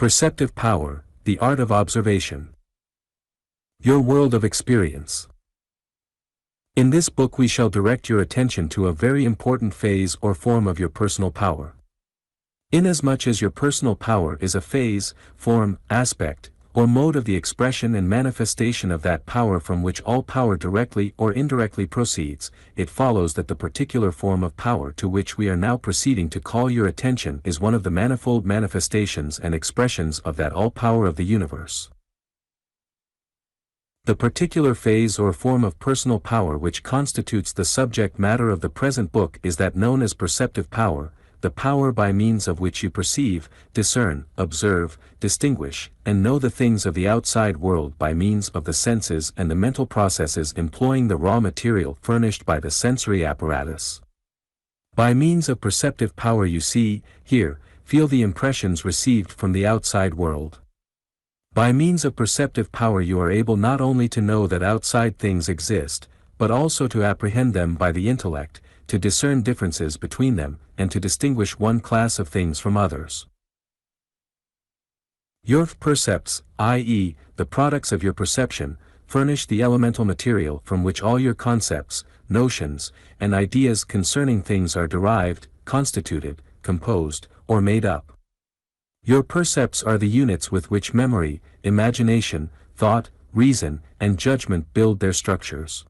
Perceptive Power, the Art of Observation. Your World of Experience. In this book we shall direct your attention to a very important phase or form of your personal power. Inasmuch as your personal power is a phase, form, aspect, or mode of the expression and manifestation of that power from which all power directly or indirectly proceeds, it follows that the particular form of power to which we are now proceeding to call your attention is one of the manifold manifestations and expressions of that all-power of the universe. The particular phase or form of personal power which constitutes the subject matter of the present book is that known as perceptive power, the power by means of which you perceive, discern, observe, distinguish, and know the things of the outside world by means of the senses and the mental processes employing the raw material furnished by the sensory apparatus. By means of perceptive power you see, hear, feel the impressions received from the outside world. By means of perceptive power you are able not only to know that outside things exist, but also to apprehend them by the intellect, to discern differences between them, and to distinguish one class of things from others. Your percepts, i.e., the products of your perception, furnish the elemental material from which all your concepts, notions, and ideas concerning things are derived, constituted, composed, or made up. Your percepts are the units with which memory, imagination, thought, reason, and judgment build their structures.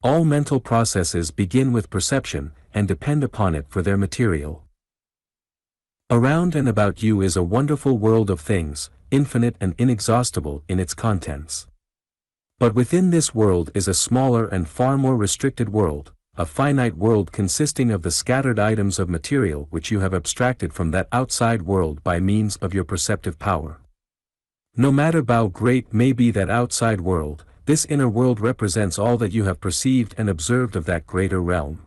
All mental processes begin with perception, and depend upon it for their material. Around and about you is a wonderful world of things, infinite and inexhaustible in its contents. But within this world is a smaller and far more restricted world, a finite world consisting of the scattered items of material which you have abstracted from that outside world by means of your perceptive power. No matter how great may be that outside world, this inner world represents all that you have perceived and observed of that greater realm.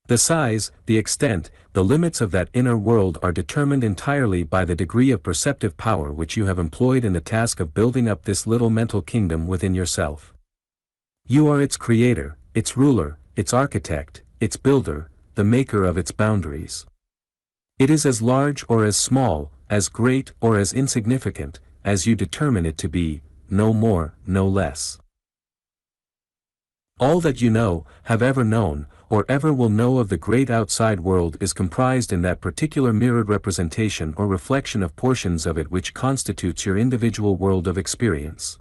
The size, the extent, the limits of that inner world are determined entirely by the degree of perceptive power which you have employed in the task of building up this little mental kingdom within yourself. You are its creator, its ruler, its architect, its builder, the maker of its boundaries. It is as large or as small, as great or as insignificant, as you determine it to be, no more, no less. All that you know, have ever known, or ever will know of the great outside world is comprised in that particular mirrored representation or reflection of portions of it which constitutes your individual world of experience.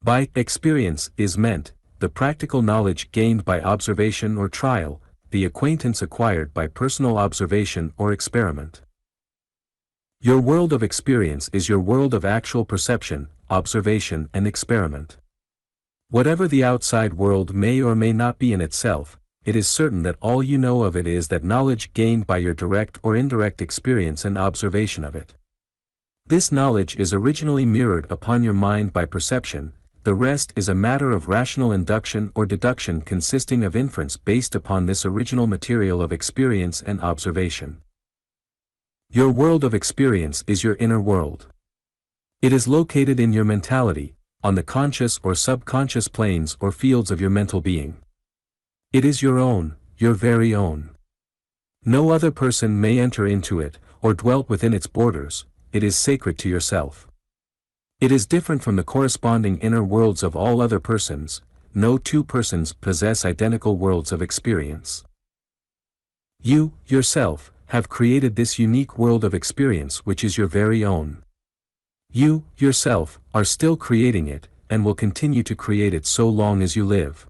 By experience is meant the practical knowledge gained by observation or trial, the acquaintance acquired by personal observation or experiment. Your world of experience is your world of actual perception, observation and experiment. Whatever the outside world may or may not be in itself, it is certain that all you know of it is that knowledge gained by your direct or indirect experience and observation of it. This knowledge is originally mirrored upon your mind by perception, the rest is a matter of rational induction or deduction consisting of inference based upon this original material of experience and observation. Your world of experience is your inner world. It is located in your mentality, on the conscious or subconscious planes or fields of your mental being. It is your own, your very own. No other person may enter into it, or dwell within its borders, it is sacred to yourself. It is different from the corresponding inner worlds of all other persons, no two persons possess identical worlds of experience. You, yourself, have created this unique world of experience which is your very own. You, yourself, are still creating it, and will continue to create it so long as you live.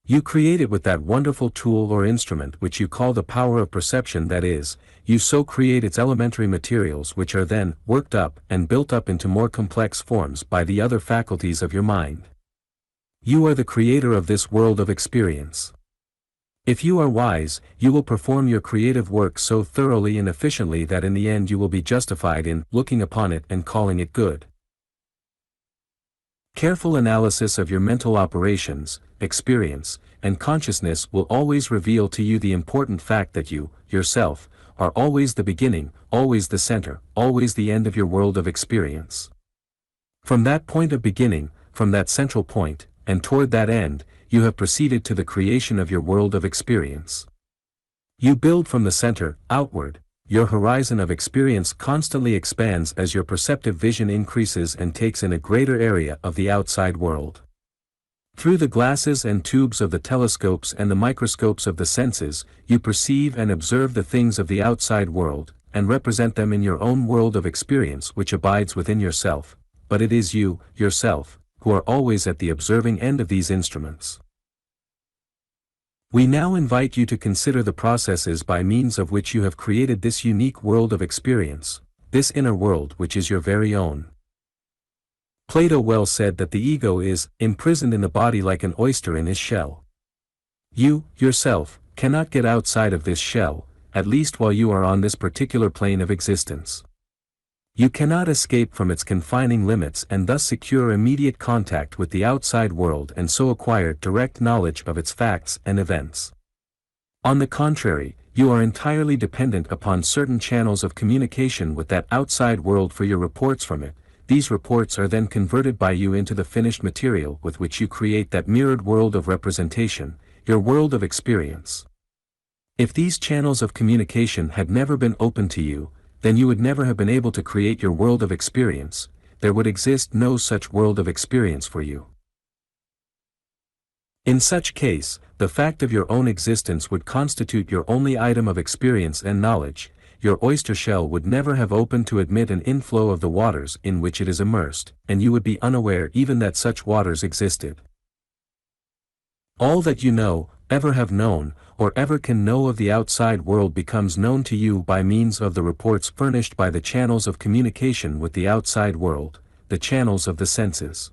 You create it with that wonderful tool or instrument which you call the power of perception, that is, you so create its elementary materials which are then worked up and built up into more complex forms by the other faculties of your mind. You are the creator of this world of experience. If you are wise, you will perform your creative work so thoroughly and efficiently that in the end you will be justified in looking upon it and calling it good. Careful analysis of your mental operations, experience, and consciousness will always reveal to you the important fact that you, yourself, are always the beginning, always the center, always the end of your world of experience. From that point of beginning, from that central point, and toward that end, you have proceeded to the creation of your world of experience. You build from the center, outward, Your horizon of experience constantly expands as your perceptive vision increases and takes in a greater area of the outside world. Through the glasses and tubes of the telescopes and the microscopes of the senses, you perceive and observe the things of the outside world, and represent them in your own world of experience which abides within yourself, but it is you, yourself, who are always at the observing end of these instruments. We now invite you to consider the processes by means of which you have created this unique world of experience, this inner world which is your very own. Plato well said that the ego is imprisoned in the body like an oyster in his shell. You, yourself, cannot get outside of this shell, at least while you are on this particular plane of existence. You cannot escape from its confining limits and thus secure immediate contact with the outside world and so acquire direct knowledge of its facts and events. On the contrary, you are entirely dependent upon certain channels of communication with that outside world for your reports from it. These reports are then converted by you into the finished material with which you create that mirrored world of representation, your world of experience. If these channels of communication had never been open to you, then you would never have been able to create your world of experience. There would exist no such world of experience for you. In such case, the fact of your own existence would constitute your only item of experience and knowledge. Your oyster shell would never have opened to admit an inflow of the waters in which it is immersed, and you would be unaware even that such waters existed. All that you know, ever have known, or ever can know of the outside world becomes known to you by means of the reports furnished by the channels of communication with the outside world, the channels of the senses.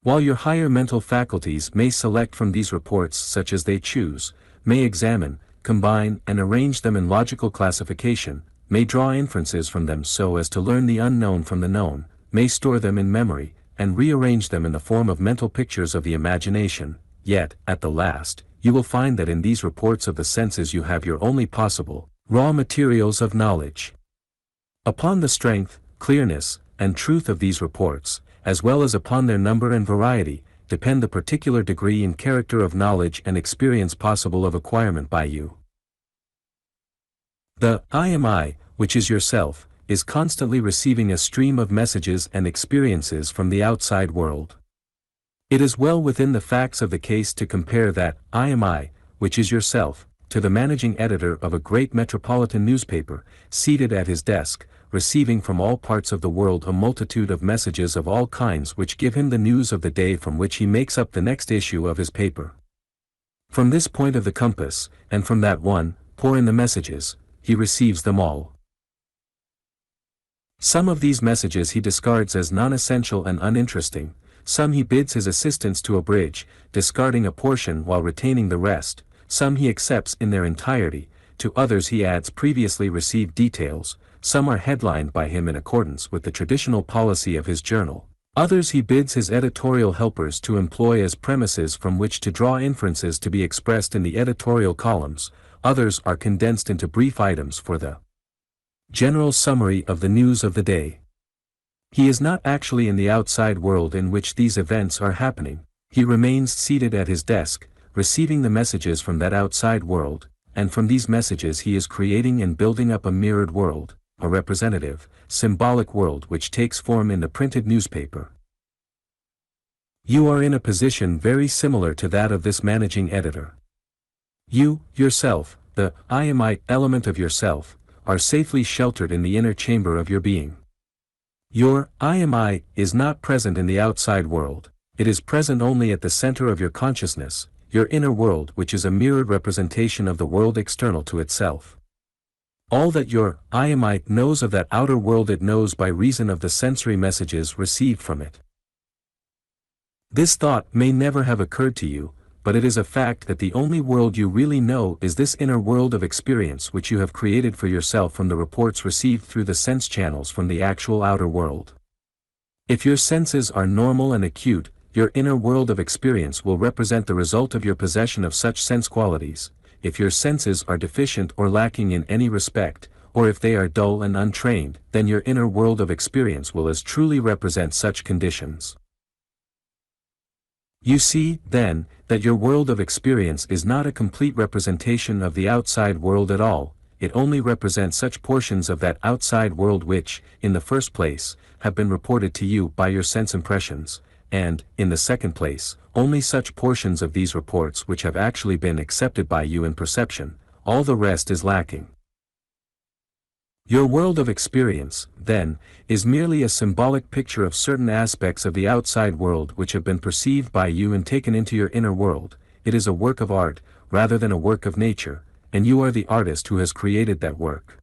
While your higher mental faculties may select from these reports such as they choose, may examine, combine and arrange them in logical classification, may draw inferences from them so as to learn the unknown from the known, may store them in memory, and rearrange them in the form of mental pictures of the imagination, yet, at the last, you will find that in these reports of the senses you have your only possible, raw materials of knowledge. Upon the strength, clearness, and truth of these reports, as well as upon their number and variety, depend the particular degree and character of knowledge and experience possible of acquirement by you. The I am I, which is yourself, is constantly receiving a stream of messages and experiences from the outside world. It is well within the facts of the case to compare that I am I, which is yourself, to the managing editor of a great metropolitan newspaper, seated at his desk, receiving from all parts of the world a multitude of messages of all kinds which give him the news of the day from which he makes up the next issue of his paper. From this point of the compass, and from that one, pour in the messages, he receives them all. Some of these messages he discards as non-essential and uninteresting, some he bids his assistants to abridge, discarding a portion while retaining the rest, some he accepts in their entirety, to others he adds previously received details, some are headlined by him in accordance with the traditional policy of his journal, others he bids his editorial helpers to employ as premises from which to draw inferences to be expressed in the editorial columns, others are condensed into brief items for the general summary of the news of the day. He is not actually in the outside world in which these events are happening, he remains seated at his desk, receiving the messages from that outside world, and from these messages he is creating and building up a mirrored world, a representative, symbolic world which takes form in the printed newspaper. You are in a position very similar to that of this managing editor. You, yourself, the I am I element of yourself, are safely sheltered in the inner chamber of your being. Your I am I is not present in the outside world, it is present only at the center of your consciousness, your inner world which is a mirrored representation of the world external to itself. All that your I am I knows of that outer world it knows by reason of the sensory messages received from it. This thought may never have occurred to you, but it is a fact that the only world you really know is this inner world of experience which you have created for yourself from the reports received through the sense channels from the actual outer world. If your senses are normal and acute, your inner world of experience will represent the result of your possession of such sense qualities. If your senses are deficient or lacking in any respect, or if they are dull and untrained, then your inner world of experience will as truly represent such conditions. You see, then, that your world of experience is not a complete representation of the outside world at all, it only represents such portions of that outside world which, in the first place, have been reported to you by your sense impressions, and, in the second place, only such portions of these reports which have actually been accepted by you in perception. All the rest is lacking. Your world of experience, then, is merely a symbolic picture of certain aspects of the outside world which have been perceived by you and taken into your inner world. It is a work of art, rather than a work of nature, and you are the artist who has created that work.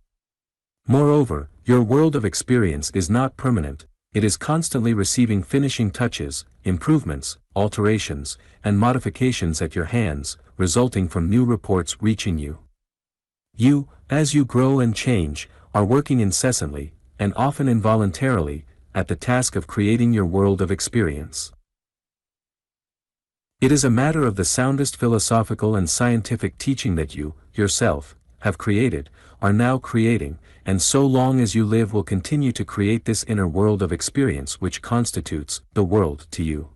Moreover, your world of experience is not permanent, it is constantly receiving finishing touches, improvements, alterations, and modifications at your hands, resulting from new reports reaching you. You, as you grow and change, are working incessantly, and often involuntarily, at the task of creating your world of experience. It is a matter of the soundest philosophical and scientific teaching that you, yourself, have created, are now creating, and so long as you live will continue to create this inner world of experience which constitutes the world to you.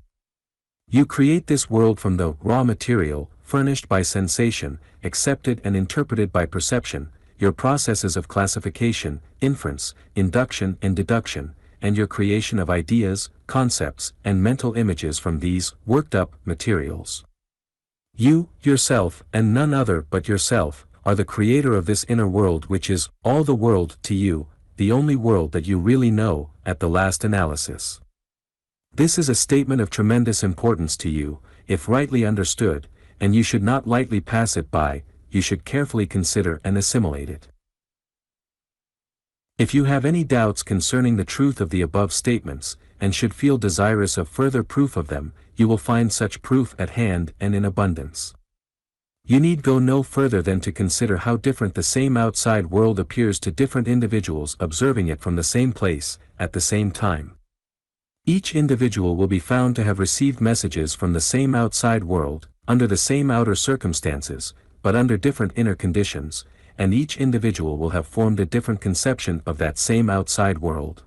You create this world from the raw material, furnished by sensation, accepted and interpreted by perception, your processes of classification, inference, induction and deduction, and your creation of ideas, concepts, and mental images from these worked-up materials. You, yourself, and none other but yourself, are the creator of this inner world which is all the world to you, the only world that you really know, at the last analysis. This is a statement of tremendous importance to you, if rightly understood, and you should not lightly pass it by, you should carefully consider and assimilate it. If you have any doubts concerning the truth of the above statements, and should feel desirous of further proof of them, you will find such proof at hand and in abundance. You need go no further than to consider how different the same outside world appears to different individuals observing it from the same place, at the same time. Each individual will be found to have received messages from the same outside world, under the same outer circumstances, but under different inner conditions, and each individual will have formed a different conception of that same outside world.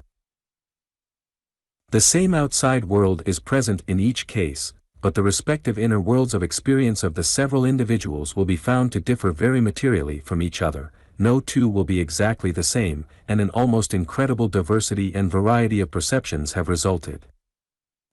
The same outside world is present in each case, but the respective inner worlds of experience of the several individuals will be found to differ very materially from each other. No two will be exactly the same, and an almost incredible diversity and variety of perceptions have resulted.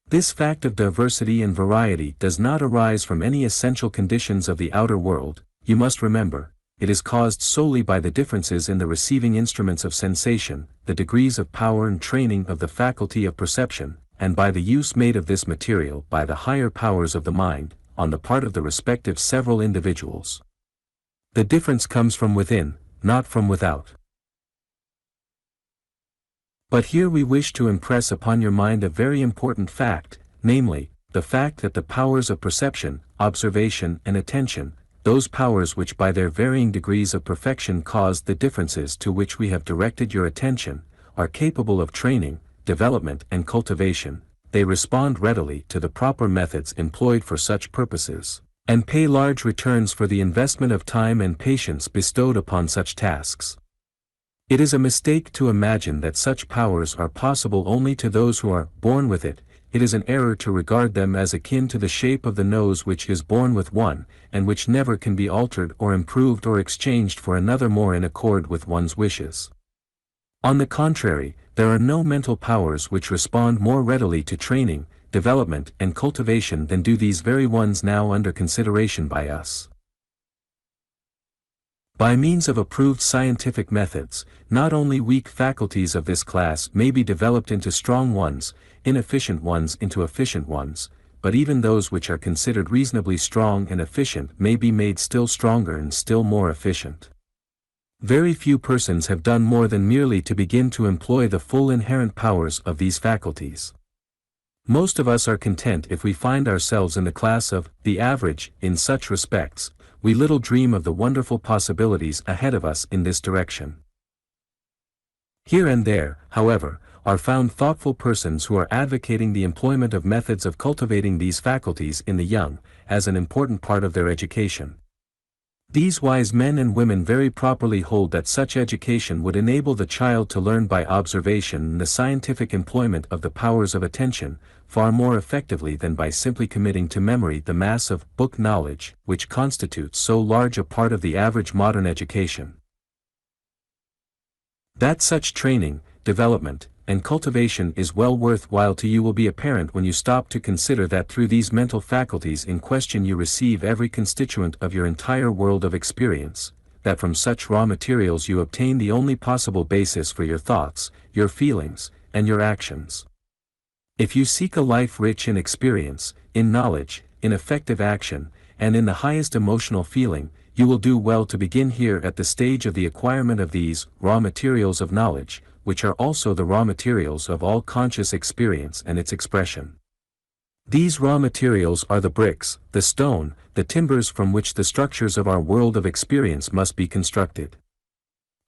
This fact of diversity and variety does not arise from any essential conditions of the outer world, you must remember, it is caused solely by the differences in the receiving instruments of sensation, the degrees of power and training of the faculty of perception, and by the use made of this material by the higher powers of the mind, on the part of the respective several individuals. The difference comes from within, not from without. But here we wish to impress upon your mind a very important fact, namely, the fact that the powers of perception, observation and attention, those powers which by their varying degrees of perfection cause the differences to which we have directed your attention, are capable of training, development and cultivation. They respond readily to the proper methods employed for such purposes, and pay large returns for the investment of time and patience bestowed upon such tasks. It is a mistake to imagine that such powers are possible only to those who are born with it. It is an error to regard them as akin to the shape of the nose which is born with one, and which never can be altered or improved or exchanged for another more in accord with one's wishes. On the contrary, there are no mental powers which respond more readily to training, development and cultivation than do these very ones now under consideration by us. By means of approved scientific methods, not only weak faculties of this class may be developed into strong ones, inefficient ones into efficient ones, but even those which are considered reasonably strong and efficient may be made still stronger and still more efficient. Very few persons have done more than merely to begin to employ the full inherent powers of these faculties. Most of us are content if we find ourselves in the class of the average in such respects. We little dream of the wonderful possibilities ahead of us in this direction. Here and there, however, are found thoughtful persons who are advocating the employment of methods of cultivating these faculties in the young, as an important part of their education. These wise men and women very properly hold that such education would enable the child to learn by observation and the scientific employment of the powers of attention, far more effectively than by simply committing to memory the mass of book knowledge, which constitutes so large a part of the average modern education. That such training, development, and cultivation is well worthwhile to you will be apparent when you stop to consider that through these mental faculties in question you receive every constituent of your entire world of experience, that from such raw materials you obtain the only possible basis for your thoughts, your feelings, and your actions. If you seek a life rich in experience, in knowledge, in effective action, and in the highest emotional feeling, you will do well to begin here at the stage of the acquirement of these raw materials of knowledge, which are also the raw materials of all conscious experience and its expression. These raw materials are the bricks, the stone, the timbers from which the structures of our world of experience must be constructed.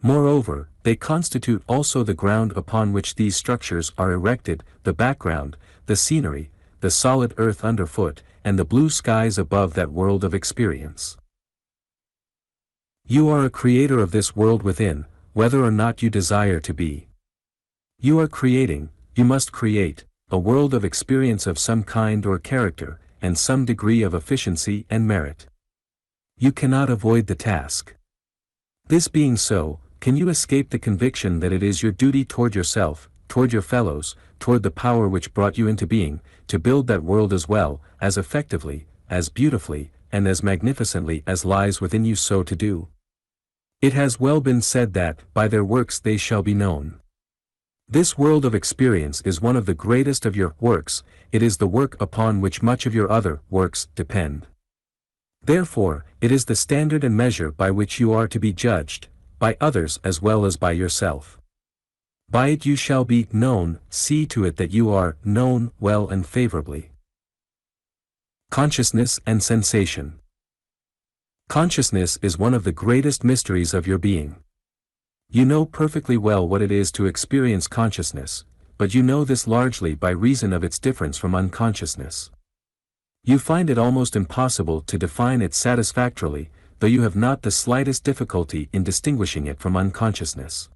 Moreover, they constitute also the ground upon which these structures are erected, the background, the scenery, the solid earth underfoot, and the blue skies above that world of experience. You are a creator of this world within, whether or not you desire to be. You are creating, you must create, a world of experience of some kind or character, and some degree of efficiency and merit. You cannot avoid the task. This being so, can you escape the conviction that it is your duty toward yourself, toward your fellows, toward the power which brought you into being, to build that world as well, as effectively, as beautifully, and as magnificently as lies within you so to do? It has well been said that, by their works they shall be known. This world of experience is one of the greatest of your works, it is the work upon which much of your other works depend. Therefore, it is the standard and measure by which you are to be judged, by others as well as by yourself. By it you shall be known, see to it that you are known well and favorably. Consciousness and sensation. Consciousness is one of the greatest mysteries of your being. You know perfectly well what it is to experience consciousness, but you know this largely by reason of its difference from unconsciousness. You find it almost impossible to define it satisfactorily, though you have not the slightest difficulty in distinguishing it from unconsciousness.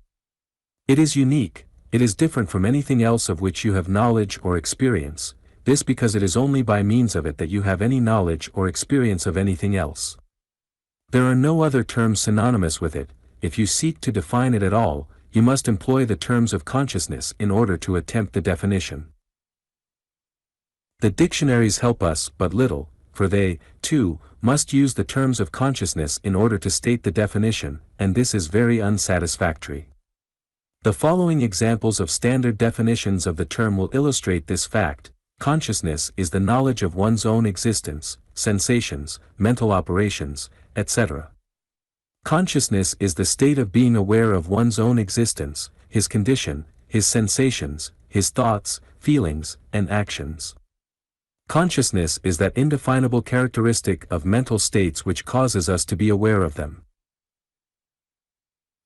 It is unique, it is different from anything else of which you have knowledge or experience, this because it is only by means of it that you have any knowledge or experience of anything else. There are no other terms synonymous with it. If you seek to define it at all, you must employ the terms of consciousness in order to attempt the definition. The dictionaries help us but little, for they, too, must use the terms of consciousness in order to state the definition, and this is very unsatisfactory. The following examples of standard definitions of the term will illustrate this fact. Consciousness is the knowledge of one's own existence, sensations, mental operations, etc. Consciousness is the state of being aware of one's own existence, his condition, his sensations, his thoughts, feelings, and actions. Consciousness is that indefinable characteristic of mental states which causes us to be aware of them.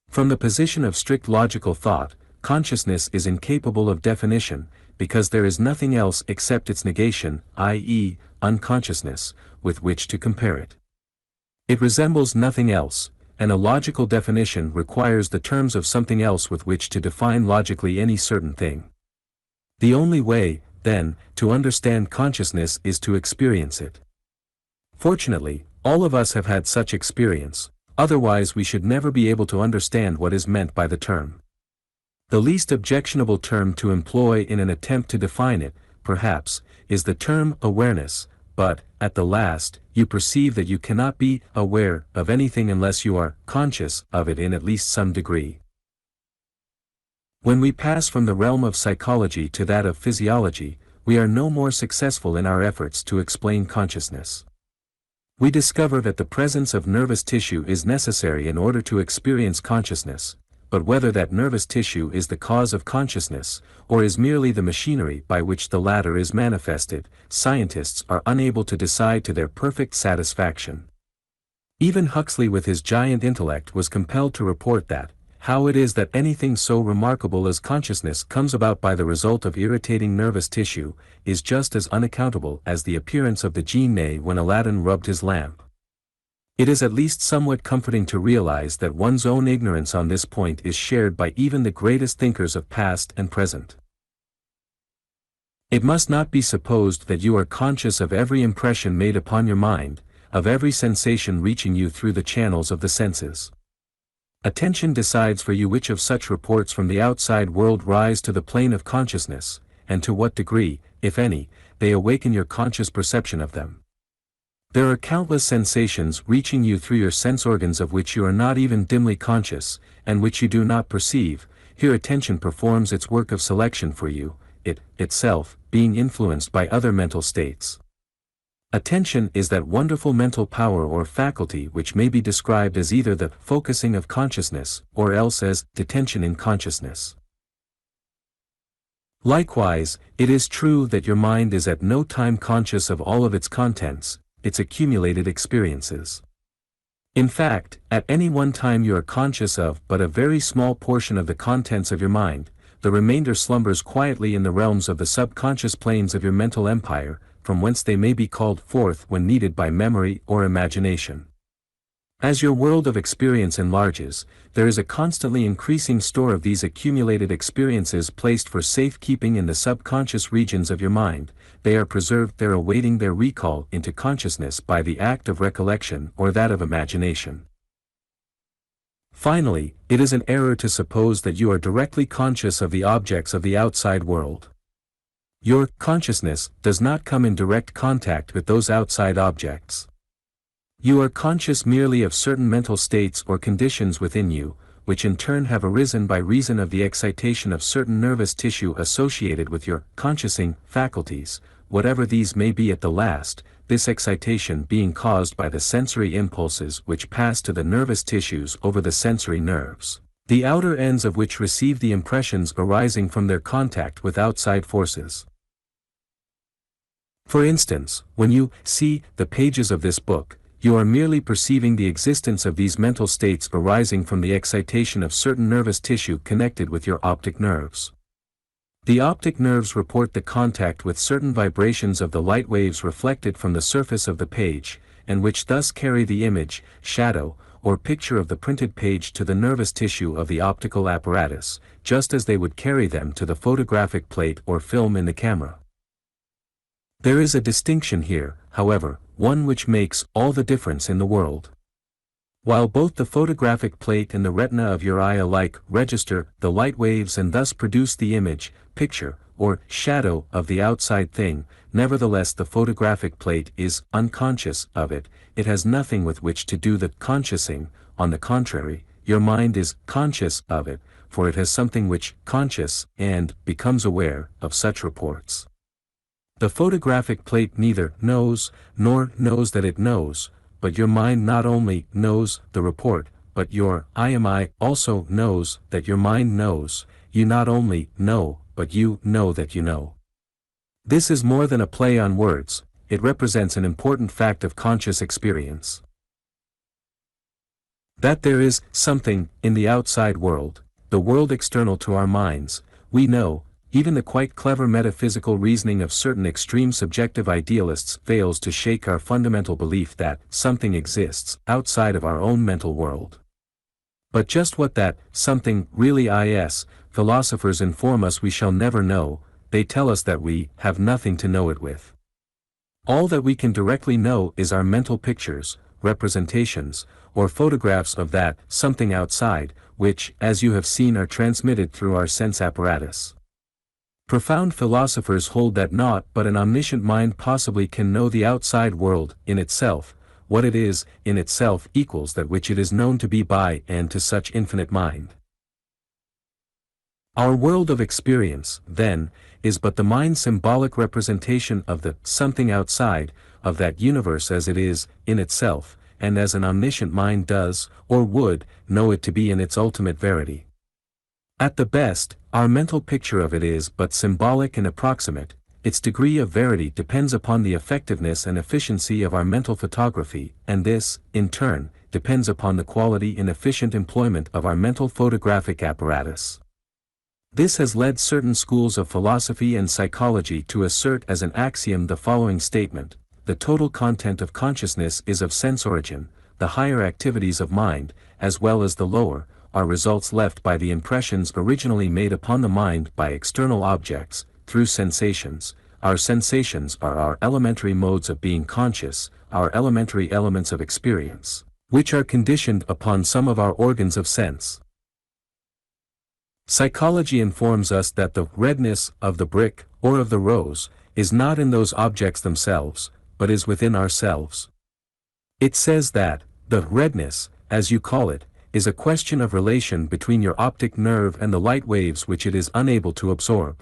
From the position of strict logical thought, consciousness is incapable of definition, because there is nothing else except its negation, i.e., unconsciousness, with which to compare it. It resembles nothing else, and a logical definition requires the terms of something else with which to define logically any certain thing. The only way, then, to understand consciousness is to experience it. Fortunately, all of us have had such experience, otherwise we should never be able to understand what is meant by the term. The least objectionable term to employ in an attempt to define it, perhaps, is the term awareness, but, at the last, you perceive that you cannot be aware of anything unless you are conscious of it in at least some degree. When we pass from the realm of psychology to that of physiology, we are no more successful in our efforts to explain consciousness. We discover that the presence of nervous tissue is necessary in order to experience consciousness, but whether that nervous tissue is the cause of consciousness, or is merely the machinery by which the latter is manifested, scientists are unable to decide to their perfect satisfaction. Even Huxley with his giant intellect was compelled to report that, how it is that anything so remarkable as consciousness comes about by the result of irritating nervous tissue, is just as unaccountable as the appearance of the genii when Aladdin rubbed his lamp. It is at least somewhat comforting to realize that one's own ignorance on this point is shared by even the greatest thinkers of past and present. It must not be supposed that you are conscious of every impression made upon your mind, of every sensation reaching you through the channels of the senses. Attention decides for you which of such reports from the outside world rise to the plane of consciousness, and to what degree, if any, they awaken your conscious perception of them. There are countless sensations reaching you through your sense organs of which you are not even dimly conscious, and which you do not perceive. Here attention performs its work of selection for you, it, itself, being influenced by other mental states. Attention is that wonderful mental power or faculty which may be described as either the focusing of consciousness, or else as detention in consciousness. Likewise, it is true that your mind is at no time conscious of all of its contents, its accumulated experiences. In fact, at any one time you are conscious of but a very small portion of the contents of your mind, the remainder slumbers quietly in the realms of the subconscious planes of your mental empire, from whence they may be called forth when needed by memory or imagination. As your world of experience enlarges, there is a constantly increasing store of these accumulated experiences placed for safekeeping in the subconscious regions of your mind. They are preserved there awaiting their recall into consciousness by the act of recollection or that of imagination. Finally, it is an error to suppose that you are directly conscious of the objects of the outside world. Your consciousness does not come in direct contact with those outside objects. You are conscious merely of certain mental states or conditions within you, which in turn have arisen by reason of the excitation of certain nervous tissue associated with your consciousing faculties, whatever these may be at the last, this excitation being caused by the sensory impulses which pass to the nervous tissues over the sensory nerves, the outer ends of which receive the impressions arising from their contact with outside forces. For instance, when you see the pages of this book, you are merely perceiving the existence of these mental states arising from the excitation of certain nervous tissue connected with your optic nerves. The optic nerves report the contact with certain vibrations of the light waves reflected from the surface of the page, and which thus carry the image, shadow, or picture of the printed page to the nervous tissue of the optical apparatus, just as they would carry them to the photographic plate or film in the camera. There is a distinction here, however, one which makes all the difference in the world. While both the photographic plate and the retina of your eye alike register the light waves and thus produce the image, picture, or shadow of the outside thing, nevertheless the photographic plate is unconscious of it, it has nothing with which to do the consciousing. On the contrary, your mind is conscious of it, for it has something which conscious and becomes aware of such reports. The photographic plate neither knows, nor knows that it knows, but your mind not only knows the report, but your I also knows that your mind knows. You not only know, but you know that you know. This is more than a play on words, it represents an important fact of conscious experience. That there is something in the outside world, the world external to our minds, we know. Even the quite clever metaphysical reasoning of certain extreme subjective idealists fails to shake our fundamental belief that something exists outside of our own mental world. But just what that something really is, philosophers inform us we shall never know. They tell us that we have nothing to know it with. All that we can directly know is our mental pictures, representations, or photographs of that something outside, which, as you have seen, are transmitted through our sense apparatus. Profound philosophers hold that naught but an omniscient mind possibly can know the outside world in itself. What it is in itself equals that which it is known to be by and to such infinite mind. Our world of experience, then, is but the mind's symbolic representation of the something outside, of that universe as it is in itself, and as an omniscient mind does, or would, know it to be in its ultimate verity. At the best, our mental picture of it is but symbolic and approximate. Its degree of verity depends upon the effectiveness and efficiency of our mental photography, and this, in turn, depends upon the quality and efficient employment of our mental photographic apparatus. This has led certain schools of philosophy and psychology to assert as an axiom the following statement: the total content of consciousness is of sense origin, the higher activities of mind, as well as the lower, are results left by the impressions originally made upon the mind by external objects, through sensations. Our sensations are our elementary modes of being conscious, our elementary elements of experience. which are conditioned upon some of our organs of sense. Psychology informs us that the redness of the brick, or of the rose, is not in those objects themselves, but is within ourselves. It says that, the redness, as you call it, is a question of relation between your optic nerve and the light waves which it is unable to absorb.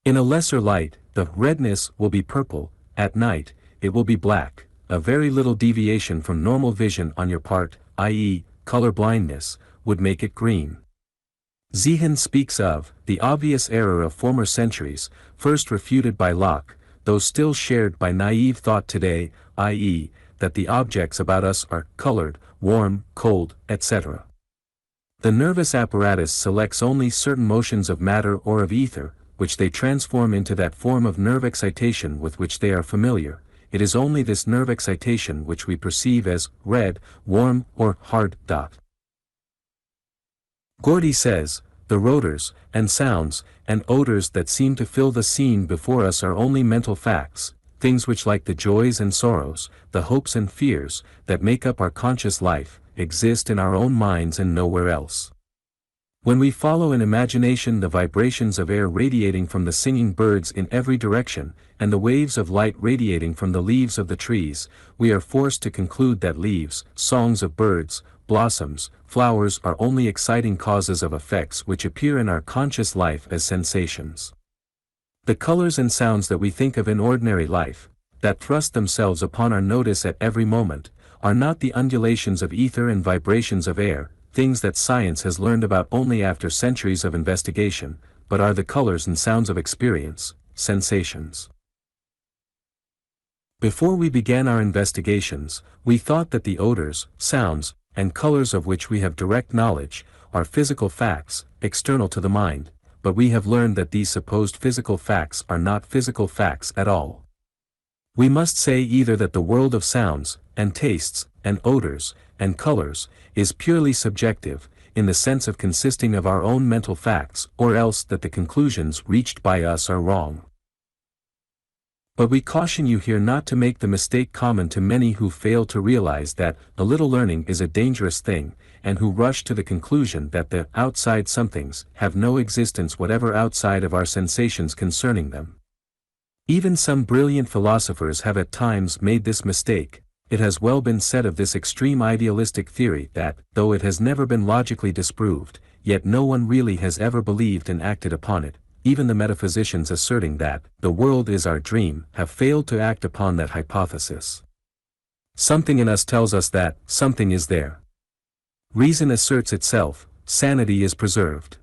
In a lesser light, the redness will be purple, at night, it will be black, a very little deviation from normal vision on your part, i.e., color blindness, would make it green. Ziehen speaks of the obvious error of former centuries, first refuted by Locke, though still shared by naive thought today, i.e., that the objects about us are colored, warm, cold, etc. The nervous apparatus selects only certain motions of matter or of ether, which they transform into that form of nerve excitation with which they are familiar. It is only this nerve excitation which we perceive as red, warm, or hard. Gordy says, the rotors, and sounds, and odors that seem to fill the scene before us are only mental facts, things which, like the joys and sorrows, the hopes and fears, that make up our conscious life, exist in our own minds and nowhere else. When we follow in imagination the vibrations of air radiating from the singing birds in every direction, and the waves of light radiating from the leaves of the trees, we are forced to conclude that leaves, songs of birds, blossoms, flowers are only exciting causes of effects which appear in our conscious life as sensations. The colors and sounds that we think of in ordinary life, that thrust themselves upon our notice at every moment, are not the undulations of ether and vibrations of air, things that science has learned about only after centuries of investigation, but are the colors and sounds of experience, sensations. Before we began our investigations, we thought that the odors, sounds, and colors of which we have direct knowledge, are physical facts, external to the mind, but we have learned that these supposed physical facts are not physical facts at all. We must say either that the world of sounds, and tastes, and odors, and colors, is purely subjective, in the sense of consisting of our own mental facts, or else that the conclusions reached by us are wrong. But we caution you here not to make the mistake common to many who fail to realize that a little learning is a dangerous thing, and who rush to the conclusion that the outside somethings have no existence whatever outside of our sensations concerning them. Even some brilliant philosophers have at times made this mistake. It has well been said of this extreme idealistic theory that, though it has never been logically disproved, yet no one really has ever believed and acted upon it. Even the metaphysicians asserting that the world is our dream have failed to act upon that hypothesis. Something in us tells us that something is there. Reason asserts itself, sanity is preserved.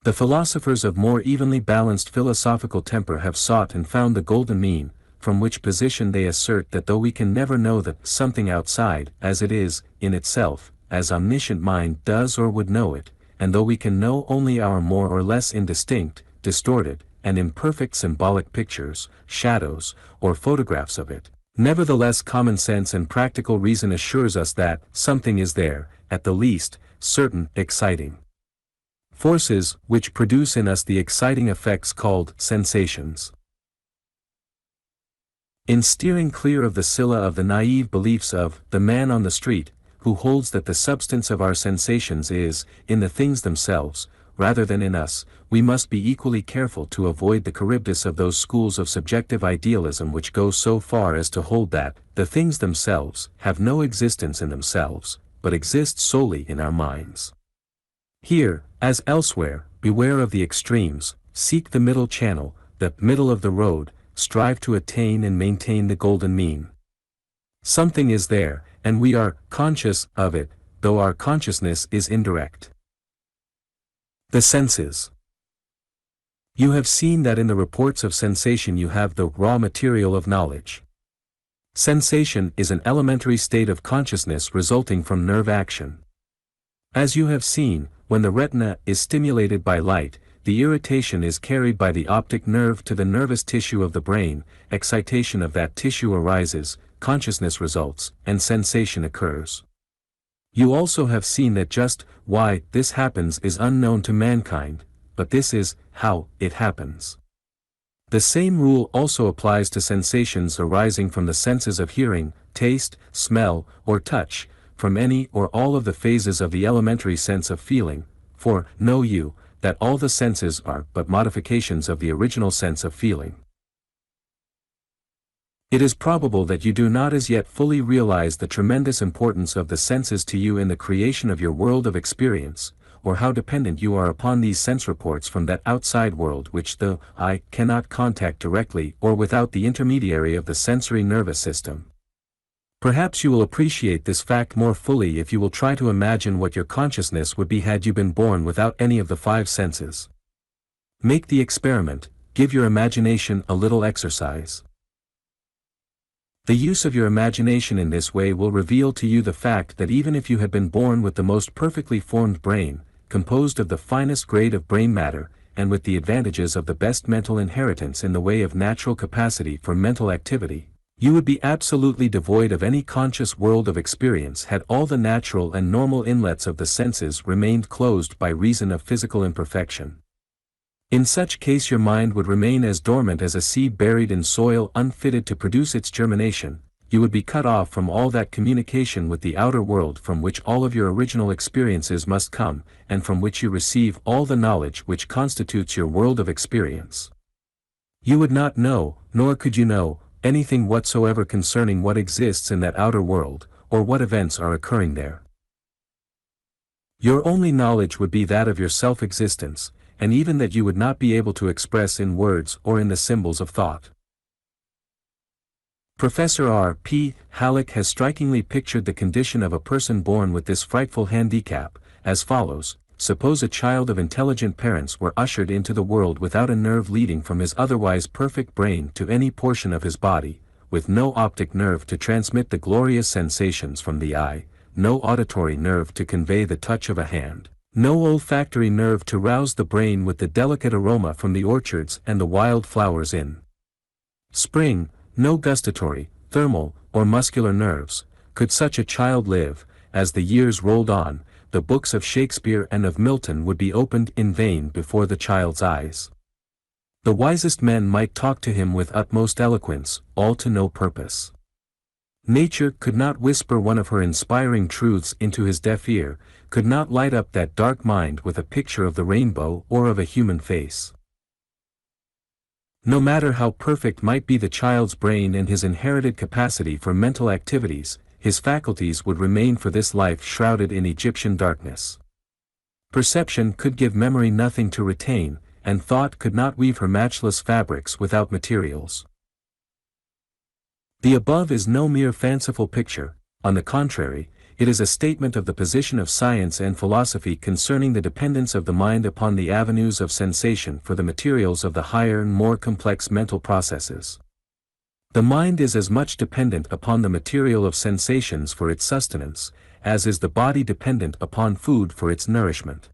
The philosophers of more evenly balanced philosophical temper have sought and found the golden mean, from which position they assert that though we can never know the something outside as it is, in itself, as omniscient mind does or would know it, and though we can know only our more or less indistinct, distorted, and imperfect symbolic pictures, shadows, or photographs of it, nevertheless common sense and practical reason assures us that something is there, at the least, certain, exciting forces which produce in us the exciting effects called sensations. In steering clear of the scylla of the naive beliefs of the man on the street, who holds that the substance of our sensations is, in the things themselves, rather than in us, we must be equally careful to avoid the Charybdis of those schools of subjective idealism which go so far as to hold that the things themselves have no existence in themselves, but exist solely in our minds. Here, as elsewhere, beware of the extremes, seek the middle channel, the middle of the road, strive to attain and maintain the golden mean. Something is there, and we are conscious of it, though our consciousness is indirect. The senses. You have seen that in the reports of sensation you have the raw material of knowledge. Sensation is an elementary state of consciousness resulting from nerve action. As you have seen, when the retina is stimulated by light, the irritation is carried by the optic nerve to the nervous tissue of the brain, excitation of that tissue arises, consciousness results, and sensation occurs. You also have seen that just why this happens is unknown to mankind, but this is how it happens. The same rule also applies to sensations arising from the senses of hearing, taste, smell, or touch, from any or all of the phases of the elementary sense of feeling, for, know you, that all the senses are but modifications of the original sense of feeling. It is probable that you do not as yet fully realize the tremendous importance of the senses to you in the creation of your world of experience, or how dependent you are upon these sense reports from that outside world which the I cannot contact directly or without the intermediary of the sensory nervous system. Perhaps you will appreciate this fact more fully if you will try to imagine what your consciousness would be had you been born without any of the five senses. Make the experiment, give your imagination a little exercise. The use of your imagination in this way will reveal to you the fact that even if you had been born with the most perfectly formed brain, composed of the finest grade of brain matter, and with the advantages of the best mental inheritance in the way of natural capacity for mental activity, you would be absolutely devoid of any conscious world of experience had all the natural and normal inlets of the senses remained closed by reason of physical imperfection. In such case your mind would remain as dormant as a seed buried in soil unfitted to produce its germination. You would be cut off from all that communication with the outer world from which all of your original experiences must come, and from which you receive all the knowledge which constitutes your world of experience. You would not know, nor could you know, anything whatsoever concerning what exists in that outer world, or what events are occurring there. Your only knowledge would be that of your self-existence, and even that you would not be able to express in words or in the symbols of thought. Professor R. P. Halleck has strikingly pictured the condition of a person born with this frightful handicap, as follows: suppose a child of intelligent parents were ushered into the world without a nerve leading from his otherwise perfect brain to any portion of his body, with no optic nerve to transmit the glorious sensations from the eye, no auditory nerve to convey the touch of a hand, no olfactory nerve to rouse the brain with the delicate aroma from the orchards and the wild flowers in spring, no gustatory, thermal, or muscular nerves. Could such a child live? As the years rolled on, the books of Shakespeare and of Milton would be opened in vain before the child's eyes. The wisest men might talk to him with utmost eloquence, all to no purpose. Nature could not whisper one of her inspiring truths into his deaf ear, could not light up that dark mind with a picture of the rainbow or of a human face. No matter how perfect might be the child's brain and his inherited capacity for mental activities, his faculties would remain for this life shrouded in Egyptian darkness. Perception could give memory nothing to retain, and thought could not weave her matchless fabrics without materials. The above is no mere fanciful picture, on the contrary, it is a statement of the position of science and philosophy concerning the dependence of the mind upon the avenues of sensation for the materials of the higher and more complex mental processes. The mind is as much dependent upon the material of sensations for its sustenance, as is the body dependent upon food for its nourishment.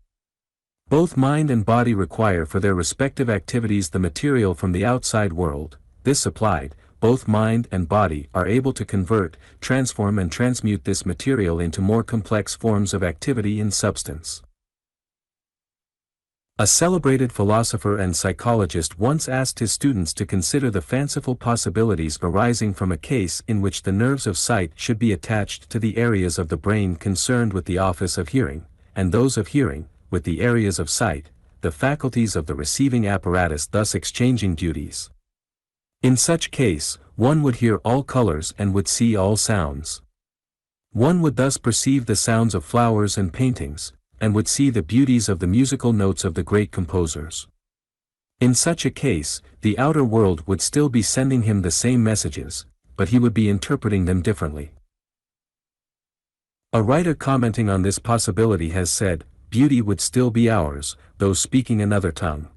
Both mind and body require for their respective activities the material from the outside world. This supplied, both mind and body are able to convert, transform and transmute this material into more complex forms of activity and substance. A celebrated philosopher and psychologist once asked his students to consider the fanciful possibilities arising from a case in which the nerves of sight should be attached to the areas of the brain concerned with the office of hearing, and those of hearing, with the areas of sight, the faculties of the receiving apparatus thus exchanging duties. In such case, one would hear all colors and would see all sounds. One would thus perceive the sounds of flowers and paintings, and would see the beauties of the musical notes of the great composers. In such a case, the outer world would still be sending him the same messages, but he would be interpreting them differently. A writer commenting on this possibility has said, "Beauty would still be ours, though speaking another tongue.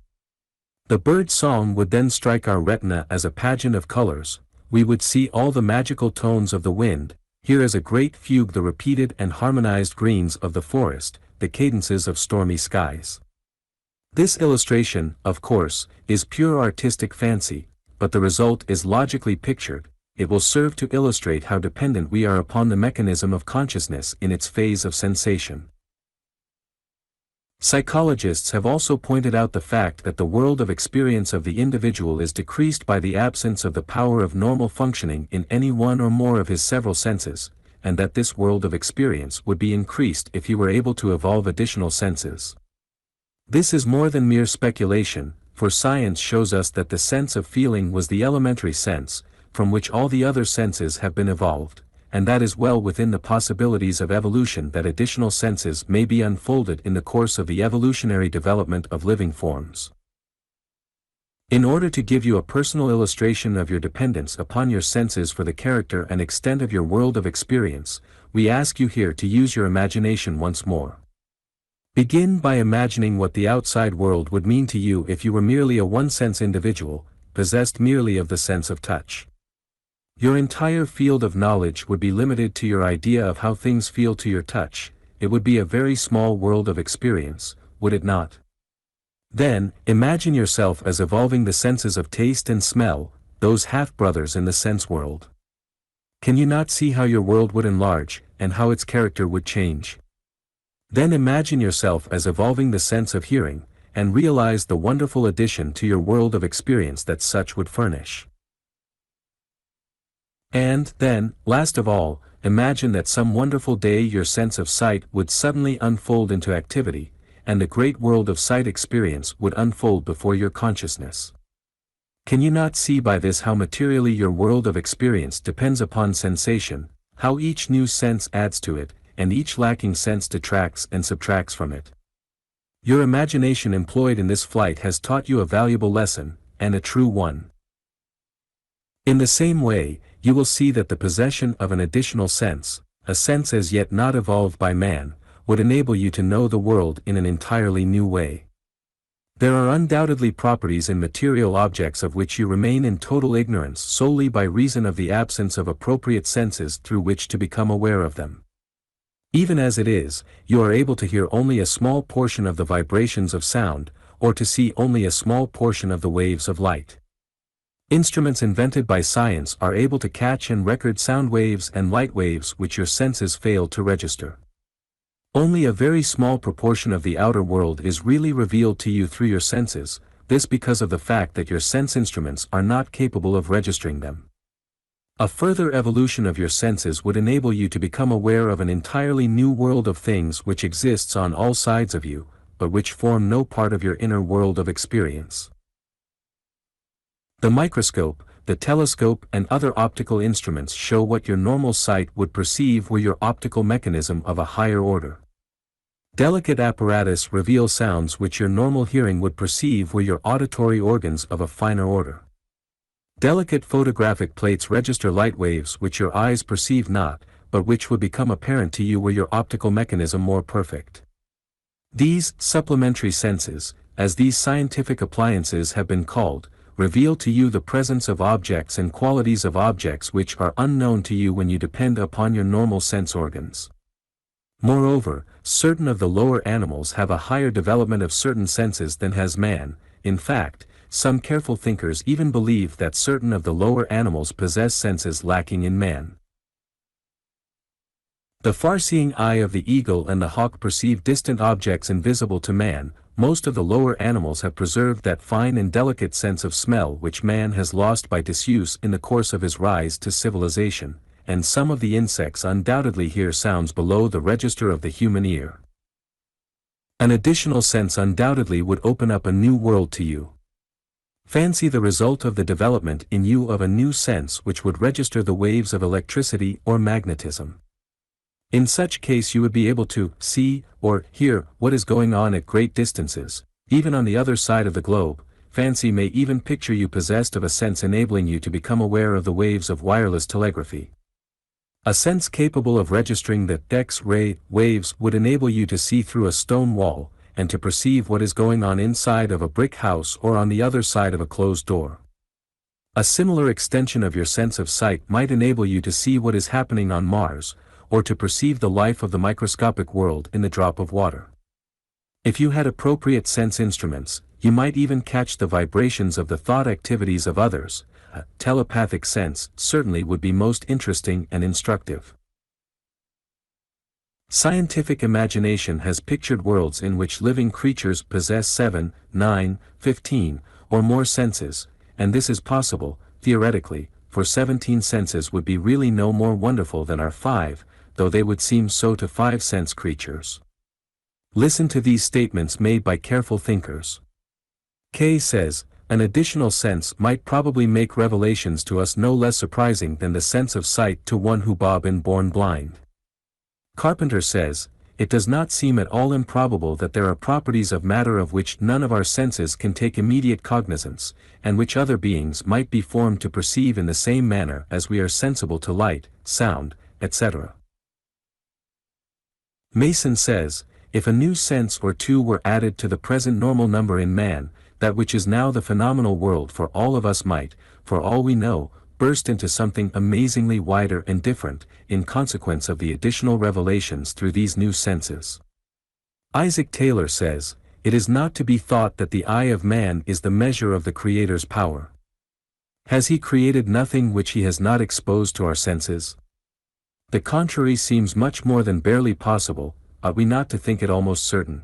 The bird's song would then strike our retina as a pageant of colors, we would see all the magical tones of the wind, hear as a great fugue the repeated and harmonized greens of the forest, the cadences of stormy skies." This illustration, of course, is pure artistic fancy, but the result is logically pictured. It will serve to illustrate how dependent we are upon the mechanism of consciousness in its phase of sensation. Psychologists have also pointed out the fact that the world of experience of the individual is decreased by the absence of the power of normal functioning in any one or more of his several senses, and that this world of experience would be increased if he were able to evolve additional senses. This is more than mere speculation, for science shows us that the sense of feeling was the elementary sense, from which all the other senses have been evolved, and that is well within the possibilities of evolution that additional senses may be unfolded in the course of the evolutionary development of living forms. In order to give you a personal illustration of your dependence upon your senses for the character and extent of your world of experience, we ask you here to use your imagination once more. Begin by imagining what the outside world would mean to you if you were merely a one-sense individual, possessed merely of the sense of touch. Your entire field of knowledge would be limited to your idea of how things feel to your touch. It would be a very small world of experience, would it not? Then, imagine yourself as evolving the senses of taste and smell, those half-brothers in the sense world. Can you not see how your world would enlarge, and how its character would change? Then imagine yourself as evolving the sense of hearing, and realize the wonderful addition to your world of experience that such would furnish. And, then, last of all, imagine that some wonderful day your sense of sight would suddenly unfold into activity, and the great world of sight experience would unfold before your consciousness. Can you not see by this how materially your world of experience depends upon sensation, how each new sense adds to it, and each lacking sense detracts and subtracts from it? Your imagination employed in this flight has taught you a valuable lesson, and a true one. In the same way, you will see that the possession of an additional sense, a sense as yet not evolved by man, would enable you to know the world in an entirely new way. There are undoubtedly properties in material objects of which you remain in total ignorance solely by reason of the absence of appropriate senses through which to become aware of them. Even as it is, you are able to hear only a small portion of the vibrations of sound, or to see only a small portion of the waves of light. Instruments invented by science are able to catch and record sound waves and light waves which your senses fail to register. Only a very small proportion of the outer world is really revealed to you through your senses, this because of the fact that your sense instruments are not capable of registering them. A further evolution of your senses would enable you to become aware of an entirely new world of things which exists on all sides of you, but which form no part of your inner world of experience. The microscope, the telescope and other optical instruments show what your normal sight would perceive were your optical mechanism of a higher order. Delicate apparatus reveal sounds which your normal hearing would perceive were your auditory organs of a finer order. Delicate photographic plates register light waves which your eyes perceive not, but which would become apparent to you were your optical mechanism more perfect. These supplementary senses, as these scientific appliances have been called, reveal to you the presence of objects and qualities of objects which are unknown to you when you depend upon your normal sense organs. Moreover, certain of the lower animals have a higher development of certain senses than has man. In fact, some careful thinkers even believe that certain of the lower animals possess senses lacking in man. The far-seeing eye of the eagle and the hawk perceive distant objects invisible to man. Most of the lower animals have preserved that fine and delicate sense of smell which man has lost by disuse in the course of his rise to civilization, and some of the insects undoubtedly hear sounds below the register of the human ear. An additional sense undoubtedly would open up a new world to you. Fancy the result of the development in you of a new sense which would register the waves of electricity or magnetism. In such case you would be able to see or hear what is going on at great distances, even on the other side of the globe. Fancy may even picture you possessed of a sense enabling you to become aware of the waves of wireless telegraphy. A sense capable of registering the X-ray waves would enable you to see through a stone wall, and to perceive what is going on inside of a brick house or on the other side of a closed door. A similar extension of your sense of sight might enable you to see what is happening on Mars, or to perceive the life of the microscopic world in the drop of water. If you had appropriate sense instruments, you might even catch the vibrations of the thought activities of others. A telepathic sense certainly would be most interesting and instructive. Scientific imagination has pictured worlds in which living creatures possess 7, 9, 15, or more senses, and this is possible, theoretically, for 17 senses would be really no more wonderful than our 5, though they would seem so to 5-sense creatures. Listen to these statements made by careful thinkers. Kay says, an additional sense might probably make revelations to us no less surprising than the sense of sight to one who been born blind. Carpenter says, it does not seem at all improbable that there are properties of matter of which none of our senses can take immediate cognizance, and which other beings might be formed to perceive in the same manner as we are sensible to light, sound, etc. Mason says, if a new sense or two were added to the present normal number in man, that which is now the phenomenal world for all of us might, for all we know, burst into something amazingly wider and different, in consequence of the additional revelations through these new senses. Isaac Taylor says, it is not to be thought that the eye of man is the measure of the Creator's power. Has he created nothing which he has not exposed to our senses? The contrary seems much more than barely possible, ought we not to think it almost certain?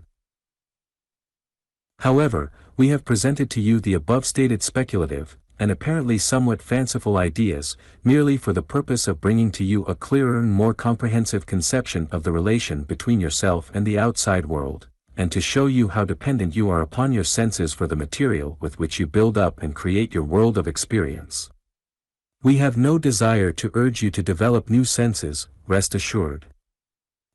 However, we have presented to you the above-stated speculative, and apparently somewhat fanciful ideas, merely for the purpose of bringing to you a clearer and more comprehensive conception of the relation between yourself and the outside world, and to show you how dependent you are upon your senses for the material with which you build up and create your world of experience. We have no desire to urge you to develop new senses, rest assured.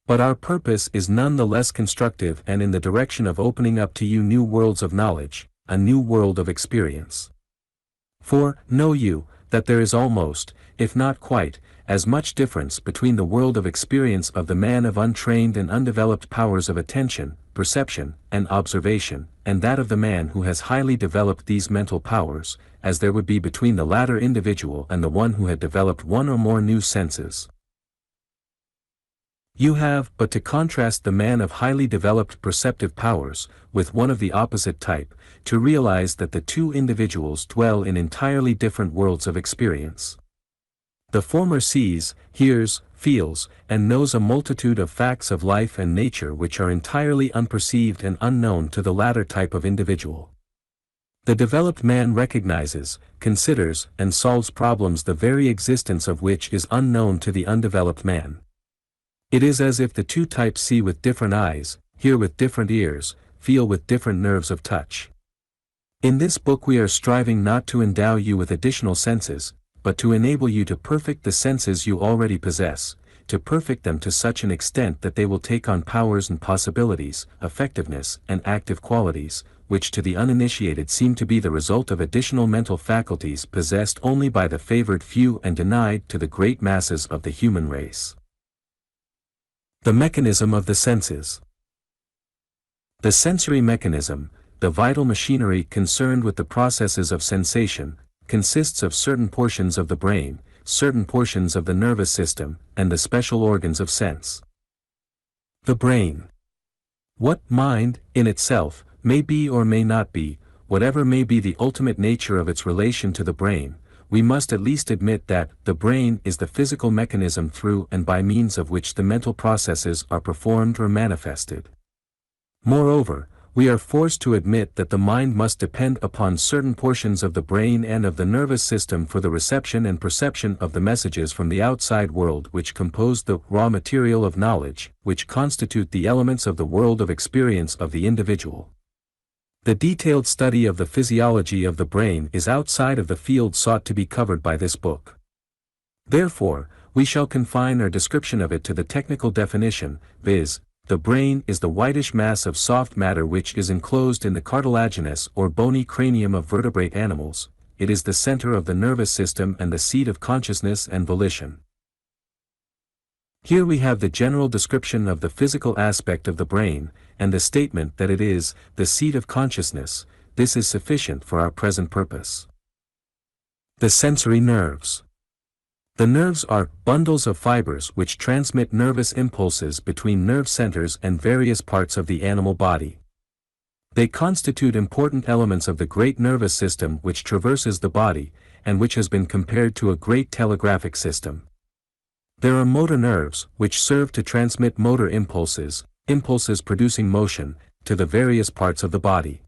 But our purpose is none the less constructive and in the direction of opening up to you new worlds of knowledge, a new world of experience. For, know you, that there is almost, if not quite, as much difference between the world of experience of the man of untrained and undeveloped powers of attention, perception, and observation, and that of the man who has highly developed these mental powers, as there would be between the latter individual and the one who had developed one or more new senses. You have but to contrast the man of highly developed perceptive powers, with one of the opposite type, to realize that the two individuals dwell in entirely different worlds of experience. The former sees, hears, feels, and knows a multitude of facts of life and nature which are entirely unperceived and unknown to the latter type of individual. The developed man recognizes, considers, and solves problems the very existence of which is unknown to the undeveloped man. It is as if the two types see with different eyes, hear with different ears, feel with different nerves of touch. In this book we are striving not to endow you with additional senses, but to enable you to perfect the senses you already possess, to perfect them to such an extent that they will take on powers and possibilities, effectiveness and active qualities, which to the uninitiated seem to be the result of additional mental faculties possessed only by the favored few and denied to the great masses of the human race. The mechanism of the senses. The sensory mechanism, the vital machinery concerned with the processes of sensation, consists of certain portions of the brain, certain portions of the nervous system, and the special organs of sense. The brain. What mind, in itself, may be or may not be, whatever may be the ultimate nature of its relation to the brain, we must at least admit that the brain is the physical mechanism through and by means of which the mental processes are performed or manifested. Moreover, we are forced to admit that the mind must depend upon certain portions of the brain and of the nervous system for the reception and perception of the messages from the outside world which compose the raw material of knowledge, which constitute the elements of the world of experience of the individual. The detailed study of the physiology of the brain is outside of the field sought to be covered by this book. Therefore, we shall confine our description of it to the technical definition, viz., the brain is the whitish mass of soft matter which is enclosed in the cartilaginous or bony cranium of vertebrate animals. It is the center of the nervous system and the seat of consciousness and volition. Here we have the general description of the physical aspect of the brain, and the statement that it is the seat of consciousness. This is sufficient for our present purpose. The sensory nerves. The nerves are bundles of fibers which transmit nervous impulses between nerve centers and various parts of the animal body. They constitute important elements of the great nervous system which traverses the body, and which has been compared to a great telegraphic system. There are motor nerves, which serve to transmit motor impulses, impulses producing motion, to the various parts of the body.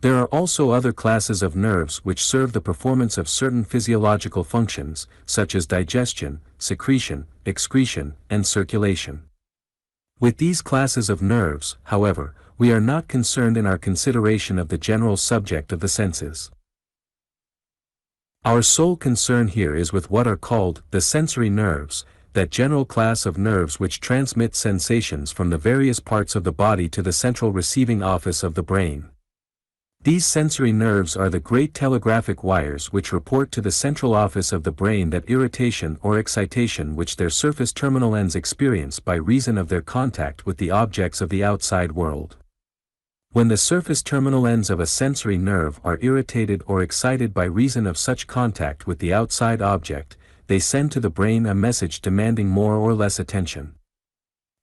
There are also other classes of nerves which serve the performance of certain physiological functions, such as digestion, secretion, excretion, and circulation. With these classes of nerves, however, we are not concerned in our consideration of the general subject of the senses. Our sole concern here is with what are called the sensory nerves, that general class of nerves which transmit sensations from the various parts of the body to the central receiving office of the brain. These sensory nerves are the great telegraphic wires which report to the central office of the brain that irritation or excitation which their surface terminal ends experience by reason of their contact with the objects of the outside world. When the surface terminal ends of a sensory nerve are irritated or excited by reason of such contact with the outside object, they send to the brain a message demanding more or less attention.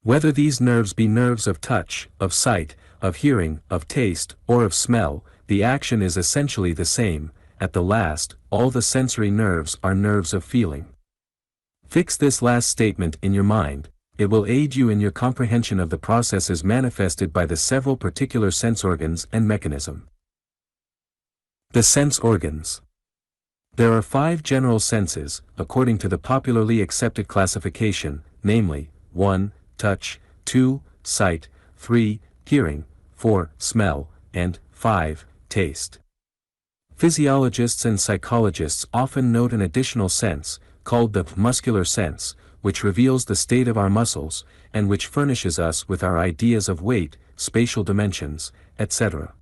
Whether these nerves be nerves of touch, of sight, of hearing, of taste, or of smell, the action is essentially the same. At the last, all the sensory nerves are nerves of feeling. Fix this last statement in your mind. It will aid you in your comprehension of the processes manifested by the several particular sense organs and mechanism. The sense organs. There are 5 general senses, according to the popularly accepted classification, namely, 1. Touch, 2. Sight, 3. Hearing, 4. Smell, and 5. Taste. Physiologists and psychologists often note an additional sense, called the muscular sense, which reveals the state of our muscles, and which furnishes us with our ideas of weight, spatial dimensions, etc.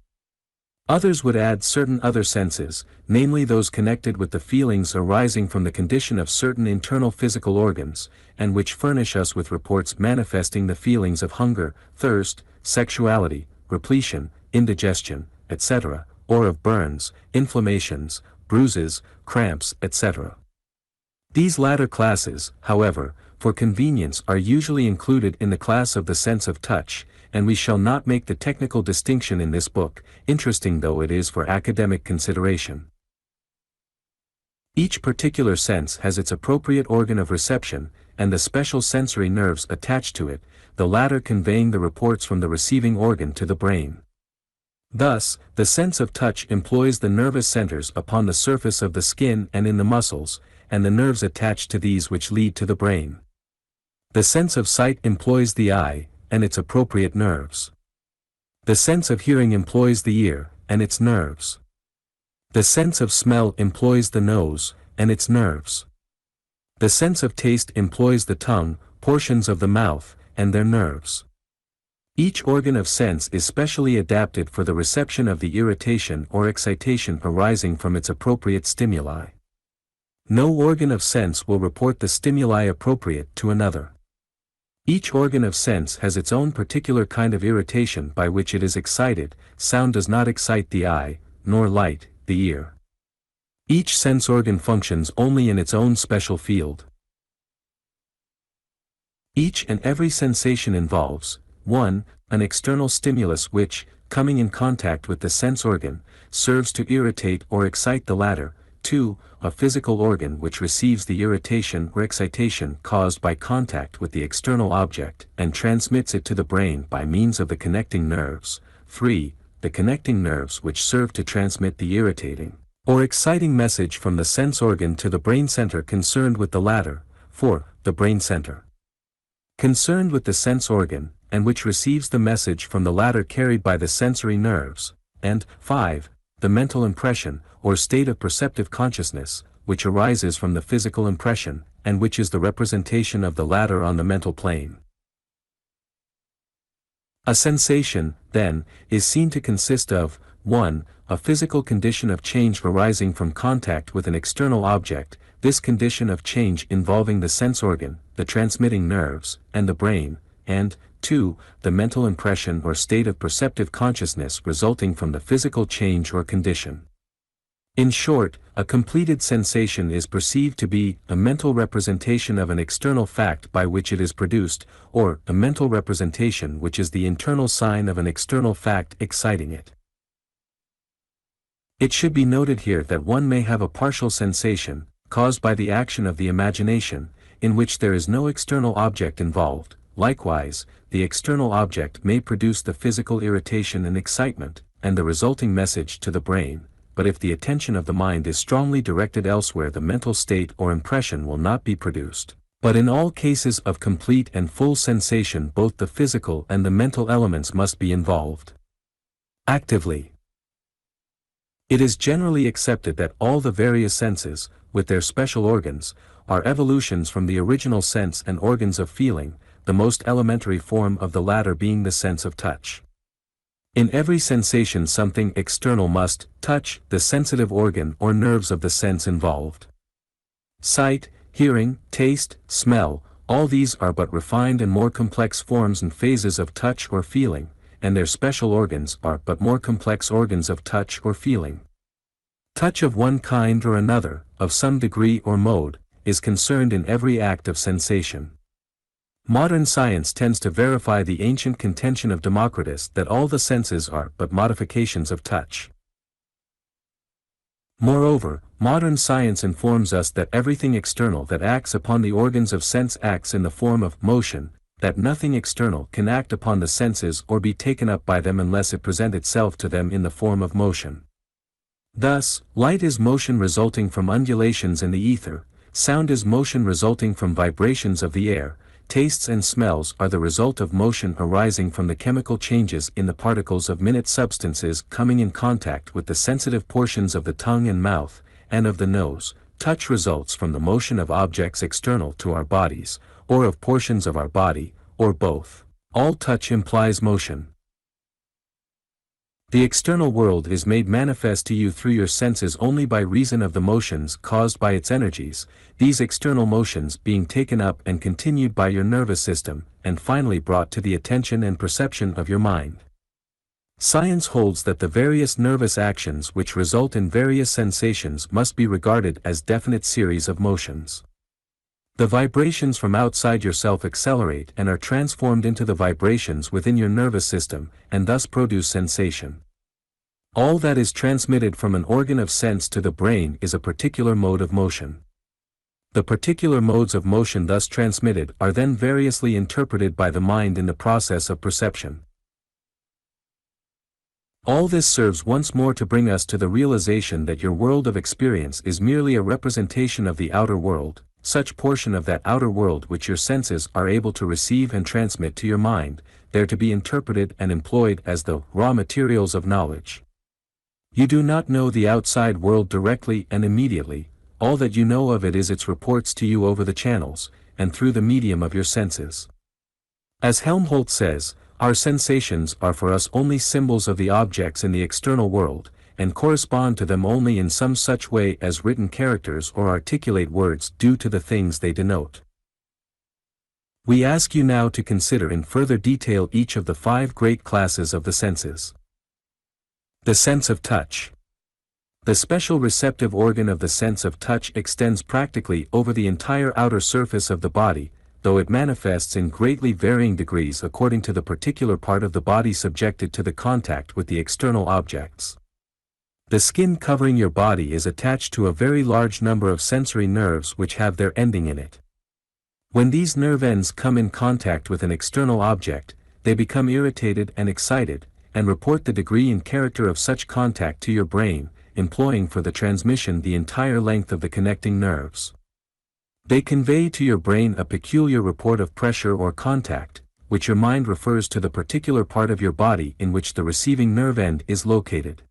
Others would add certain other senses, namely those connected with the feelings arising from the condition of certain internal physical organs, and which furnish us with reports manifesting the feelings of hunger, thirst, sexuality, repletion, indigestion, etc., or of burns, inflammations, bruises, cramps, etc. These latter classes, however, for convenience are usually included in the class of the sense of touch, and we shall not make the technical distinction in this book, interesting though it is for academic consideration. Each particular sense has its appropriate organ of reception, and the special sensory nerves attached to it, the latter conveying the reports from the receiving organ to the brain. Thus, the sense of touch employs the nervous centers upon the surface of the skin and in the muscles, and the nerves attached to these which lead to the brain. The sense of sight employs the eye, and its appropriate nerves. The sense of hearing employs the ear, and its nerves. The sense of smell employs the nose, and its nerves. The sense of taste employs the tongue, portions of the mouth, and their nerves. Each organ of sense is specially adapted for the reception of the irritation or excitation arising from its appropriate stimuli. No organ of sense will report the stimuli appropriate to another. Each organ of sense has its own particular kind of irritation by which it is excited. Sound does not excite the eye, nor light, the ear. Each sense organ functions only in its own special field. Each and every sensation involves 1. An external stimulus which, coming in contact with the sense organ, serves to irritate or excite the latter. 2. A physical organ which receives the irritation or excitation caused by contact with the external object and transmits it to the brain by means of the connecting nerves. 3. The connecting nerves which serve to transmit the irritating or exciting message from the sense organ to the brain center concerned with the latter. 4. The brain center concerned with the sense organ, and which receives the message from the latter carried by the sensory nerves. And 5. The mental impression, or state of perceptive consciousness, which arises from the physical impression, and which is the representation of the latter on the mental plane. A sensation, then, is seen to consist of 1. A physical condition of change arising from contact with an external object, this condition of change involving the sense organ, the transmitting nerves, and the brain, and 2. The mental impression or state of perceptive consciousness resulting from the physical change or condition. In short, a completed sensation is perceived to be a mental representation of an external fact by which it is produced, or a mental representation which is the internal sign of an external fact exciting it. It should be noted here that one may have a partial sensation, caused by the action of the imagination, in which there is no external object involved. Likewise, the external object may produce the physical irritation and excitement, and the resulting message to the brain, but if the attention of the mind is strongly directed elsewhere, the mental state or impression will not be produced. But in all cases of complete and full sensation, both the physical and the mental elements must be involved actively. It is generally accepted that all the various senses, with their special organs, are evolutions from the original sense and organs of feeling, the most elementary form of the latter being the sense of touch. In every sensation something external must touch the sensitive organ or nerves of the sense involved. Sight, hearing, taste, smell, all these are but refined and more complex forms and phases of touch or feeling, and their special organs are but more complex organs of touch or feeling. Touch of one kind or another, of some degree or mode, is concerned in every act of sensation. Modern science tends to verify the ancient contention of Democritus that all the senses are but modifications of touch. Moreover, modern science informs us that everything external that acts upon the organs of sense acts in the form of motion, that nothing external can act upon the senses or be taken up by them unless it present itself to them in the form of motion. Thus, light is motion resulting from undulations in the ether, sound is motion resulting from vibrations of the air, tastes and smells are the result of motion arising from the chemical changes in the particles of minute substances coming in contact with the sensitive portions of the tongue and mouth, and of the nose. Touch results from the motion of objects external to our bodies, or of portions of our body, or both. All touch implies motion. The external world is made manifest to you through your senses only by reason of the motions caused by its energies, these external motions being taken up and continued by your nervous system, and finally brought to the attention and perception of your mind. Science holds that the various nervous actions which result in various sensations must be regarded as definite series of motions. The vibrations from outside yourself accelerate and are transformed into the vibrations within your nervous system, and thus produce sensation. All that is transmitted from an organ of sense to the brain is a particular mode of motion. The particular modes of motion thus transmitted are then variously interpreted by the mind in the process of perception. All this serves once more to bring us to the realization that your world of experience is merely a representation of the outer world, such portion of that outer world which your senses are able to receive and transmit to your mind, there to be interpreted and employed as the raw materials of knowledge. You do not know the outside world directly and immediately, all that you know of it is its reports to you over the channels, and through the medium of your senses. As Helmholtz says, our sensations are for us only symbols of the objects in the external world, and correspond to them only in some such way as written characters or articulate words do to the things they denote. We ask you now to consider in further detail each of the 5 great classes of the senses. The sense of touch. The special receptive organ of the sense of touch extends practically over the entire outer surface of the body, though it manifests in greatly varying degrees according to the particular part of the body subjected to the contact with the external objects. The skin covering your body is attached to a very large number of sensory nerves which have their ending in it. When these nerve ends come in contact with an external object, they become irritated and excited, and report the degree and character of such contact to your brain, employing for the transmission the entire length of the connecting nerves. They convey to your brain a peculiar report of pressure or contact, which your mind refers to the particular part of your body in which the receiving nerve end is located.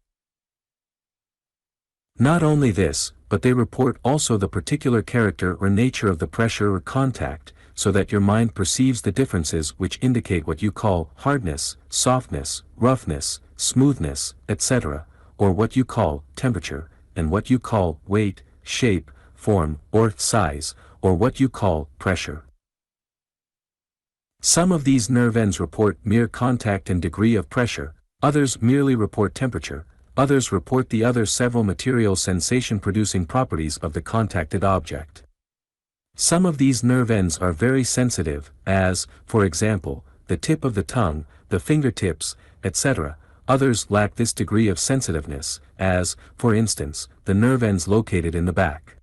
Not only this, but they report also the particular character or nature of the pressure or contact, so that your mind perceives the differences which indicate what you call hardness, softness, roughness, smoothness, etc., or what you call temperature, and what you call weight, shape, form, or size, or what you call pressure. Some of these nerve ends report mere contact and degree of pressure, others merely report temperature, others report the other several material sensation-producing properties of the contacted object. Some of these nerve ends are very sensitive, as, for example, the tip of the tongue, the fingertips, etc. Others lack this degree of sensitiveness, as, for instance, the nerve ends located in the back.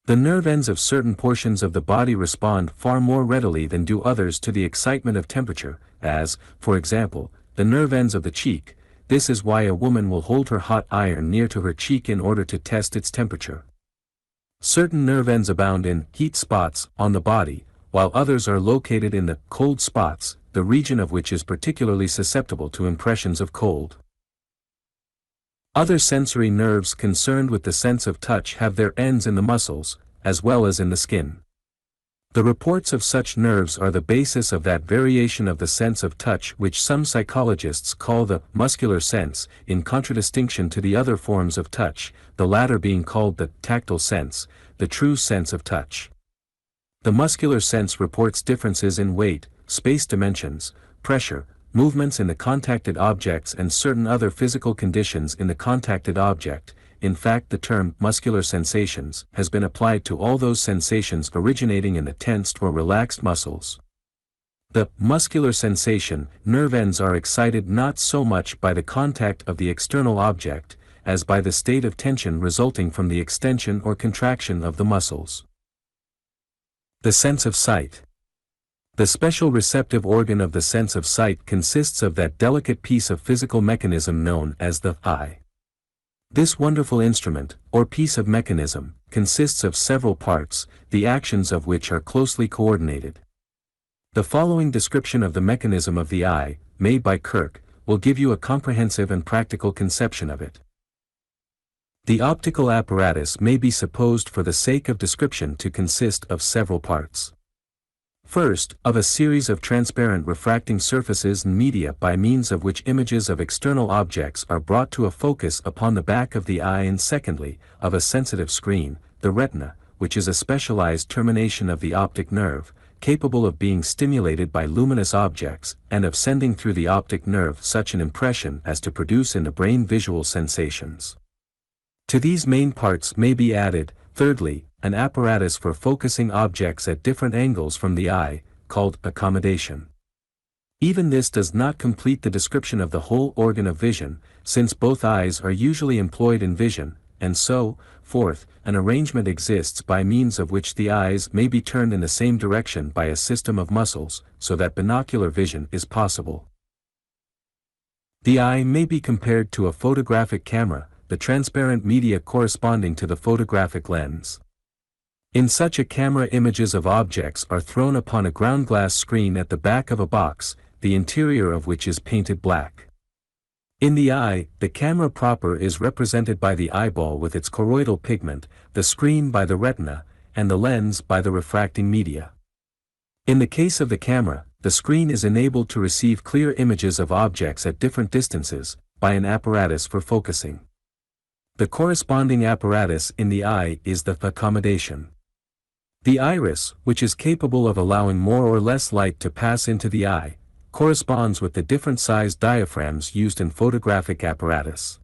The nerve ends of certain portions of the body respond far more readily than do others to the excitement of temperature, as, for example, the nerve ends of the cheek. This is why a woman will hold her hot iron near to her cheek in order to test its temperature. Certain nerve ends abound in heat spots on the body, while others are located in the cold spots, the region of which is particularly susceptible to impressions of cold. Other sensory nerves concerned with the sense of touch have their ends in the muscles, as well as in the skin. The reports of such nerves are the basis of that variation of the sense of touch which some psychologists call the muscular sense, in contradistinction to the other forms of touch, the latter being called the tactile sense, the true sense of touch. The muscular sense reports differences in weight, space dimensions, pressure, movements in the contacted objects and certain other physical conditions in the contacted object. In fact, the term muscular sensations has been applied to all those sensations originating in the tensed or relaxed muscles. The muscular sensation nerve ends are excited not so much by the contact of the external object, as by the state of tension resulting from the extension or contraction of the muscles. The sense of sight. The special receptive organ of the sense of sight consists of that delicate piece of physical mechanism known as the eye. This wonderful instrument, or piece of mechanism, consists of several parts, the actions of which are closely coordinated. The following description of the mechanism of the eye, made by Kirk, will give you a comprehensive and practical conception of it. The optical apparatus may be supposed for the sake of description to consist of several parts. First, of a series of transparent refracting surfaces and media by means of which images of external objects are brought to a focus upon the back of the eye, and secondly, of a sensitive screen, the retina, which is a specialized termination of the optic nerve, capable of being stimulated by luminous objects, and of sending through the optic nerve such an impression as to produce in the brain visual sensations. To these main parts may be added, thirdly, an apparatus for focusing objects at different angles from the eye, called accommodation. Even this does not complete the description of the whole organ of vision, since both eyes are usually employed in vision, and so, fourth, an arrangement exists by means of which the eyes may be turned in the same direction by a system of muscles, so that binocular vision is possible. The eye may be compared to a photographic camera, the transparent media corresponding to the photographic lens. In such a camera, images of objects are thrown upon a ground glass screen at the back of a box, the interior of which is painted black. In the eye, the camera proper is represented by the eyeball with its choroidal pigment, the screen by the retina, and the lens by the refracting media. In the case of the camera, the screen is enabled to receive clear images of objects at different distances, by an apparatus for focusing. The corresponding apparatus in the eye is the accommodation. The iris, which is capable of allowing more or less light to pass into the eye, corresponds with the different sized diaphragms used in photographic apparatus.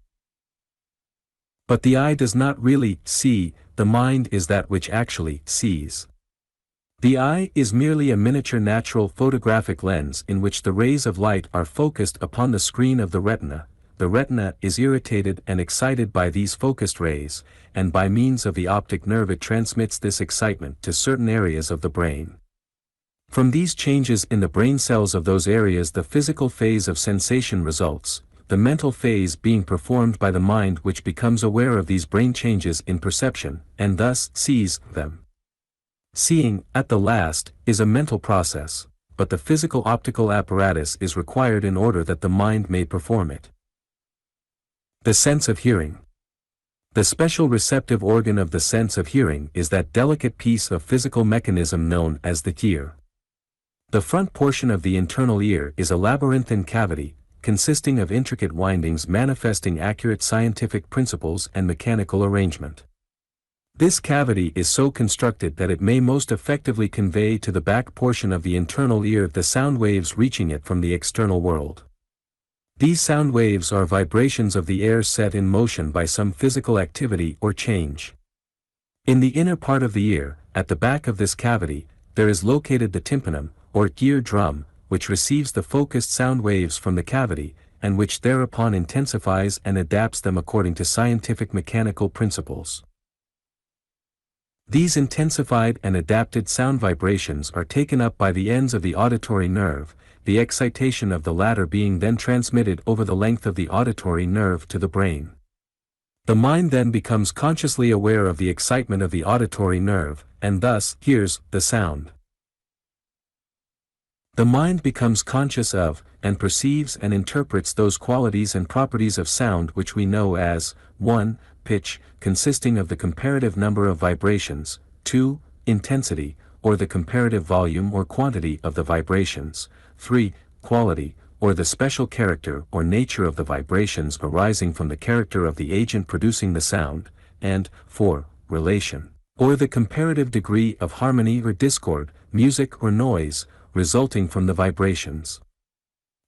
But the eye does not really see, the mind is that which actually sees. The eye is merely a miniature natural photographic lens in which the rays of light are focused upon the screen of the retina. The retina is irritated and excited by these focused rays, and by means of the optic nerve it transmits this excitement to certain areas of the brain. From these changes in the brain cells of those areas the physical phase of sensation results, the mental phase being performed by the mind, which becomes aware of these brain changes in perception, and thus sees them. Seeing, at the last, is a mental process, but the physical optical apparatus is required in order that the mind may perform it. The sense of hearing. The special receptive organ of the sense of hearing is that delicate piece of physical mechanism known as the ear. The front portion of the internal ear is a labyrinthine cavity, consisting of intricate windings manifesting accurate scientific principles and mechanical arrangement. This cavity is so constructed that it may most effectively convey to the back portion of the internal ear the sound waves reaching it from the external world. These sound waves are vibrations of the air set in motion by some physical activity or change. In the inner part of the ear, at the back of this cavity, there is located the tympanum, or ear drum, which receives the focused sound waves from the cavity, and which thereupon intensifies and adapts them according to scientific mechanical principles. These intensified and adapted sound vibrations are taken up by the ends of the auditory nerve, the excitation of the latter being then transmitted over the length of the auditory nerve to the brain. The mind then becomes consciously aware of the excitement of the auditory nerve, and thus hears the sound. The mind becomes conscious of, and perceives and interprets those qualities and properties of sound which we know as 1. Pitch, consisting of the comparative number of vibrations, 2. Intensity, or the comparative volume or quantity of the vibrations, 3. Quality, or the special character or nature of the vibrations arising from the character of the agent producing the sound, and 4. Relation, or the comparative degree of harmony or discord, music or noise, resulting from the vibrations.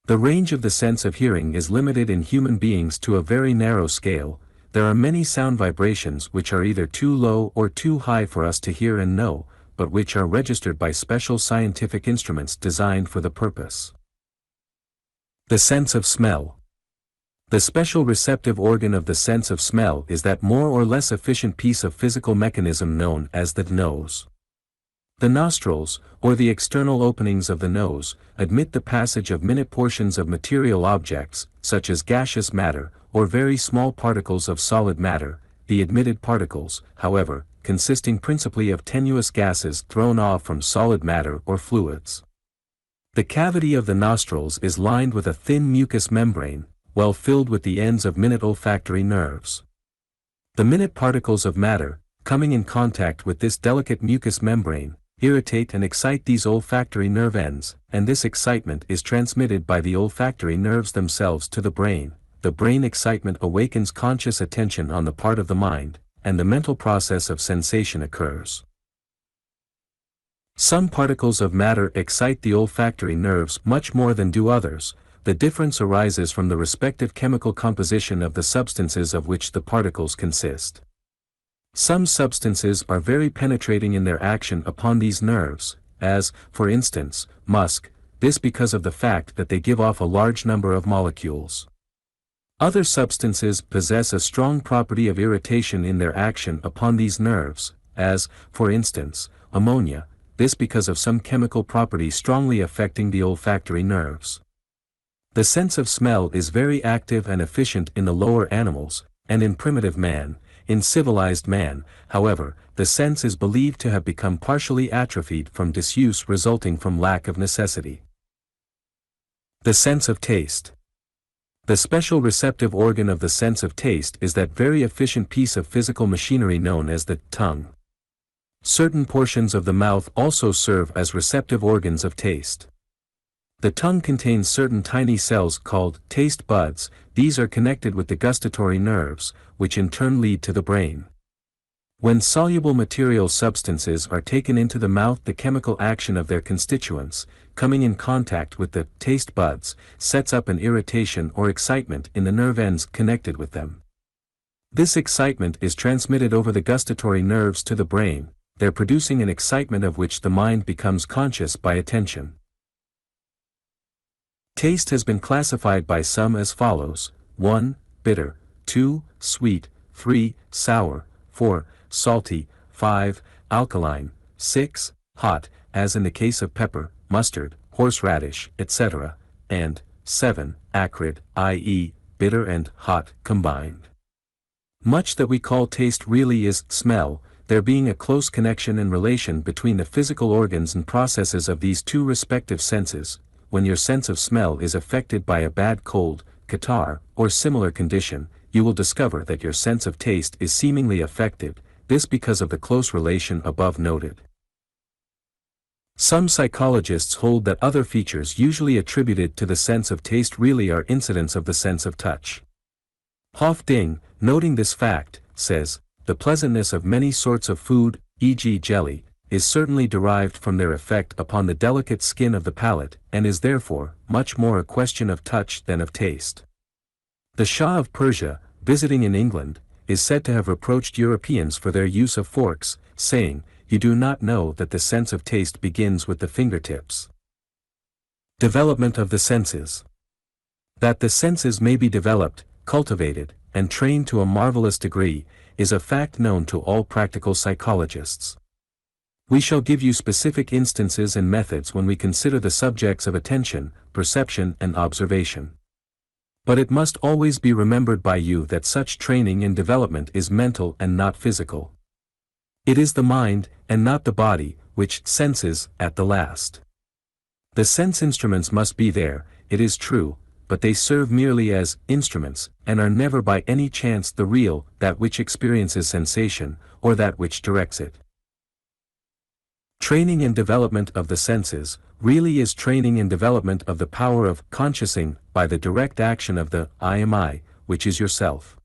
The range of the sense of hearing is limited in human beings to a very narrow scale. There are many sound vibrations which are either too low or too high for us to hear and know, but which are registered by special scientific instruments designed for the purpose. The sense of smell. The special receptive organ of the sense of smell is that more or less efficient piece of physical mechanism known as the nose. The nostrils, or the external openings of the nose, admit the passage of minute portions of material objects, such as gaseous matter, or very small particles of solid matter. The admitted particles, however, consisting principally of tenuous gases thrown off from solid matter or fluids. The cavity of the nostrils is lined with a thin mucous membrane, well filled with the ends of minute olfactory nerves. The minute particles of matter, coming in contact with this delicate mucous membrane, irritate and excite these olfactory nerve ends, and this excitement is transmitted by the olfactory nerves themselves to the brain. The brain excitement awakens conscious attention on the part of the mind, and the mental process of sensation occurs. Some particles of matter excite the olfactory nerves much more than do others. The difference arises from the respective chemical composition of the substances of which the particles consist. Some substances are very penetrating in their action upon these nerves, as, for instance, musk, this because of the fact that they give off a large number of molecules. Other substances possess a strong property of irritation in their action upon these nerves, as, for instance, ammonia, this because of some chemical property strongly affecting the olfactory nerves. The sense of smell is very active and efficient in the lower animals, and in primitive man. In civilized man, however, the sense is believed to have become partially atrophied from disuse resulting from lack of necessity. The sense of taste. The special receptive organ of the sense of taste is that very efficient piece of physical machinery known as the tongue. Certain portions of the mouth also serve as receptive organs of taste. The tongue contains certain tiny cells called taste buds. These are connected with the gustatory nerves, which in turn lead to the brain. When soluble material substances are taken into the mouth, the chemical action of their constituents, coming in contact with the taste buds, sets up an irritation or excitement in the nerve ends connected with them. This excitement is transmitted over the gustatory nerves to the brain, there producing an excitement of which the mind becomes conscious by attention. Taste has been classified by some as follows: 1. Bitter, 2. Sweet, 3. Sour, 4. Salty, 5. Alkaline, 6. Hot, as in the case of pepper, mustard, horseradish, etc., and 7. Acrid, i.e., bitter and hot combined. Much that we call taste really is smell, there being a close connection and relation between the physical organs and processes of these two respective senses. When your sense of smell is affected by a bad cold, catarrh, or similar condition, you will discover that your sense of taste is seemingly affected, this because of the close relation above noted. Some psychologists hold that other features usually attributed to the sense of taste really are incidents of the sense of touch. Hoff-Ding, noting this fact, says, the pleasantness of many sorts of food, e.g. jelly, is certainly derived from their effect upon the delicate skin of the palate, and is therefore much more a question of touch than of taste. The Shah of Persia, visiting in England, is said to have reproached Europeans for their use of forks, saying, "You do not know that the sense of taste begins with the fingertips." Development of the senses. That the senses may be developed, cultivated, and trained to a marvelous degree, is a fact known to all practical psychologists. We shall give you specific instances and methods when we consider the subjects of attention, perception and observation. But it must always be remembered by you that such training and development is mental and not physical. It is the mind, and not the body, which senses at the last. The sense instruments must be there, it is true, but they serve merely as instruments, and are never by any chance the real, that which experiences sensation, or that which directs it. Training and development of the senses really is training and development of the power of consciousing by the direct action of the I am I, which is yourself.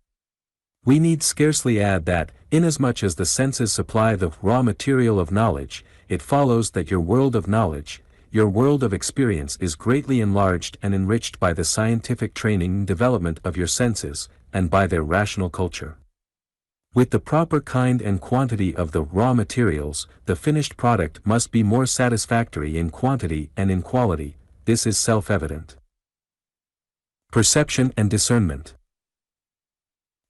We need scarcely add that, inasmuch as the senses supply the raw material of knowledge, it follows that your world of knowledge, your world of experience is greatly enlarged and enriched by the scientific training and development of your senses, and by their rational culture. With the proper kind and quantity of the raw materials, the finished product must be more satisfactory in quantity and in quality, this is self-evident. Perception and discernment.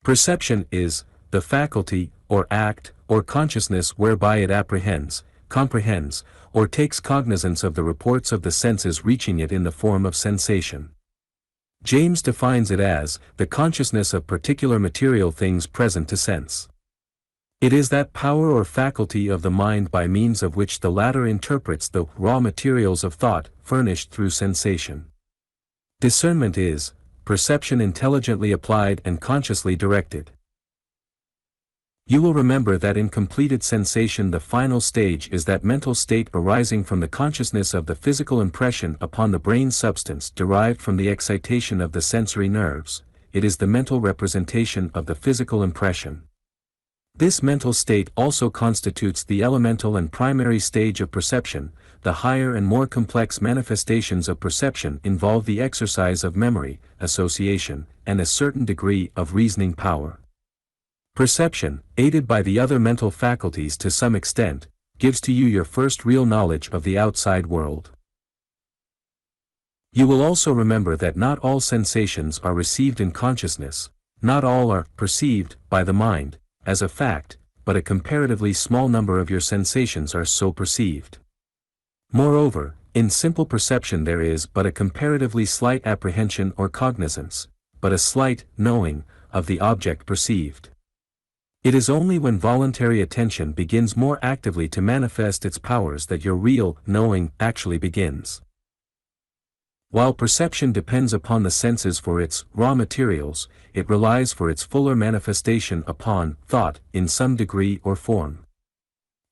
Perception is the faculty, or act, or consciousness whereby it apprehends, comprehends, or takes cognizance of the reports of the senses reaching it in the form of sensation. James defines it as the consciousness of particular material things present to sense. It is that power or faculty of the mind by means of which the latter interprets the raw materials of thought furnished through sensation. Discernment is perception intelligently applied and consciously directed. You will remember that in completed sensation the final stage is that mental state arising from the consciousness of the physical impression upon the brain substance derived from the excitation of the sensory nerves, it is the mental representation of the physical impression. This mental state also constitutes the elemental and primary stage of perception. The higher and more complex manifestations of perception involve the exercise of memory, association, and a certain degree of reasoning power. Perception, aided by the other mental faculties to some extent, gives to you your first real knowledge of the outside world. You will also remember that not all sensations are received in consciousness, not all are perceived by the mind, as a fact, but a comparatively small number of your sensations are so perceived. Moreover, in simple perception there is but a comparatively slight apprehension or cognizance, but a slight knowing of the object perceived. It is only when voluntary attention begins more actively to manifest its powers that your real knowing actually begins. While perception depends upon the senses for its raw materials, it relies for its fuller manifestation upon thought in some degree or form.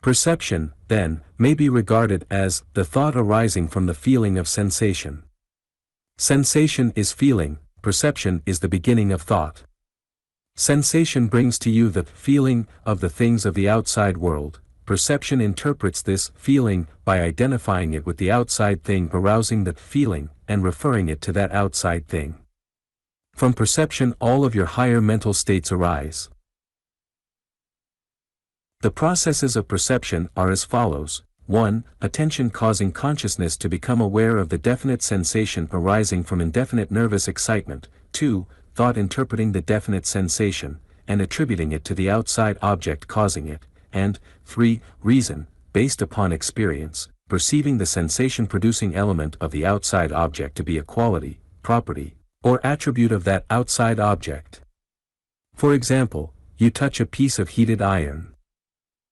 Perception, then, may be regarded as the thought arising from the feeling of sensation. Sensation is feeling, perception is the beginning of thought. Sensation brings to you the feeling of the things of the outside world. Perception interprets this feeling by identifying it with the outside thing arousing that feeling and referring it to that outside thing. From perception all of your higher mental states arise. The processes of perception are as follows. 1. Attention causing consciousness to become aware of the definite sensation arising from indefinite nervous excitement. 2. Thought interpreting the definite sensation, and attributing it to the outside object causing it, and 3. Reason, based upon experience, perceiving the sensation-producing element of the outside object to be a quality, property, or attribute of that outside object. For example, you touch a piece of heated iron.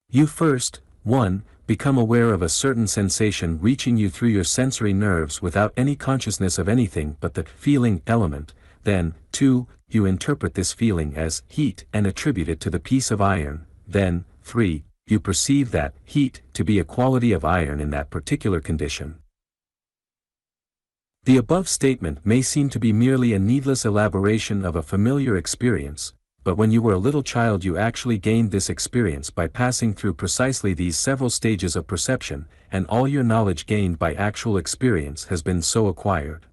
You first, 1. Become aware of a certain sensation reaching you through your sensory nerves without any consciousness of anything but the feeling element. Then, 2, you interpret this feeling as heat and attribute it to the piece of iron. Then, 3, you perceive that heat to be a quality of iron in that particular condition. The above statement may seem to be merely a needless elaboration of a familiar experience, but when you were a little child you actually gained this experience by passing through precisely these several stages of perception, and all your knowledge gained by actual experience has been so acquired.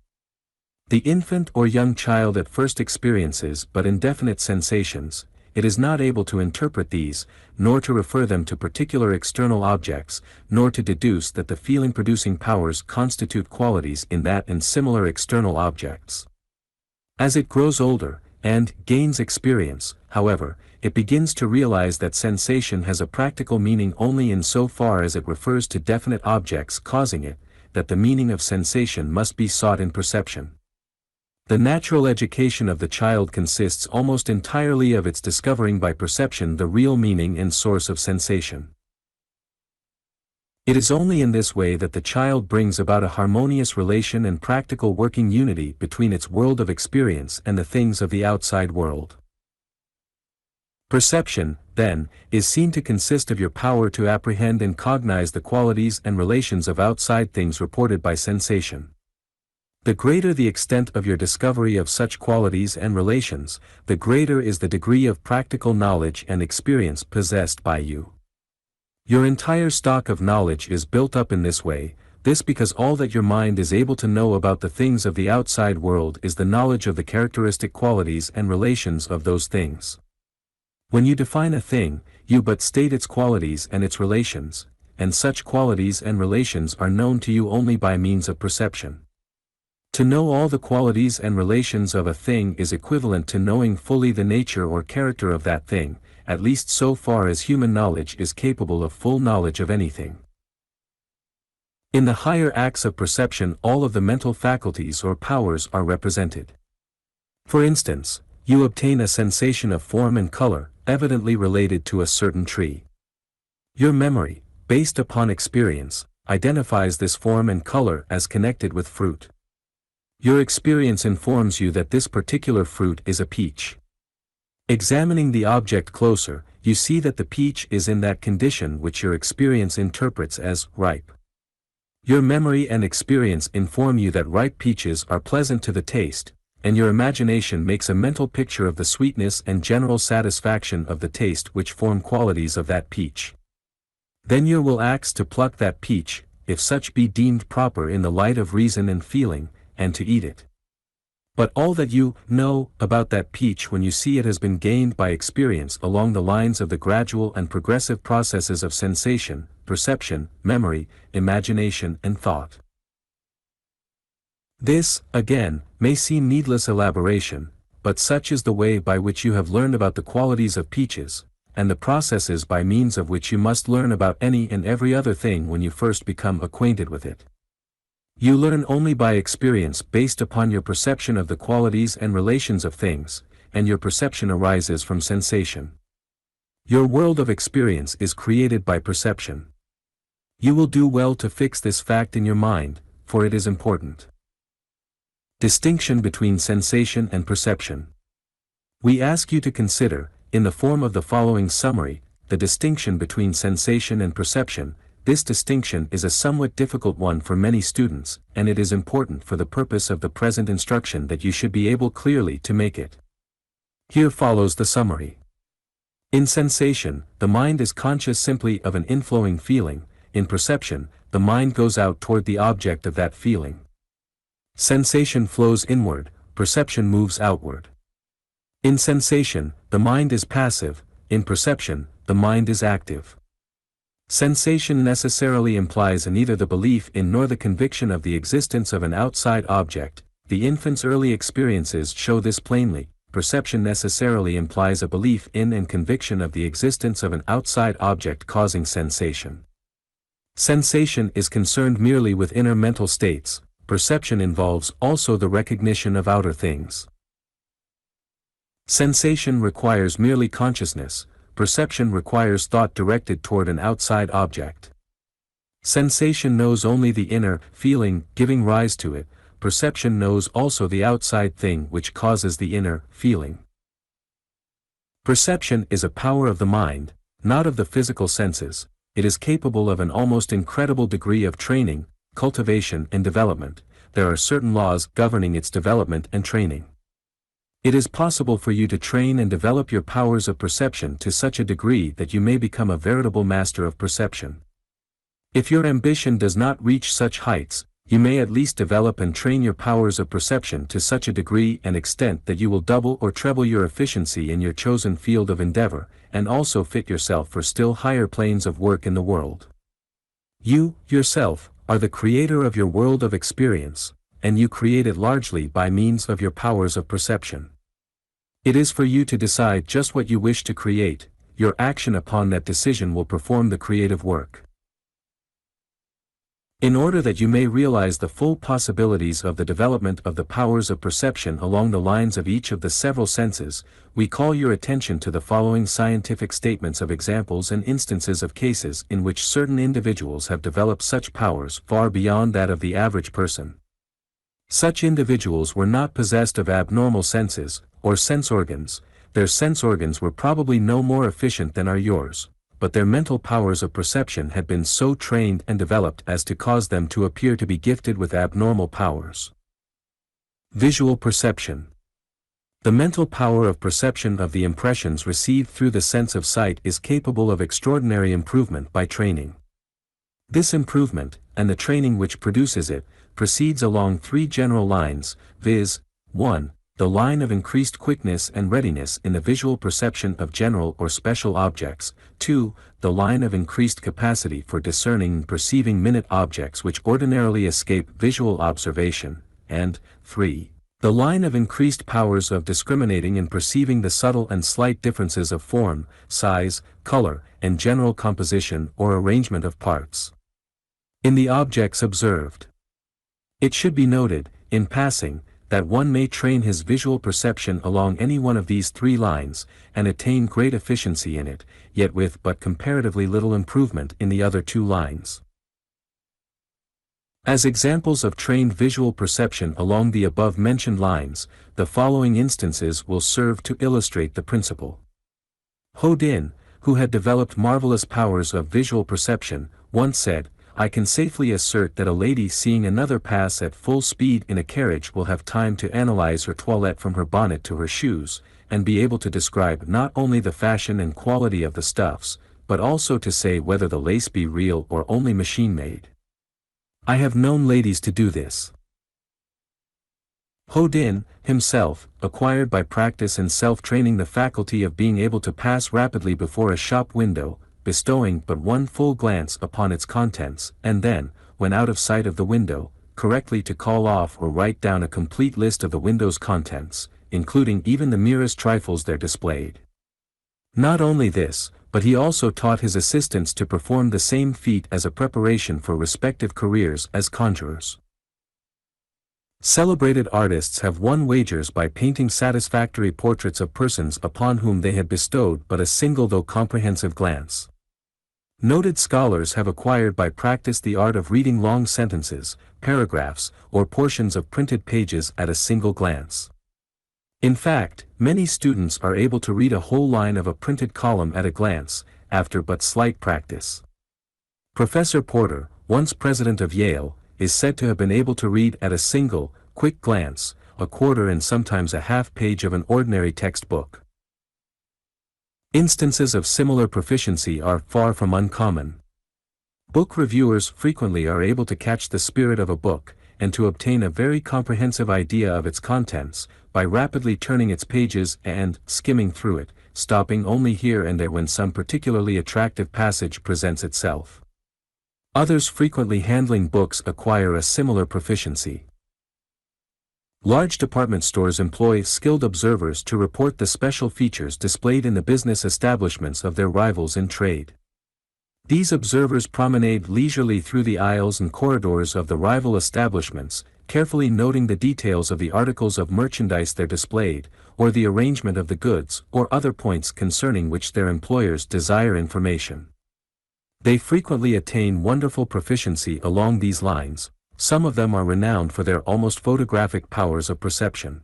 The infant or young child at first experiences but indefinite sensations. It is not able to interpret these, nor to refer them to particular external objects, nor to deduce that the feeling-producing powers constitute qualities in that and similar external objects. As it grows older, and gains experience. However, it begins to realize that sensation has a practical meaning only insofar as it refers to definite objects causing it, that the meaning of sensation must be sought in perception. The natural education of the child consists almost entirely of its discovering by perception the real meaning and source of sensation. It is only in this way that the child brings about a harmonious relation and practical working unity between its world of experience and the things of the outside world. Perception, then, is seen to consist of your power to apprehend and cognize the qualities and relations of outside things reported by sensation. The greater the extent of your discovery of such qualities and relations, the greater is the degree of practical knowledge and experience possessed by you. Your entire stock of knowledge is built up in this way, this because all that your mind is able to know about the things of the outside world is the knowledge of the characteristic qualities and relations of those things. When you define a thing, you but state its qualities and its relations, and such qualities and relations are known to you only by means of perception. To know all the qualities and relations of a thing is equivalent to knowing fully the nature or character of that thing, at least so far as human knowledge is capable of full knowledge of anything. In the higher acts of perception all of the mental faculties or powers are represented. For instance, you obtain a sensation of form and color, evidently related to a certain tree. Your memory, based upon experience, identifies this form and color as connected with fruit. Your experience informs you that this particular fruit is a peach. Examining the object closer, you see that the peach is in that condition which your experience interprets as ripe. Your memory and experience inform you that ripe peaches are pleasant to the taste, and your imagination makes a mental picture of the sweetness and general satisfaction of the taste which form qualities of that peach. Then your will acts to pluck that peach, if such be deemed proper in the light of reason and feeling, and to eat it. But all that you know about that peach when you see it has been gained by experience along the lines of the gradual and progressive processes of sensation, perception, memory, imagination and thought. This, again, may seem needless elaboration, but such is the way by which you have learned about the qualities of peaches, and the processes by means of which you must learn about any and every other thing when you first become acquainted with it. You learn only by experience based upon your perception of the qualities and relations of things, and your perception arises from sensation. Your world of experience is created by perception. You will do well to fix this fact in your mind, for it is important. Distinction between sensation and perception. We ask you to consider, in the form of the following summary, the distinction between sensation and perception. This distinction is a somewhat difficult one for many students, and it is important for the purpose of the present instruction that you should be able clearly to make it. Here follows the summary. In sensation, the mind is conscious simply of an inflowing feeling. In perception, the mind goes out toward the object of that feeling. Sensation flows inward, perception moves outward. In sensation, the mind is passive, in perception, the mind is active. Sensation necessarily implies neither the belief in nor the conviction of the existence of an outside object. The infant's early experiences show this plainly. Perception necessarily implies a belief in and conviction of the existence of an outside object causing sensation. Sensation is concerned merely with inner mental states. Perception involves also the recognition of outer things. Sensation requires merely consciousness. Perception requires thought directed toward an outside object. Sensation knows only the inner feeling giving rise to it. Perception knows also the outside thing which causes the inner feeling. Perception is a power of the mind, not of the physical senses. It is capable of an almost incredible degree of training, cultivation and development. There are certain laws governing its development and training. It is possible for you to train and develop your powers of perception to such a degree that you may become a veritable master of perception. If your ambition does not reach such heights, you may at least develop and train your powers of perception to such a degree and extent that you will double or treble your efficiency in your chosen field of endeavor, and also fit yourself for still higher planes of work in the world. You, yourself, are the creator of your world of experience, and you create it largely by means of your powers of perception. It is for you to decide just what you wish to create. Your action upon that decision will perform the creative work. In order that you may realize the full possibilities of the development of the powers of perception along the lines of each of the several senses, we call your attention to the following scientific statements of examples and instances of cases in which certain individuals have developed such powers far beyond that of the average person. Such individuals were not possessed of abnormal senses, or sense organs. Their sense organs were probably no more efficient than are yours, but their mental powers of perception had been so trained and developed as to cause them to appear to be gifted with abnormal powers. Visual perception. The mental power of perception of the impressions received through the sense of sight is capable of extraordinary improvement by training. This improvement, and the training which produces it, proceeds along three general lines, viz. 1. The line of increased quickness and readiness in the visual perception of general or special objects. 2. The line of increased capacity for discerning and perceiving minute objects which ordinarily escape visual observation. And 3. The line of increased powers of discriminating and perceiving the subtle and slight differences of form, size, color, and general composition or arrangement of parts in the objects observed. It should be noted, in passing, that one may train his visual perception along any one of these three lines, and attain great efficiency in it, yet with but comparatively little improvement in the other two lines. As examples of trained visual perception along the above-mentioned lines, the following instances will serve to illustrate the principle. Ho-Din, who had developed marvelous powers of visual perception, once said, "I can safely assert that a lady seeing another pass at full speed in a carriage will have time to analyze her toilette from her bonnet to her shoes, and be able to describe not only the fashion and quality of the stuffs, but also to say whether the lace be real or only machine-made. I have known ladies to do this." Ho-Din, himself, acquired by practice and self-training the faculty of being able to pass rapidly before a shop window, bestowing but one full glance upon its contents, and then, when out of sight of the window, correctly to call off or write down a complete list of the window's contents, including even the merest trifles there displayed. Not only this, but he also taught his assistants to perform the same feat as a preparation for respective careers as conjurers. Celebrated artists have won wagers by painting satisfactory portraits of persons upon whom they had bestowed but a single though comprehensive glance. Noted scholars have acquired by practice the art of reading long sentences, paragraphs, or portions of printed pages at a single glance. In fact, many students are able to read a whole line of a printed column at a glance, after but slight practice. Professor Porter, once president of Yale, is said to have been able to read at a single, quick glance, a quarter and sometimes a half page of an ordinary textbook. Instances of similar proficiency are far from uncommon. Book reviewers frequently are able to catch the spirit of a book, and to obtain a very comprehensive idea of its contents, by rapidly turning its pages and skimming through it, stopping only here and there when some particularly attractive passage presents itself. Others frequently handling books acquire a similar proficiency. Large department stores employ skilled observers to report the special features displayed in the business establishments of their rivals in trade. These observers promenade leisurely through the aisles and corridors of the rival establishments, carefully noting the details of the articles of merchandise there displayed, or the arrangement of the goods, or other points concerning which their employers desire information. They frequently attain wonderful proficiency along these lines. Some of them are renowned for their almost photographic powers of perception.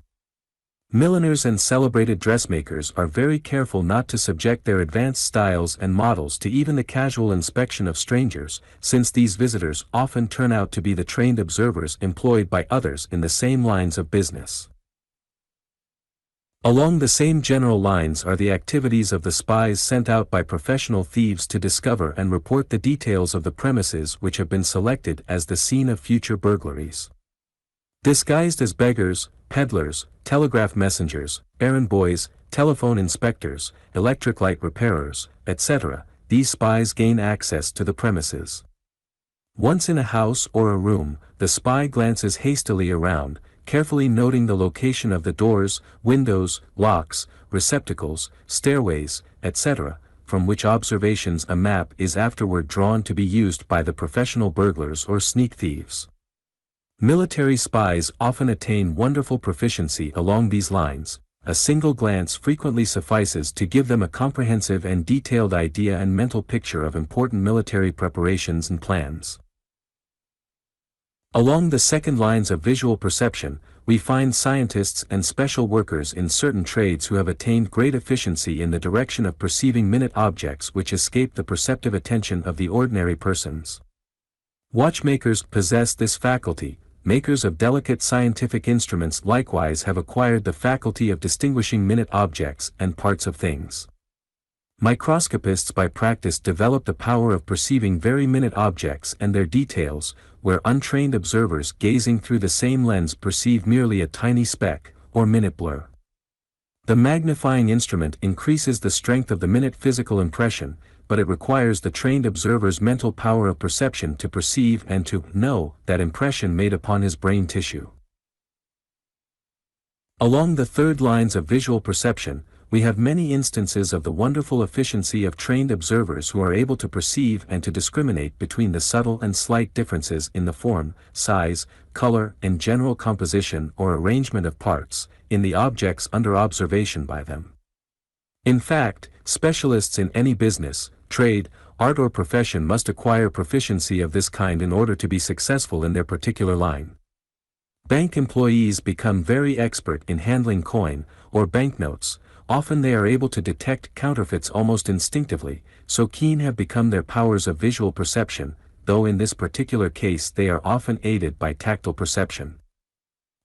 Milliners and celebrated dressmakers are very careful not to subject their advanced styles and models to even the casual inspection of strangers, since these visitors often turn out to be the trained observers employed by others in the same lines of business. Along the same general lines are the activities of the spies sent out by professional thieves to discover and report the details of the premises which have been selected as the scene of future burglaries. Disguised as beggars, peddlers, telegraph messengers, errand boys, telephone inspectors, electric light repairers, etc., these spies gain access to the premises. Once in a house or a room, the spy glances hastily around, carefully noting the location of the doors, windows, locks, receptacles, stairways, etc., from which observations a map is afterward drawn to be used by the professional burglars or sneak thieves. Military spies often attain wonderful proficiency along these lines. A single glance frequently suffices to give them a comprehensive and detailed idea and mental picture of important military preparations and plans. Along the second lines of visual perception, we find scientists and special workers in certain trades who have attained great efficiency in the direction of perceiving minute objects which escape the perceptive attention of the ordinary persons. Watchmakers possess this faculty. Makers of delicate scientific instruments likewise have acquired the faculty of distinguishing minute objects and parts of things. Microscopists by practice develop the power of perceiving very minute objects and their details, where untrained observers gazing through the same lens perceive merely a tiny speck, or minute blur. The magnifying instrument increases the strength of the minute physical impression, but it requires the trained observer's mental power of perception to perceive and to know that impression made upon his brain tissue. Along the third lines of visual perception, we have many instances of the wonderful efficiency of trained observers who are able to perceive and to discriminate between the subtle and slight differences in the form, size, color, and general composition or arrangement of parts, in the objects under observation by them. In fact, specialists in any business, trade, art or profession must acquire proficiency of this kind in order to be successful in their particular line. Bank employees become very expert in handling coin, or banknotes. Often they are able to detect counterfeits almost instinctively, so keen have become their powers of visual perception, though in this particular case they are often aided by tactile perception.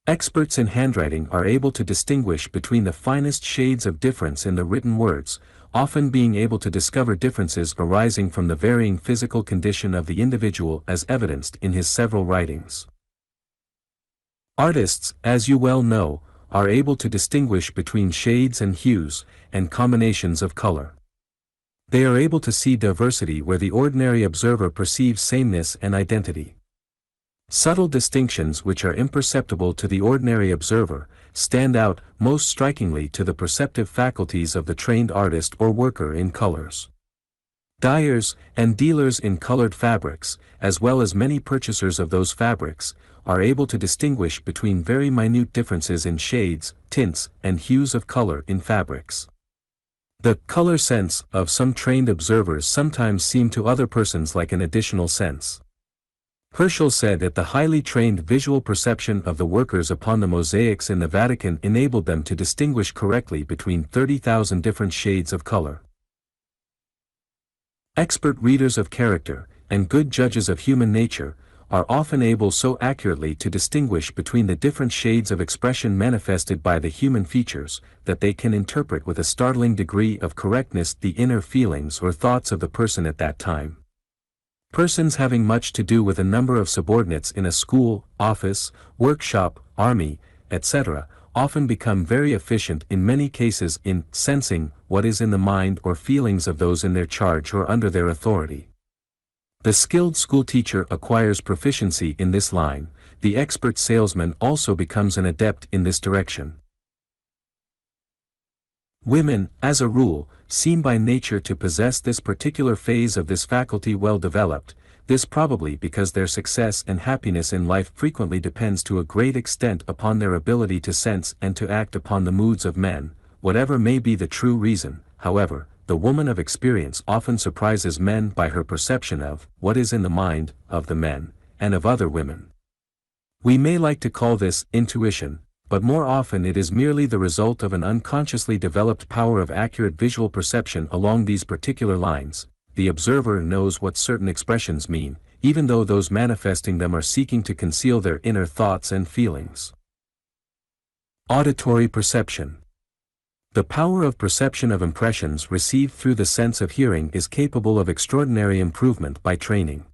Experts in handwriting are able to distinguish between the finest shades of difference in the written words, often being able to discover differences arising from the varying physical condition of the individual as evidenced in his several writings. Artists, as you well know, are able to distinguish between shades and hues, and combinations of color. They are able to see diversity where the ordinary observer perceives sameness and identity. Subtle distinctions which are imperceptible to the ordinary observer, stand out most strikingly to the perceptive faculties of the trained artist or worker in colors. Dyers and dealers in colored fabrics, as well as many purchasers of those fabrics, are able to distinguish between very minute differences in shades, tints, and hues of color in fabrics. The color sense of some trained observers sometimes seem to other persons like an additional sense. Herschel said that the highly trained visual perception of the workers upon the mosaics in the Vatican enabled them to distinguish correctly between 30,000 different shades of color. Expert readers of character, and good judges of human nature, are often able so accurately to distinguish between the different shades of expression manifested by the human features, that they can interpret with a startling degree of correctness the inner feelings or thoughts of the person at that time. Persons having much to do with a number of subordinates in a school, office, workshop, army, etc., often become very efficient in many cases in sensing what is in the mind or feelings of those in their charge or under their authority. The skilled schoolteacher acquires proficiency in this line, the expert salesman also becomes an adept in this direction. Women, as a rule, seem by nature to possess this particular phase of this faculty well developed, this probably because their success and happiness in life frequently depends to a great extent upon their ability to sense and to act upon the moods of men. Whatever may be the true reason, however, the woman of experience often surprises men by her perception of what is in the mind of the men, and of other women. We may like to call this intuition, but more often it is merely the result of an unconsciously developed power of accurate visual perception along these particular lines. The observer knows what certain expressions mean, even though those manifesting them are seeking to conceal their inner thoughts and feelings. Auditory perception. The power of perception of impressions received through the sense of hearing is capable of extraordinary improvement by training.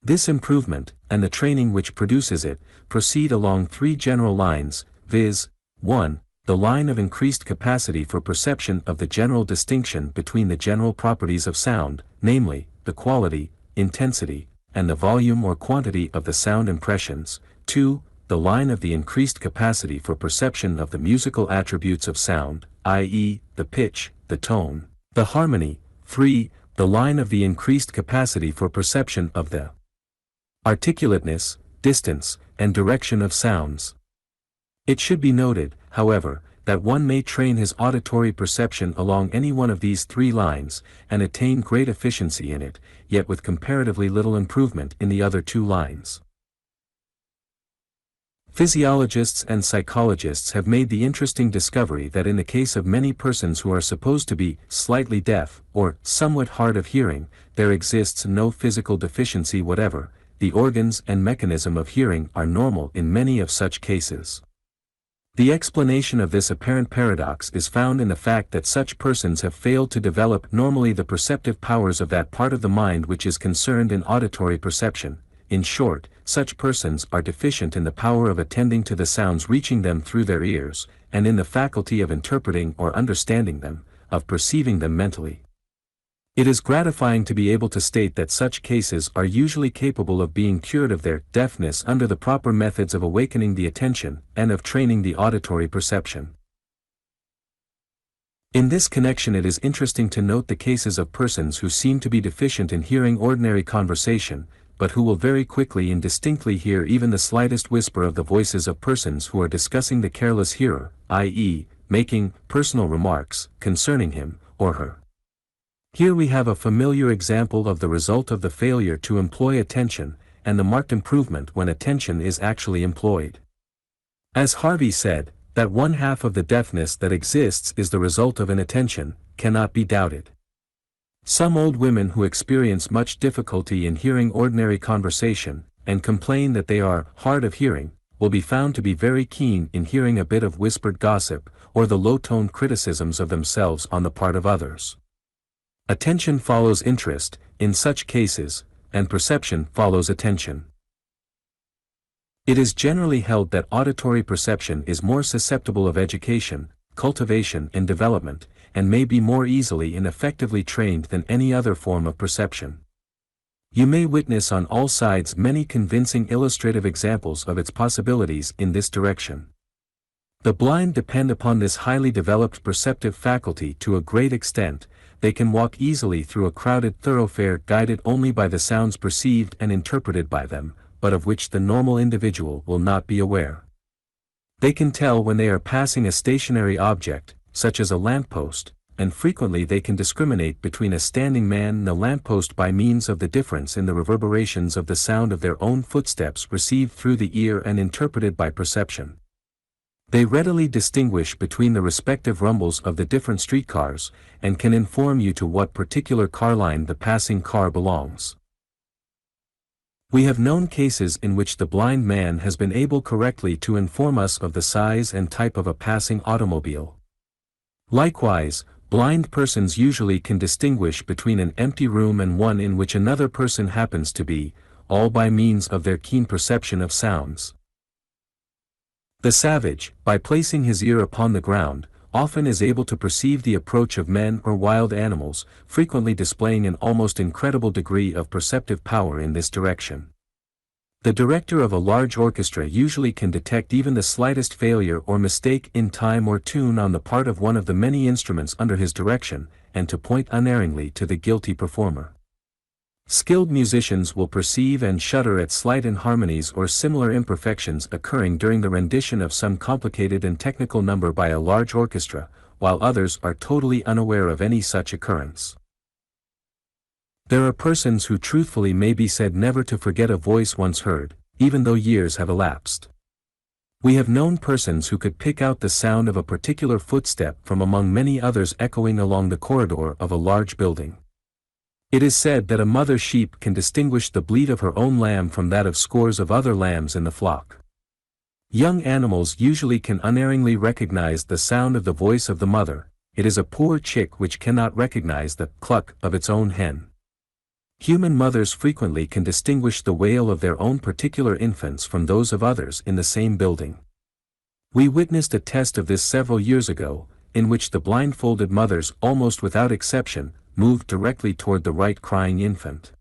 This improvement, and the training which produces it, proceed along three general lines, viz. 1. The line of increased capacity for perception of the general distinction between the general properties of sound, namely, the quality, intensity, and the volume or quantity of the sound impressions. 2. the line of the increased capacity for perception of the musical attributes of sound, i.e., the pitch, the tone, the harmony. 3. The line of the increased capacity for perception of the articulateness, distance, and direction of sounds. It should be noted, however, that one may train his auditory perception along any one of these three lines, and attain great efficiency in it, yet with comparatively little improvement in the other two lines. Physiologists and psychologists have made the interesting discovery that in the case of many persons who are supposed to be slightly deaf, or somewhat hard of hearing, there exists no physical deficiency whatever. The organs and mechanism of hearing are normal in many of such cases. The explanation of this apparent paradox is found in the fact that such persons have failed to develop normally the perceptive powers of that part of the mind which is concerned in auditory perception. In short, such persons are deficient in the power of attending to the sounds reaching them through their ears, and in the faculty of interpreting or understanding them, of perceiving them mentally. It is gratifying to be able to state that such cases are usually capable of being cured of their deafness under the proper methods of awakening the attention, and of training the auditory perception. In this connection it is interesting to note the cases of persons who seem to be deficient in hearing ordinary conversation, but who will very quickly and distinctly hear even the slightest whisper of the voices of persons who are discussing the careless hearer, i.e., making personal remarks concerning him or her. Here we have a familiar example of the result of the failure to employ attention, and the marked improvement when attention is actually employed. As Harvey said, that one half of the deafness that exists is the result of inattention, cannot be doubted. Some old women who experience much difficulty in hearing ordinary conversation, and complain that they are hard of hearing, will be found to be very keen in hearing a bit of whispered gossip, or the low-toned criticisms of themselves on the part of others. Attention follows interest, in such cases, and perception follows attention. It is generally held that auditory perception is more susceptible of education, cultivation and development, and may be more easily and effectively trained than any other form of perception. You may witness on all sides many convincing illustrative examples of its possibilities in this direction. The blind depend upon this highly developed perceptive faculty to a great extent. They can walk easily through a crowded thoroughfare guided only by the sounds perceived and interpreted by them, but of which the normal individual will not be aware. They can tell when they are passing a stationary object, such as a lamppost, and frequently they can discriminate between a standing man and a lamppost by means of the difference in the reverberations of the sound of their own footsteps received through the ear and interpreted by perception. They readily distinguish between the respective rumbles of the different streetcars, and can inform you to what particular car line the passing car belongs. We have known cases in which the blind man has been able correctly to inform us of the size and type of a passing automobile. Likewise, blind persons usually can distinguish between an empty room and one in which another person happens to be, all by means of their keen perception of sounds. The savage, by placing his ear upon the ground, often is able to perceive the approach of men or wild animals, frequently displaying an almost incredible degree of perceptive power in this direction. The director of a large orchestra usually can detect even the slightest failure or mistake in time or tune on the part of one of the many instruments under his direction, and to point unerringly to the guilty performer. Skilled musicians will perceive and shudder at slight inharmonies or similar imperfections occurring during the rendition of some complicated and technical number by a large orchestra, while others are totally unaware of any such occurrence. There are persons who truthfully may be said never to forget a voice once heard, even though years have elapsed. We have known persons who could pick out the sound of a particular footstep from among many others echoing along the corridor of a large building. It is said that a mother sheep can distinguish the bleat of her own lamb from that of scores of other lambs in the flock. Young animals usually can unerringly recognize the sound of the voice of the mother. It is a poor chick which cannot recognize the cluck of its own hen. Human mothers frequently can distinguish the wail of their own particular infants from those of others in the same building. We witnessed a test of this several years ago, in which the blindfolded mothers almost without exception, moved directly toward the right crying infant.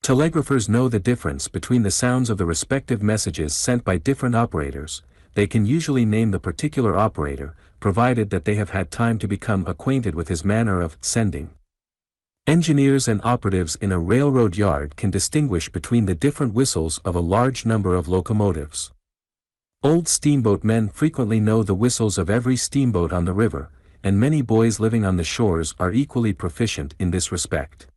Telegraphers know the difference between the sounds of the respective messages sent by different operators. They can usually name the particular operator, provided that they have had time to become acquainted with his manner of sending. Engineers and operatives in a railroad yard can distinguish between the different whistles of a large number of locomotives. Old steamboat men frequently know the whistles of every steamboat on the river, and many boys living on the shores are equally proficient in this respect.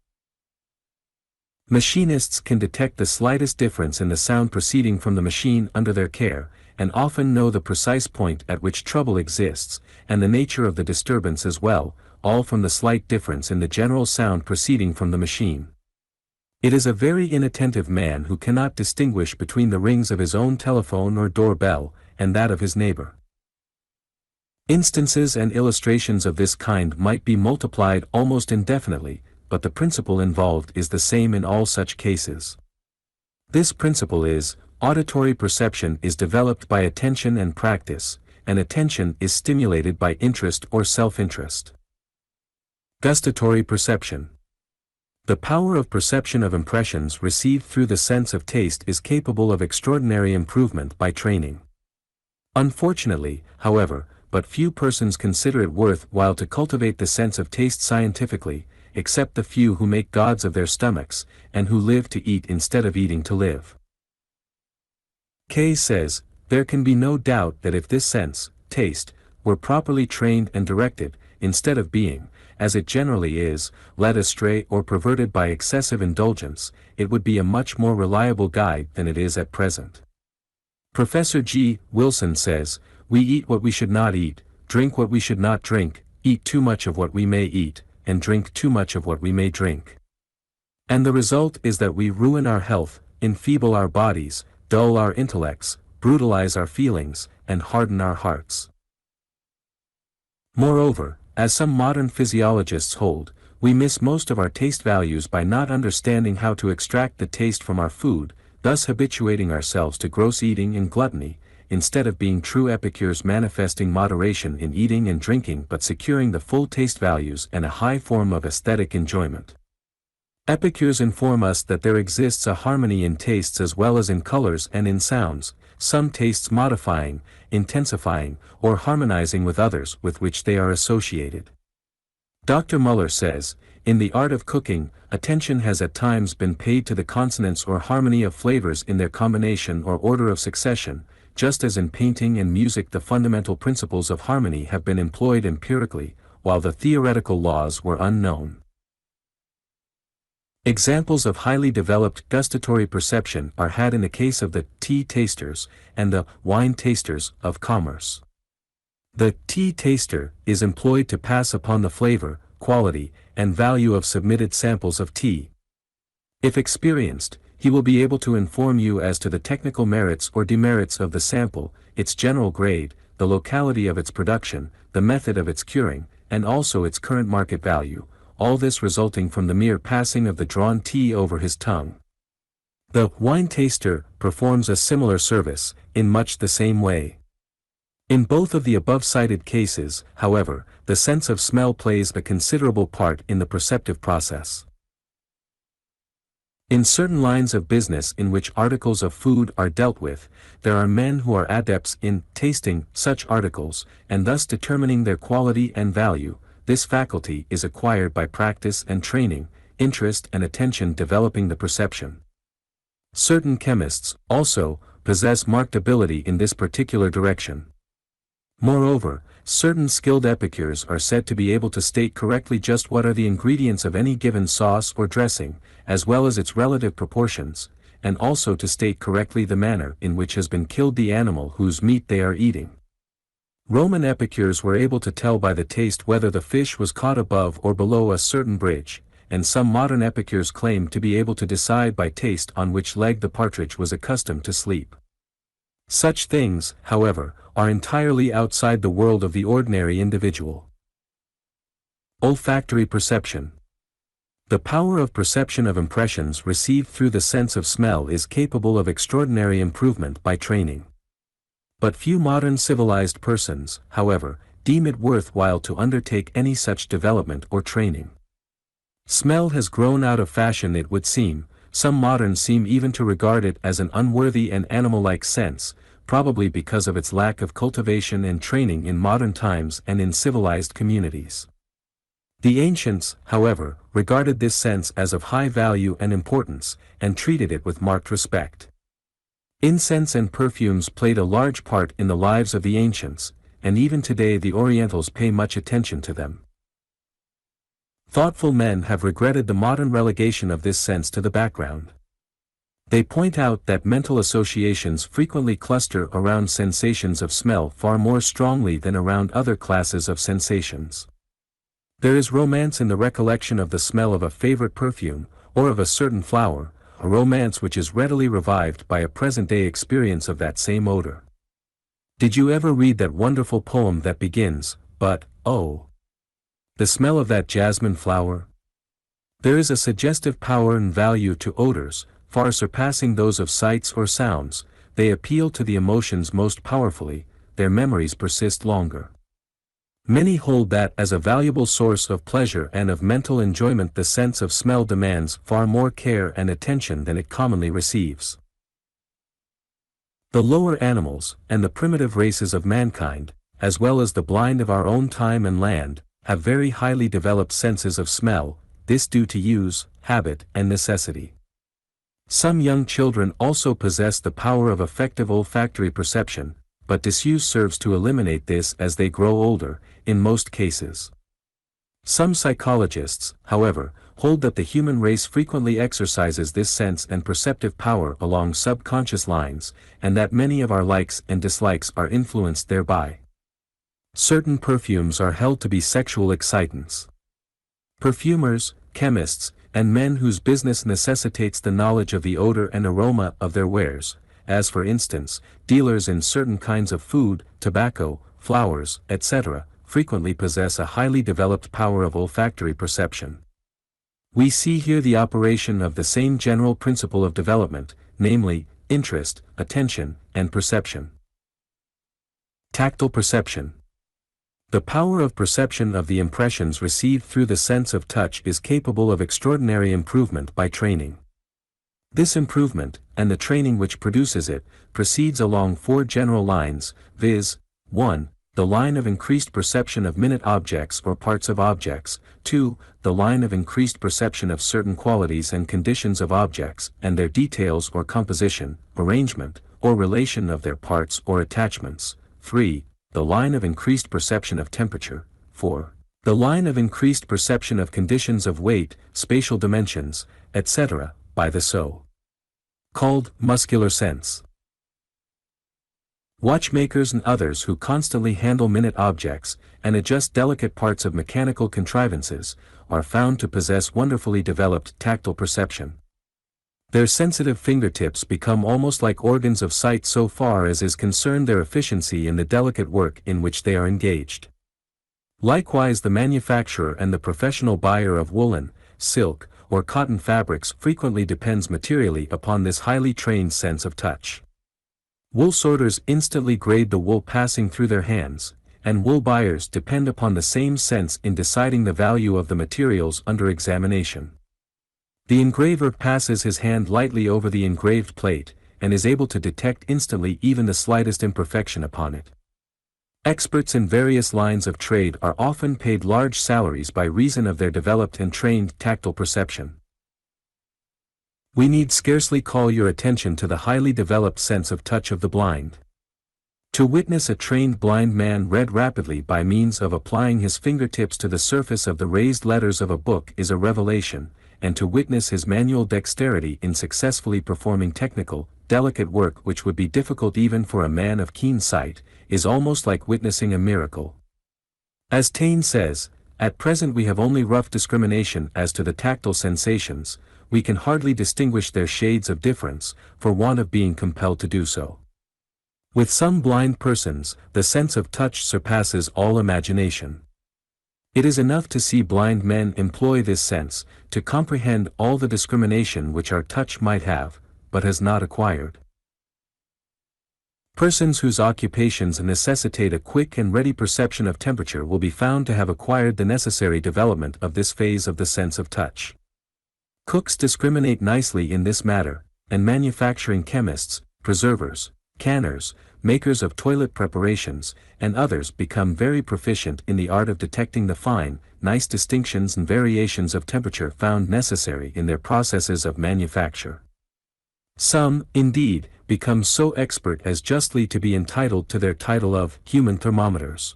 Machinists can detect the slightest difference in the sound proceeding from the machine under their care, and often know the precise point at which trouble exists, and the nature of the disturbance as well, all from the slight difference in the general sound proceeding from the machine. It is a very inattentive man who cannot distinguish between the rings of his own telephone or doorbell, and that of his neighbor. Instances and illustrations of this kind might be multiplied almost indefinitely, but the principle involved is the same in all such cases. This principle is, auditory perception is developed by attention and practice, and attention is stimulated by interest or self-interest. Gustatory perception. The power of perception of impressions received through the sense of taste is capable of extraordinary improvement by training. Unfortunately, however, but few persons consider it worth while to cultivate the sense of taste scientifically, except the few who make gods of their stomachs, and who live to eat instead of eating to live. Kay says, there can be no doubt that if this sense, taste, were properly trained and directed, instead of being, as it generally is, led astray or perverted by excessive indulgence, it would be a much more reliable guide than it is at present. Professor G. Wilson says, we eat what we should not eat, drink what we should not drink, eat too much of what we may eat, and drink too much of what we may drink. And the result is that we ruin our health, enfeeble our bodies, dull our intellects, brutalize our feelings, and harden our hearts. Moreover, as some modern physiologists hold, we miss most of our taste values by not understanding how to extract the taste from our food, thus habituating ourselves to gross eating and gluttony, instead of being true epicures manifesting moderation in eating and drinking but securing the full taste values and a high form of aesthetic enjoyment. Epicures inform us that there exists a harmony in tastes as well as in colors and in sounds, some tastes modifying, intensifying, or harmonizing with others with which they are associated. Dr. Muller says, in the art of cooking, attention has at times been paid to the consonance or harmony of flavors in their combination or order of succession, just as in painting and music the fundamental principles of harmony have been employed empirically, while the theoretical laws were unknown. Examples of highly developed gustatory perception are had in the case of the tea tasters and the wine tasters of commerce. The tea taster is employed to pass upon the flavor, quality, and value of submitted samples of tea. If experienced, he will be able to inform you as to the technical merits or demerits of the sample, its general grade, the locality of its production, the method of its curing, and also its current market value, all this resulting from the mere passing of the drawn tea over his tongue. The wine taster performs a similar service, in much the same way. In both of the above-cited cases, however, the sense of smell plays a considerable part in the perceptive process. In certain lines of business in which articles of food are dealt with, there are men who are adepts in tasting such articles, and thus determining their quality and value. This faculty is acquired by practice and training, interest and attention developing the perception. Certain chemists, also, possess marked ability in this particular direction. Moreover, certain skilled epicures are said to be able to state correctly just what are the ingredients of any given sauce or dressing, as well as its relative proportions, and also to state correctly the manner in which has been killed the animal whose meat they are eating. Roman epicures were able to tell by the taste whether the fish was caught above or below a certain bridge, and some modern epicures claim to be able to decide by taste on which leg the partridge was accustomed to sleep. Such things, however, are entirely outside the world of the ordinary individual. Olfactory perception. The power of perception of impressions received through the sense of smell is capable of extraordinary improvement by training. But few modern civilized persons, however, deem it worthwhile to undertake any such development or training. Smell has grown out of fashion, it would seem, some moderns seem even to regard it as an unworthy and animal-like sense, probably because of its lack of cultivation and training in modern times and in civilized communities. The ancients, however, regarded this sense as of high value and importance, and treated it with marked respect. Incense and perfumes played a large part in the lives of the ancients, and even today the Orientals pay much attention to them. Thoughtful men have regretted the modern relegation of this sense to the background. They point out that mental associations frequently cluster around sensations of smell far more strongly than around other classes of sensations. There is romance in the recollection of the smell of a favorite perfume, or of a certain flower, a romance which is readily revived by a present-day experience of that same odor. Did you ever read that wonderful poem that begins, "But, oh, the smell of that jasmine flower"? There is a suggestive power and value to odors, far surpassing those of sights or sounds. They appeal to the emotions most powerfully, their memories persist longer. Many hold that as a valuable source of pleasure and of mental enjoyment the sense of smell demands far more care and attention than it commonly receives. The lower animals, and the primitive races of mankind, as well as the blind of our own time and land, have very highly developed senses of smell, this due to use, habit, and necessity. Some young children also possess the power of effective olfactory perception, but disuse serves to eliminate this as they grow older, in most cases. Some psychologists, however, hold that the human race frequently exercises this sense and perceptive power along subconscious lines, and that many of our likes and dislikes are influenced thereby. Certain perfumes are held to be sexual excitants. Perfumers, chemists, and men whose business necessitates the knowledge of the odor and aroma of their wares, as for instance, dealers in certain kinds of food, tobacco, flowers, etc., frequently possess a highly developed power of olfactory perception. We see here the operation of the same general principle of development, namely, interest, attention, and perception. Tactile perception. The power of perception of the impressions received through the sense of touch is capable of extraordinary improvement by training. This improvement, and the training which produces it, proceeds along four general lines, viz. 1. The line of increased perception of minute objects or parts of objects. 2. The line of increased perception of certain qualities and conditions of objects, and their details or composition, arrangement, or relation of their parts or attachments. 3. The line of increased perception of temperature. 4. The line of increased perception of conditions of weight, spatial dimensions, etc., by the so-called muscular sense. Watchmakers and others who constantly handle minute objects, and adjust delicate parts of mechanical contrivances, are found to possess wonderfully developed tactile perception. Their sensitive fingertips become almost like organs of sight so far as is concerned their efficiency in the delicate work in which they are engaged. Likewise the manufacturer and the professional buyer of woolen, silk, or cotton fabrics frequently depends materially upon this highly trained sense of touch. Wool sorters instantly grade the wool passing through their hands, and wool buyers depend upon the same sense in deciding the value of the materials under examination. The engraver passes his hand lightly over the engraved plate, and is able to detect instantly even the slightest imperfection upon it. Experts in various lines of trade are often paid large salaries by reason of their developed and trained tactile perception. We need scarcely call your attention to the highly developed sense of touch of the blind. To witness a trained blind man read rapidly by means of applying his fingertips to the surface of the raised letters of a book is a revelation, and to witness his manual dexterity in successfully performing technical, delicate work which would be difficult even for a man of keen sight, is almost like witnessing a miracle. As Taine says, "At present we have only rough discrimination as to the tactile sensations, we can hardly distinguish their shades of difference, for want of being compelled to do so." With some blind persons, the sense of touch surpasses all imagination. It is enough to see blind men employ this sense, to comprehend all the discrimination which our touch might have, but has not acquired. Persons whose occupations necessitate a quick and ready perception of temperature will be found to have acquired the necessary development of this phase of the sense of touch. Cooks discriminate nicely in this matter, and manufacturing chemists, preservers, canners, makers of toilet preparations, and others become very proficient in the art of detecting the fine, nice distinctions and variations of temperature found necessary in their processes of manufacture. Some, indeed, become so expert as justly to be entitled to their title of human thermometers.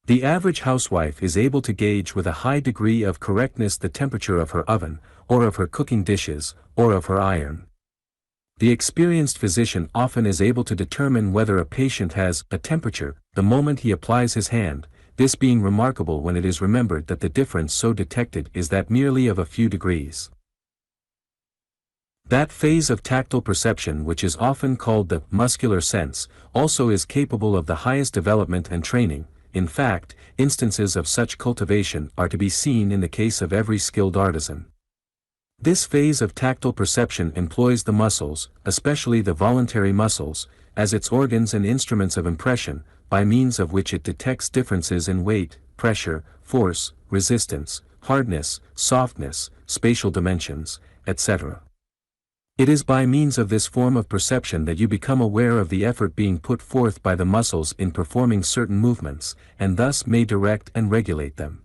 The average housewife is able to gauge with a high degree of correctness the temperature of her oven, or of her cooking dishes, or of her iron. The experienced physician often is able to determine whether a patient has a temperature the moment he applies his hand, this being remarkable when it is remembered that the difference so detected is that merely of a few degrees. That phase of tactile perception which is often called the muscular sense, also is capable of the highest development and training. In fact, instances of such cultivation are to be seen in the case of every skilled artisan. This phase of tactile perception employs the muscles, especially the voluntary muscles, as its organs and instruments of impression, by means of which it detects differences in weight, pressure, force, resistance, hardness, softness, spatial dimensions, etc. It is by means of this form of perception that you become aware of the effort being put forth by the muscles in performing certain movements, and thus may direct and regulate them.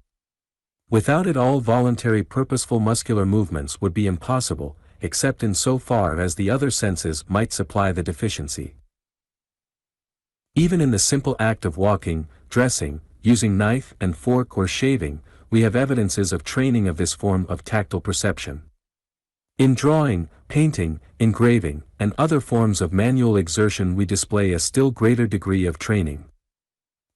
Without it all voluntary purposeful muscular movements would be impossible, except in so far as the other senses might supply the deficiency. Even in the simple act of walking, dressing, using knife and fork or shaving, we have evidences of training of this form of tactile perception. In drawing, painting, engraving, and other forms of manual exertion we display a still greater degree of training.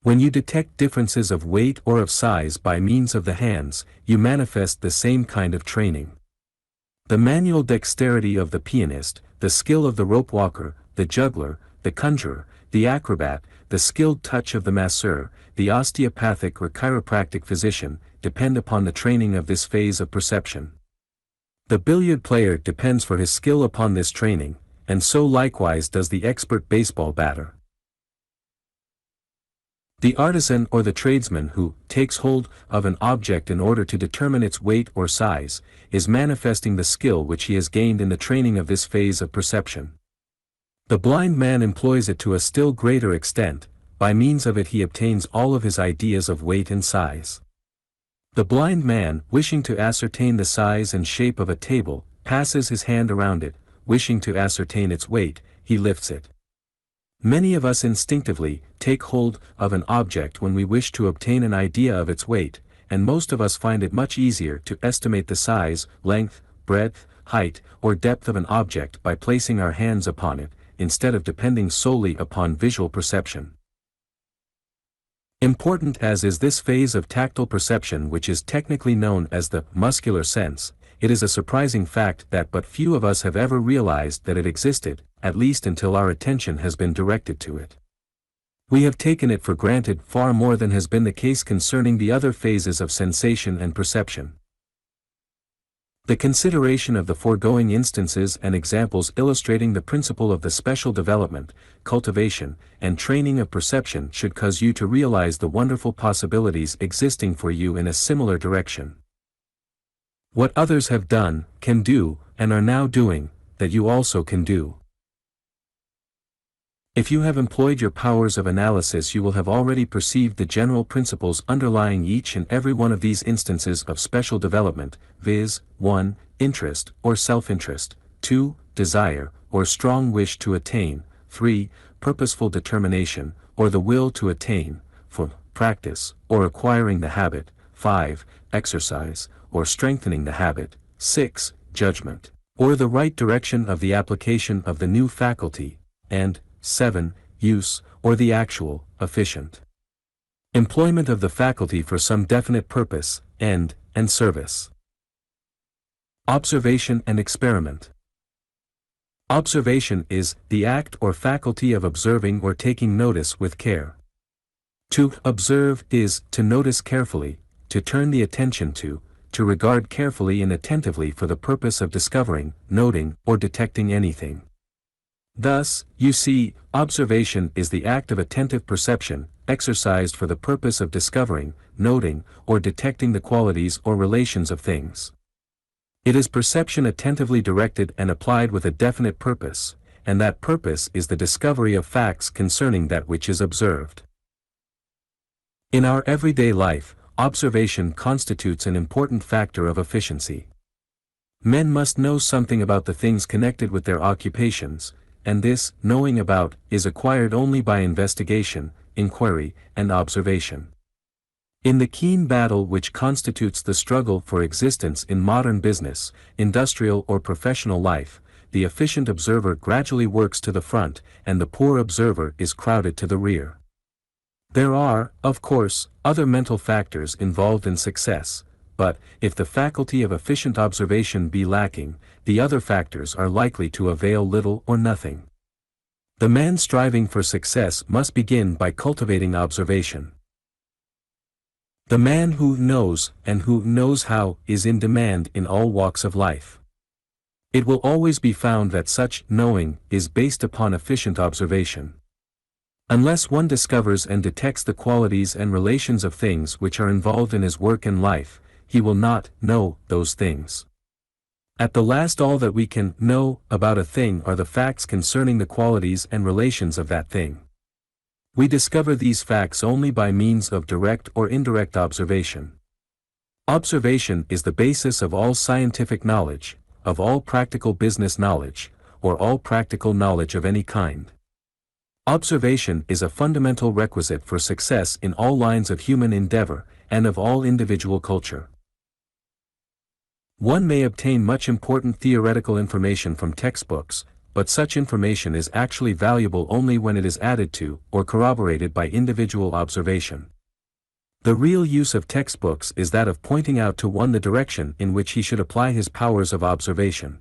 When you detect differences of weight or of size by means of the hands, you manifest the same kind of training. The manual dexterity of the pianist, the skill of the rope walker, the juggler, the conjurer, the acrobat, the skilled touch of the masseur, the osteopathic or chiropractic physician, depend upon the training of this phase of perception. The billiard player depends for his skill upon this training, and so likewise does the expert baseball batter. The artisan or the tradesman who takes hold of an object in order to determine its weight or size, is manifesting the skill which he has gained in the training of this phase of perception. The blind man employs it to a still greater extent, by means of it he obtains all of his ideas of weight and size. The blind man, wishing to ascertain the size and shape of a table, passes his hand around it, wishing to ascertain its weight, he lifts it. Many of us instinctively take hold of an object when we wish to obtain an idea of its weight, and most of us find it much easier to estimate the size, length, breadth, height, or depth of an object by placing our hands upon it, instead of depending solely upon visual perception. Important as is this phase of tactile perception which is technically known as the muscular sense, it is a surprising fact that but few of us have ever realized that it existed, at least until our attention has been directed to it. We have taken it for granted far more than has been the case concerning the other phases of sensation and perception. The consideration of the foregoing instances and examples illustrating the principle of the special development, cultivation, and training of perception should cause you to realize the wonderful possibilities existing for you in a similar direction. What others have done, can do, and are now doing, that you also can do. If you have employed your powers of analysis, you will have already perceived the general principles underlying each and every one of these instances of special development, viz. 1. Interest, or self-interest, 2. Desire, or strong wish to attain, 3. Purposeful determination, or the will to attain, 4. Practice, or acquiring the habit, 5. Exercise, or strengthening the habit, 6. Judgment, or the right direction of the application of the new faculty, and 7. Use, or the actual, efficient employment of the faculty for some definite purpose, end, and service. Observation and experiment. Observation is the act or faculty of observing or taking notice with care. To observe is to notice carefully, to turn the attention to regard carefully and attentively for the purpose of discovering, noting, or detecting anything. Thus, you see, observation is the act of attentive perception, exercised for the purpose of discovering, noting, or detecting the qualities or relations of things. It is perception attentively directed and applied with a definite purpose, and that purpose is the discovery of facts concerning that which is observed. In our everyday life, observation constitutes an important factor of efficiency. Men must know something about the things connected with their occupations, and this knowing about is acquired only by investigation, inquiry, and observation. In the keen battle which constitutes the struggle for existence in modern business, industrial or professional life, the efficient observer gradually works to the front, and the poor observer is crowded to the rear. There are, of course, other mental factors involved in success, but, if the faculty of efficient observation be lacking, the other factors are likely to avail little or nothing. The man striving for success must begin by cultivating observation. The man who knows, and who knows how, is in demand in all walks of life. It will always be found that such knowing is based upon efficient observation. Unless one discovers and detects the qualities and relations of things which are involved in his work and life, he will not know those things. At the last, all that we can know about a thing are the facts concerning the qualities and relations of that thing. We discover these facts only by means of direct or indirect observation. Observation is the basis of all scientific knowledge, of all practical business knowledge, or all practical knowledge of any kind. Observation is a fundamental requisite for success in all lines of human endeavor, and of all individual culture. One may obtain much important theoretical information from textbooks, but such information is actually valuable only when it is added to, or corroborated by individual observation. The real use of textbooks is that of pointing out to one the direction in which he should apply his powers of observation.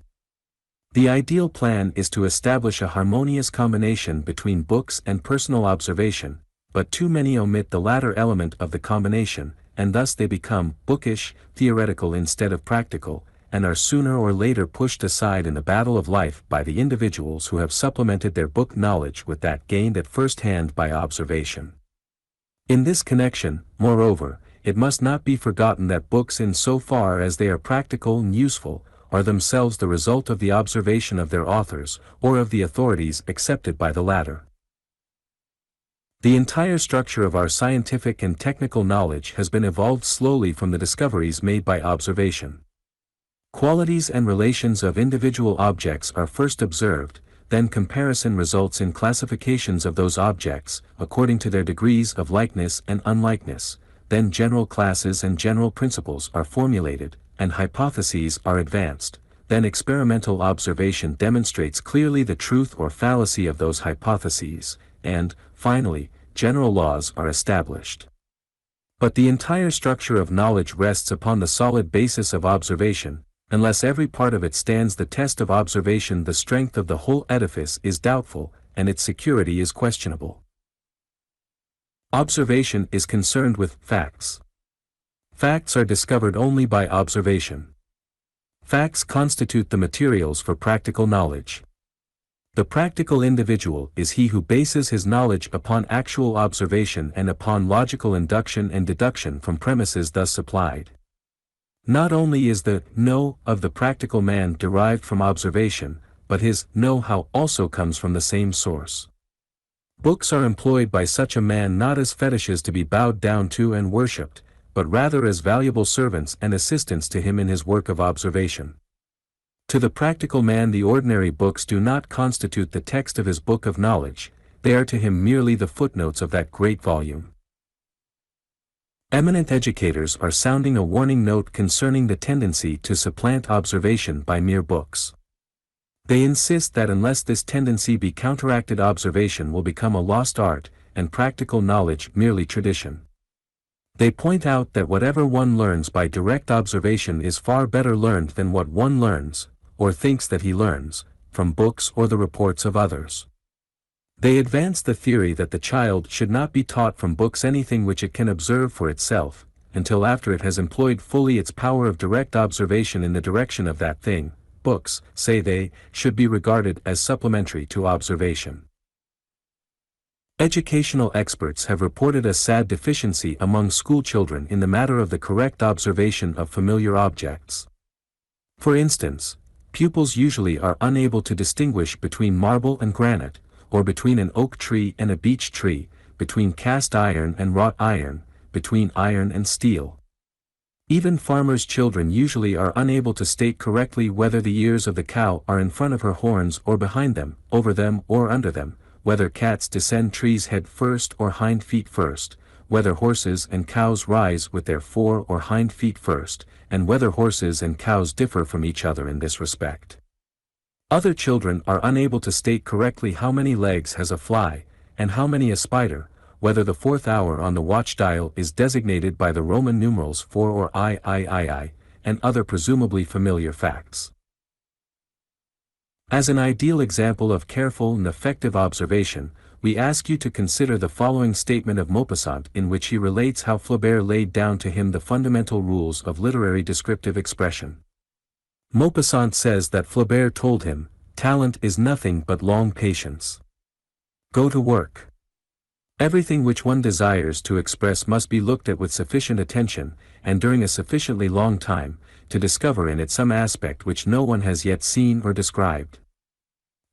The ideal plan is to establish a harmonious combination between books and personal observation, but too many omit the latter element of the combination, and thus they become bookish, theoretical instead of practical, and are sooner or later pushed aside in the battle of life by the individuals who have supplemented their book knowledge with that gained at first hand by observation. In this connection, moreover, it must not be forgotten that books, in so far as they are practical and useful, are themselves the result of the observation of their authors, or of the authorities accepted by the latter. The entire structure of our scientific and technical knowledge has been evolved slowly from the discoveries made by observation. Qualities and relations of individual objects are first observed, then comparison results in classifications of those objects, according to their degrees of likeness and unlikeness, then general classes and general principles are formulated, and hypotheses are advanced, then experimental observation demonstrates clearly the truth or fallacy of those hypotheses, and, finally, general laws are established. But the entire structure of knowledge rests upon the solid basis of observation. Unless every part of it stands the test of observation, the strength of the whole edifice is doubtful, and its security is questionable. Observation is concerned with facts. Facts are discovered only by observation. Facts constitute the materials for practical knowledge. The practical individual is he who bases his knowledge upon actual observation and upon logical induction and deduction from premises thus supplied. Not only is the know of the practical man derived from observation, but his know-how also comes from the same source. Books are employed by such a man not as fetishes to be bowed down to and worshipped, but rather as valuable servants and assistants to him in his work of observation. To the practical man the ordinary books do not constitute the text of his book of knowledge, they are to him merely the footnotes of that great volume. Eminent educators are sounding a warning note concerning the tendency to supplant observation by mere books. They insist that unless this tendency be counteracted, observation will become a lost art, and practical knowledge merely tradition. They point out that whatever one learns by direct observation is far better learned than what one learns, or thinks that he learns, from books or the reports of others. They advance the theory that the child should not be taught from books anything which it can observe for itself, until after it has employed fully its power of direct observation in the direction of that thing. Books, say they, should be regarded as supplementary to observation. Educational experts have reported a sad deficiency among school children in the matter of the correct observation of familiar objects. For instance, pupils usually are unable to distinguish between marble and granite, or between an oak tree and a beech tree, between cast iron and wrought iron, between iron and steel. Even farmers' children usually are unable to state correctly whether the ears of the cow are in front of her horns or behind them, over them or under them, whether cats descend trees head first or hind feet first, whether horses and cows rise with their fore or hind feet first, and whether horses and cows differ from each other in this respect. Other children are unable to state correctly how many legs has a fly, and how many a spider, whether the fourth hour on the watch dial is designated by the Roman numerals 4 or I, and other presumably familiar facts. As an ideal example of careful and effective observation, we ask you to consider the following statement of Maupassant in which he relates how Flaubert laid down to him the fundamental rules of literary descriptive expression. Maupassant says that Flaubert told him, "Talent is nothing but long patience. Go to work. Everything which one desires to express must be looked at with sufficient attention, and during a sufficiently long time, to discover in it some aspect which no one has yet seen or described.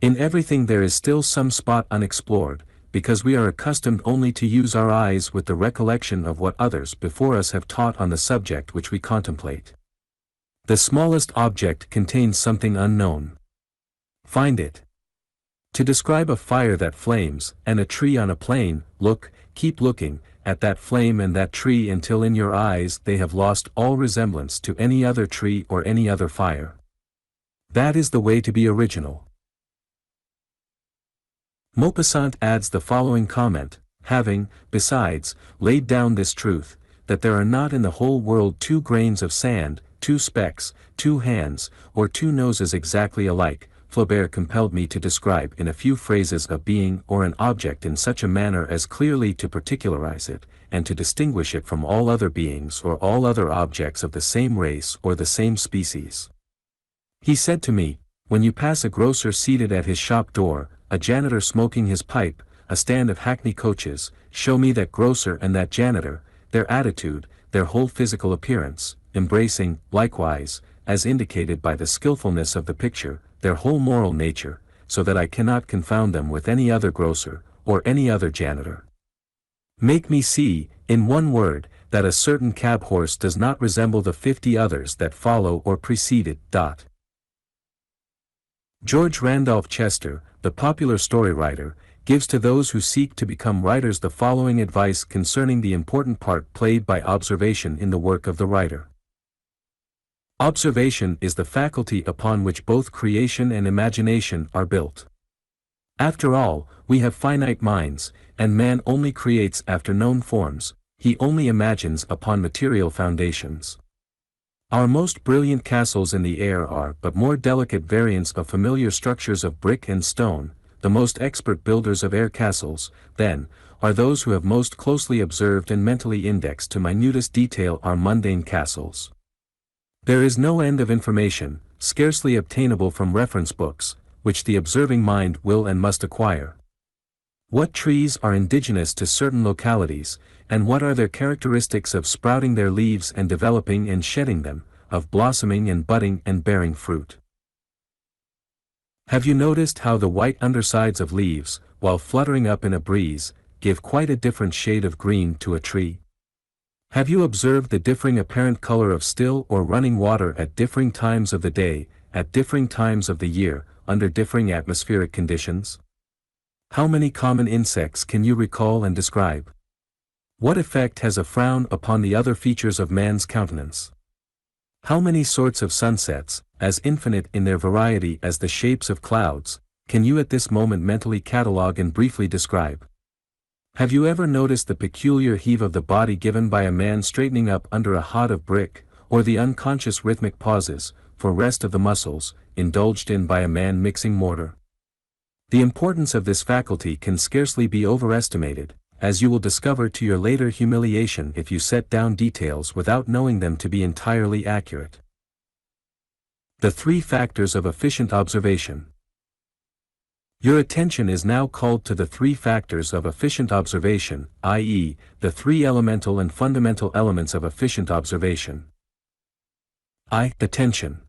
In everything there is still some spot unexplored, because we are accustomed only to use our eyes with the recollection of what others before us have taught on the subject which we contemplate. The smallest object contains something unknown. Find it. To describe a fire that flames, and a tree on a plain, keep looking, at that flame and that tree until in your eyes they have lost all resemblance to any other tree or any other fire. That is the way to be original." Maupassant adds the following comment, having, besides, laid down this truth, that there are not in the whole world 2 grains of sand, 2 specks, 2 hands, or 2 noses exactly alike. Flaubert compelled me to describe in a few phrases a being or an object in such a manner as clearly to particularize it, and to distinguish it from all other beings or all other objects of the same race or the same species. He said to me, "When you pass a grocer seated at his shop door, a janitor smoking his pipe, a stand of hackney coaches, show me that grocer and that janitor, their attitude, their whole physical appearance, embracing, likewise, as indicated by the skillfulness of the picture, their whole moral nature, so that I cannot confound them with any other grocer, or any other janitor. Make me see, in one word, that a certain cab horse does not resemble the 50 others that follow or precede it. George Randolph Chester, the popular story writer, gives to those who seek to become writers the following advice concerning the important part played by observation in the work of the writer. Observation is the faculty upon which both creation and imagination are built. After all, we have finite minds, and man only creates after known forms, he only imagines upon material foundations. Our most brilliant castles in the air are but more delicate variants of familiar structures of brick and stone. The most expert builders of air castles, then, are those who have most closely observed and mentally indexed to minutest detail our mundane castles. There is no end of information, scarcely obtainable from reference books, which the observing mind will and must acquire. What trees are indigenous to certain localities, and what are their characteristics of sprouting their leaves and developing and shedding them, of blossoming and budding and bearing fruit? Have you noticed how the white undersides of leaves, while fluttering up in a breeze, give quite a different shade of green to a tree? Have you observed the differing apparent color of still or running water at differing times of the day, at differing times of the year, under differing atmospheric conditions? How many common insects can you recall and describe? What effect has a frown upon the other features of man's countenance? How many sorts of sunsets, as infinite in their variety as the shapes of clouds, can you at this moment mentally catalogue and briefly describe? Have you ever noticed the peculiar heave of the body given by a man straightening up under a hod of brick, or the unconscious rhythmic pauses, for rest of the muscles, indulged in by a man mixing mortar? The importance of this faculty can scarcely be overestimated, as you will discover to your later humiliation if you set down details without knowing them to be entirely accurate. The 3 factors of efficient observation. Your attention is now called to the 3 factors of efficient observation, i.e., the 3 elemental and fundamental elements of efficient observation. Attention.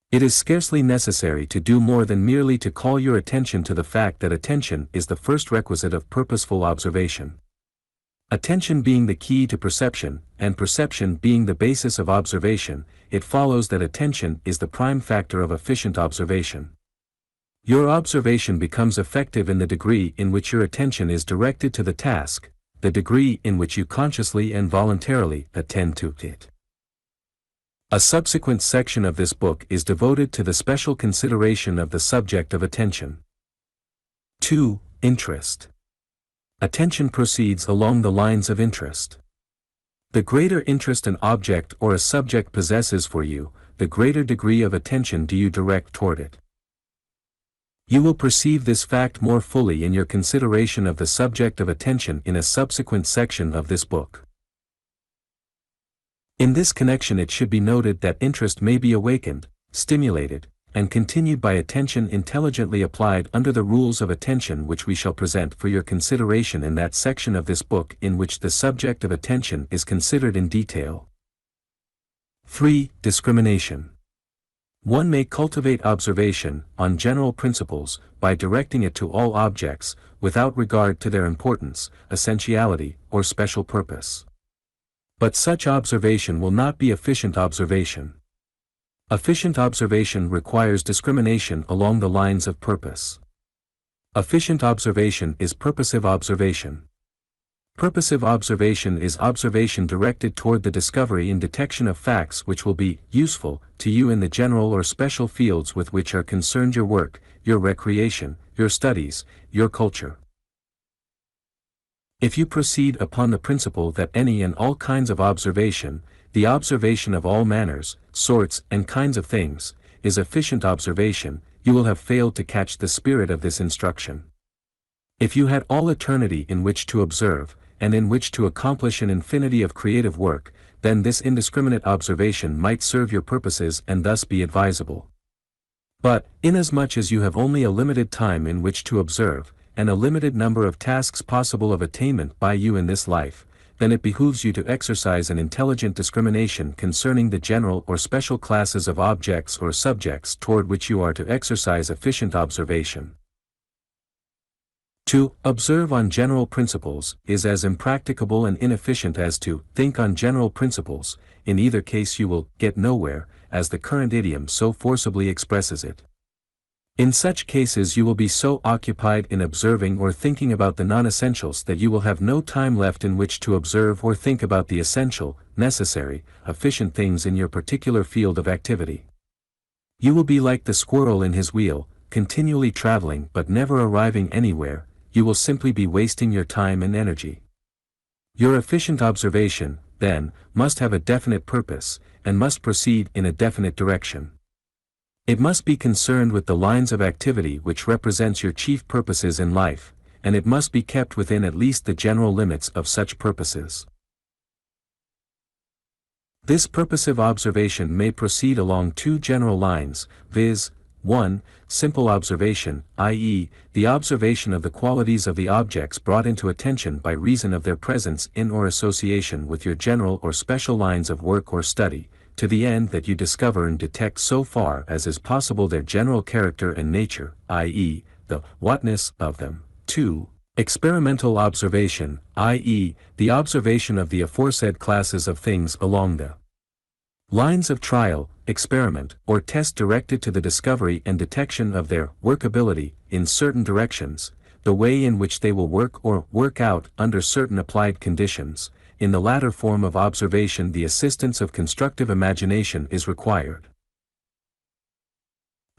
It is scarcely necessary to do more than merely to call your attention to the fact that attention is the first requisite of purposeful observation. Attention being the key to perception, and perception being the basis of observation, it follows that attention is the prime factor of efficient observation. Your observation becomes effective in the degree in which your attention is directed to the task, the degree in which you consciously and voluntarily attend to it. A subsequent section of this book is devoted to the special consideration of the subject of attention. 2. Interest. Attention proceeds along the lines of interest. The greater interest an object or a subject possesses for you, the greater degree of attention do you direct toward it. You will perceive this fact more fully in your consideration of the subject of attention in a subsequent section of this book. In this connection it should be noted that interest may be awakened, stimulated, and continued by attention intelligently applied under the rules of attention which we shall present for your consideration in that section of this book in which the subject of attention is considered in detail. 3. Discrimination. One may cultivate observation, on general principles, by directing it to all objects, without regard to their importance, essentiality, or special purpose. But such observation will not be efficient observation. Efficient observation requires discrimination along the lines of purpose. Efficient observation is purposive observation. Purposive observation is observation directed toward the discovery and detection of facts which will be useful to you in the general or special fields with which are concerned your work, your recreation, your studies, your culture. If you proceed upon the principle that any and all kinds of observation, the observation of all manners, sorts, and kinds of things, is efficient observation, you will have failed to catch the spirit of this instruction. If you had all eternity in which to observe, and in which to accomplish an infinity of creative work, then this indiscriminate observation might serve your purposes and thus be advisable. But, inasmuch as you have only a limited time in which to observe, and a limited number of tasks possible of attainment by you in this life, then it behooves you to exercise an intelligent discrimination concerning the general or special classes of objects or subjects toward which you are to exercise efficient observation. To observe on general principles is as impracticable and inefficient as to think on general principles. In either case you will get nowhere, as the current idiom so forcibly expresses it. In such cases you will be so occupied in observing or thinking about the non-essentials that you will have no time left in which to observe or think about the essential, necessary, efficient things in your particular field of activity. You will be like the squirrel in his wheel, continually traveling but never arriving anywhere. You will simply be wasting your time and energy. Your efficient observation, then, must have a definite purpose, and must proceed in a definite direction. It must be concerned with the lines of activity which represents your chief purposes in life, and it must be kept within at least the general limits of such purposes. This purposive observation may proceed along two general lines, viz. 1. Simple observation, i.e., the observation of the qualities of the objects brought into attention by reason of their presence in or association with your general or special lines of work or study, to the end that you discover and detect so far as is possible their general character and nature, i.e., the whatness of them. 2. Experimental observation, i.e., the observation of the aforesaid classes of things along the lines of trial, experiment, or test directed to the discovery and detection of their workability in certain directions, the way in which they will work or work out under certain applied conditions. In the latter form of observation the assistance of constructive imagination is required.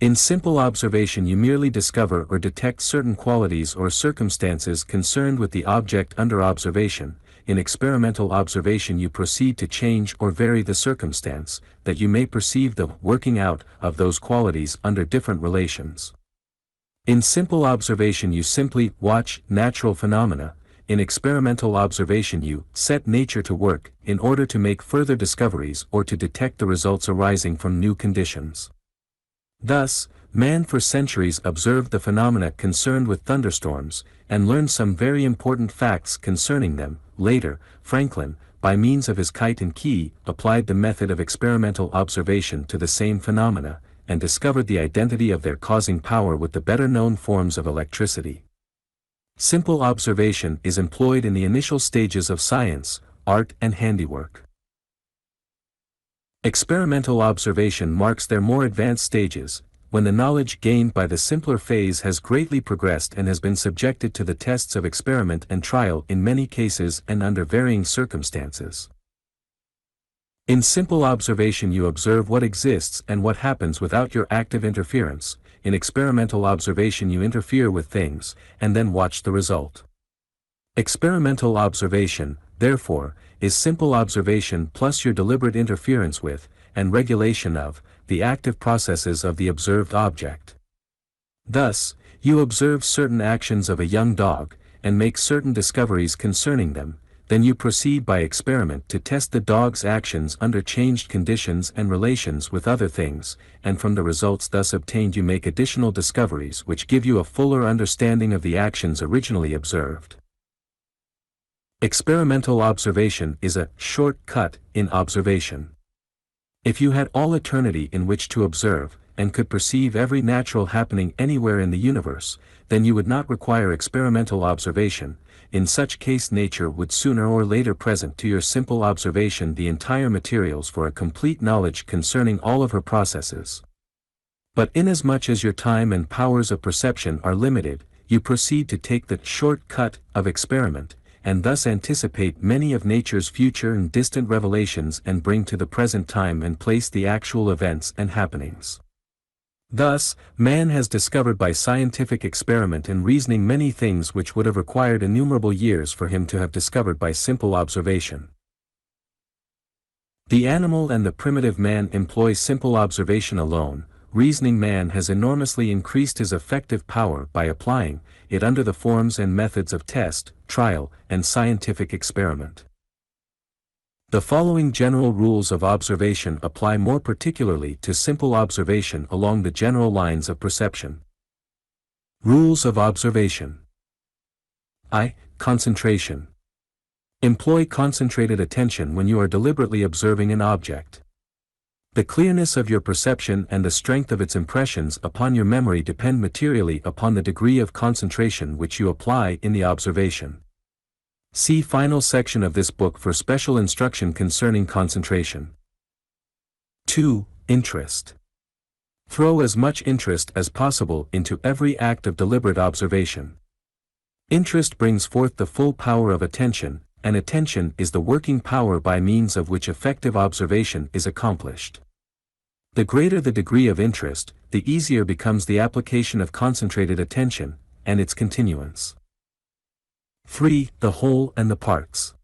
In simple observation you merely discover or detect certain qualities or circumstances concerned with the object under observation. In experimental observation you proceed to change or vary the circumstance, that you may perceive the working out of those qualities under different relations. In simple observation you simply watch natural phenomena. In experimental observation you set nature to work in order to make further discoveries or to detect the results arising from new conditions. Thus, man for centuries observed the phenomena concerned with thunderstorms, and learned some very important facts concerning them. Later, Franklin, by means of his kite and key, applied the method of experimental observation to the same phenomena, and discovered the identity of their causing power with the better-known forms of electricity. Simple observation is employed in the initial stages of science, art and handiwork. Experimental observation marks their more advanced stages, when the knowledge gained by the simpler phase has greatly progressed and has been subjected to the tests of experiment and trial in many cases and under varying circumstances. In simple observation you observe what exists and what happens without your active interference. In experimental observation you interfere with things, and then watch the result. Experimental observation, therefore, is simple observation plus your deliberate interference with, and regulation of, the active processes of the observed object. Thus, you observe certain actions of a young dog, and make certain discoveries concerning them, then you proceed by experiment to test the dog's actions under changed conditions and relations with other things, and from the results thus obtained you make additional discoveries which give you a fuller understanding of the actions originally observed. Experimental observation is a short-cut in observation. If you had all eternity in which to observe, and could perceive every natural happening anywhere in the universe, then you would not require experimental observation. In such case nature would sooner or later present to your simple observation the entire materials for a complete knowledge concerning all of her processes. But inasmuch as your time and powers of perception are limited, you proceed to take the short cut of experiment, and thus anticipate many of nature's future and distant revelations and bring to the present time and place the actual events and happenings. Thus, man has discovered by scientific experiment and reasoning many things which would have required innumerable years for him to have discovered by simple observation. The animal and the primitive man employ simple observation alone. Reasoning man has enormously increased his effective power by applying it under the forms and methods of test, trial, and scientific experiment. The following general rules of observation apply more particularly to simple observation along the general lines of perception. Rules of observation. I. Concentration. Employ concentrated attention when you are deliberately observing an object. The clearness of your perception and the strength of its impressions upon your memory depend materially upon the degree of concentration which you apply in the observation. See final section of this book for special instruction concerning concentration. 2. Interest. Throw as much interest as possible into every act of deliberate observation. Interest brings forth the full power of attention, and attention is the working power by means of which effective observation is accomplished. The greater the degree of interest, the easier becomes the application of concentrated attention, and its continuance. 3. The whole and the parts.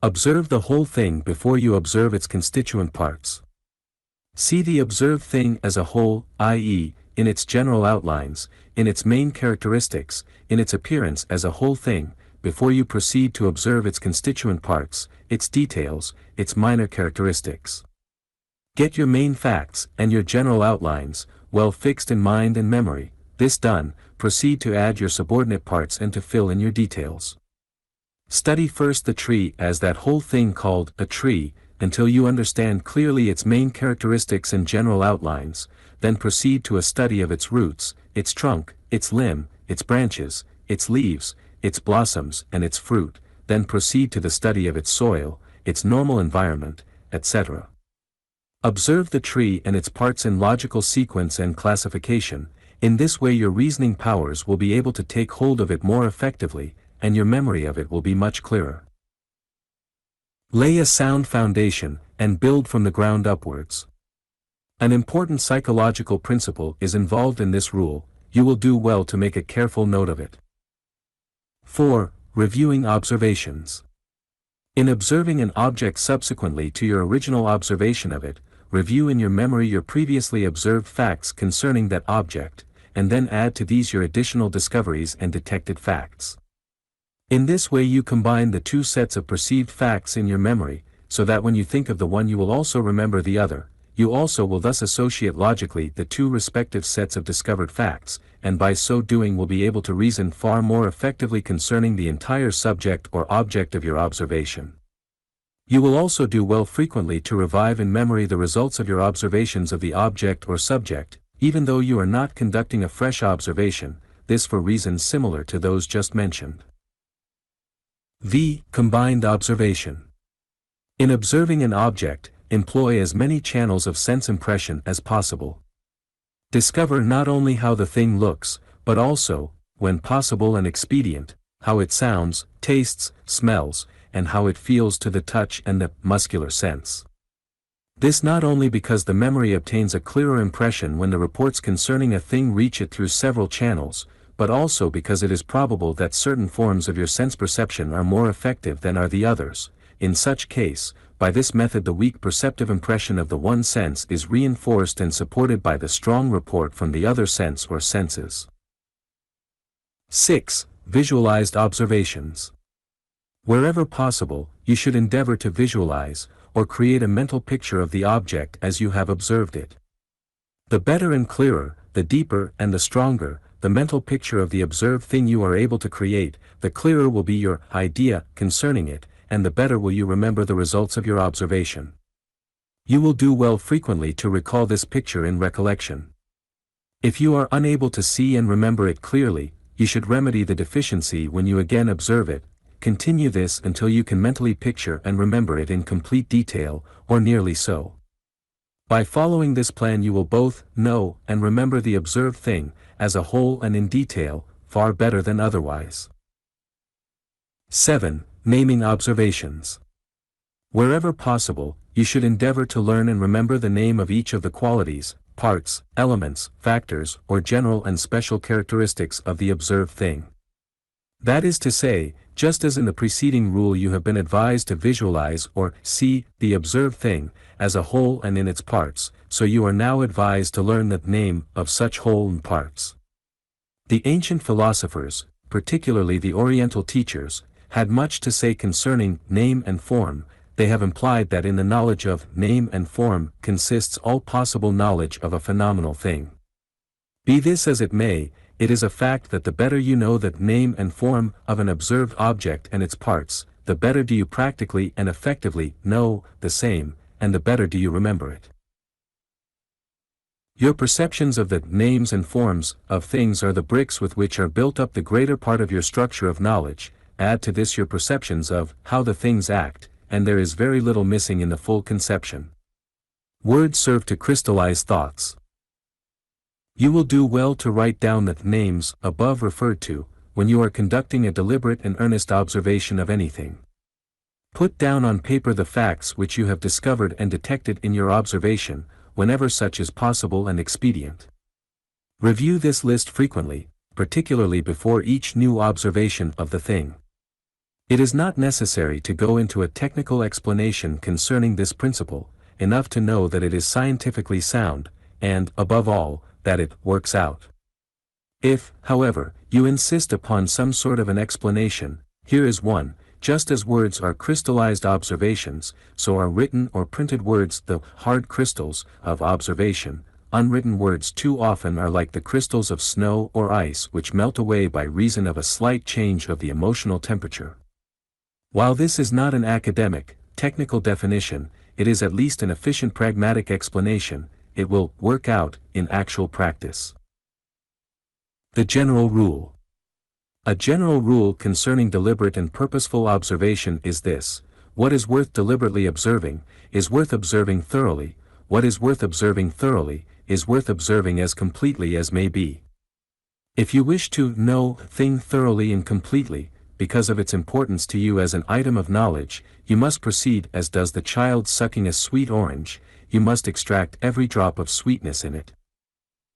Observe the whole thing before you observe its constituent parts. See the observed thing as a whole, i.e., in its general outlines, in its main characteristics, in its appearance as a whole thing, before you proceed to observe its constituent parts, its details, its minor characteristics. Get your main facts and your general outlines well fixed in mind and memory. This done, proceed to add your subordinate parts and to fill in your details. Study first the tree as that whole thing called a tree, until you understand clearly its main characteristics and general outlines, then proceed to a study of its roots, its trunk, its limb, its branches, its leaves, its blossoms and its fruit, then proceed to the study of its soil, its normal environment, etc. Observe the tree and its parts in logical sequence and classification. In this way your reasoning powers will be able to take hold of it more effectively, and your memory of it will be much clearer. Lay a sound foundation, and build from the ground upwards. An important psychological principle is involved in this rule. You will do well to make a careful note of it. 4. Reviewing observations. In observing an object subsequently to your original observation of it, review in your memory your previously observed facts concerning that object, and then add to these your additional discoveries and detected facts. In this way you combine the two sets of perceived facts in your memory, so that when you think of the one you will also remember the other. You also will thus associate logically the two respective sets of discovered facts, and by so doing will be able to reason far more effectively concerning the entire subject or object of your observation. You will also do well frequently to revive in memory the results of your observations of the object or subject, even though you are not conducting a fresh observation, this for reasons similar to those just mentioned. Combined observation. In observing an object, employ as many channels of sense impression as possible. Discover not only how the thing looks, but also, when possible and expedient, how it sounds, tastes, smells, and how it feels to the touch and the muscular sense. This not only because the memory obtains a clearer impression when the reports concerning a thing reach it through several channels, but also because it is probable that certain forms of your sense perception are more effective than are the others. In such case, by this method the weak perceptive impression of the one sense is reinforced and supported by the strong report from the other sense or senses. 6. Visualized observations. Wherever possible, you should endeavor to visualize, or create a mental picture of the object as you have observed it. The better and clearer, the deeper and the stronger, the mental picture of the observed thing you are able to create, the clearer will be your idea concerning it, and the better will you remember the results of your observation. You will do well frequently to recall this picture in recollection. If you are unable to see and remember it clearly, you should remedy the deficiency when you again observe it. Continue this until you can mentally picture and remember it in complete detail, or nearly so. By following this plan you will both know and remember the observed thing, as a whole and in detail, far better than otherwise. 7. Naming observations. Wherever possible, you should endeavor to learn and remember the name of each of the qualities, parts, elements, factors, or general and special characteristics of the observed thing. That is to say, just as in the preceding rule you have been advised to visualize or see the observed thing, as a whole and in its parts, so you are now advised to learn the name of such whole and parts. The ancient philosophers, particularly the Oriental teachers, had much to say concerning name and form. They have implied that in the knowledge of name and form consists all possible knowledge of a phenomenal thing. Be this as it may, it is a fact that the better you know the name and form of an observed object and its parts, the better do you practically and effectively know the same, and the better do you remember it. Your perceptions of the names and forms of things are the bricks with which are built up the greater part of your structure of knowledge. Add to this your perceptions of how the things act, and there is very little missing in the full conception. Words serve to crystallize thoughts. You will do well to write down the names above referred to, when you are conducting a deliberate and earnest observation of anything. Put down on paper the facts which you have discovered and detected in your observation, whenever such is possible and expedient. Review this list frequently, particularly before each new observation of the thing. It is not necessary to go into a technical explanation concerning this principle, enough to know that it is scientifically sound, and, above all, that it works out. If, however, you insist upon some sort of an explanation, here is one. Just as words are crystallized observations, so are written or printed words the hard crystals of observation. Unwritten words too often are like the crystals of snow or ice which melt away by reason of a slight change of the emotional temperature. While this is not an academic, technical definition, it is at least an efficient pragmatic explanation. It will work out in actual practice. The general rule. A general rule concerning deliberate and purposeful observation is this: what is worth deliberately observing, is worth observing thoroughly; what is worth observing thoroughly, is worth observing as completely as may be. If you wish to know a thing thoroughly and completely, because of its importance to you as an item of knowledge, you must proceed as does the child sucking a sweet orange. You must extract every drop of sweetness in it.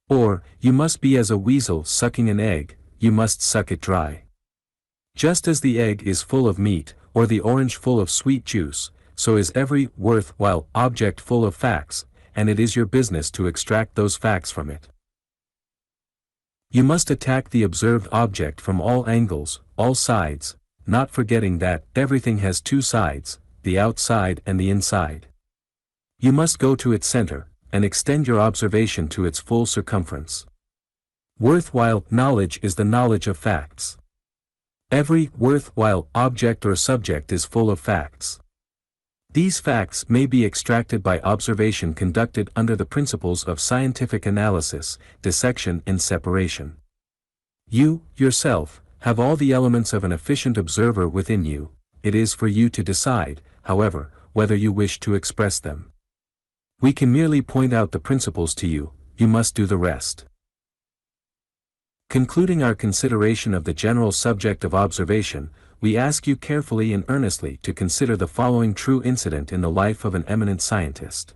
Or, you must be as a weasel sucking an egg, you must suck it dry. Just as the egg is full of meat, or the orange full of sweet juice, so is every worthwhile object full of facts, and it is your business to extract those facts from it. You must attack the observed object from all angles, all sides, not forgetting that everything has two sides, the outside and the inside. You must go to its center, and extend your observation to its full circumference. Worthwhile knowledge is the knowledge of facts. Every worthwhile object or subject is full of facts. These facts may be extracted by observation conducted under the principles of scientific analysis, dissection and separation. You, yourself, have all the elements of an efficient observer within you. It is for you to decide, however, whether you wish to express them. We can merely point out the principles to you, you must do the rest. Concluding our consideration of the general subject of observation, we ask you carefully and earnestly to consider the following true incident in the life of an eminent scientist.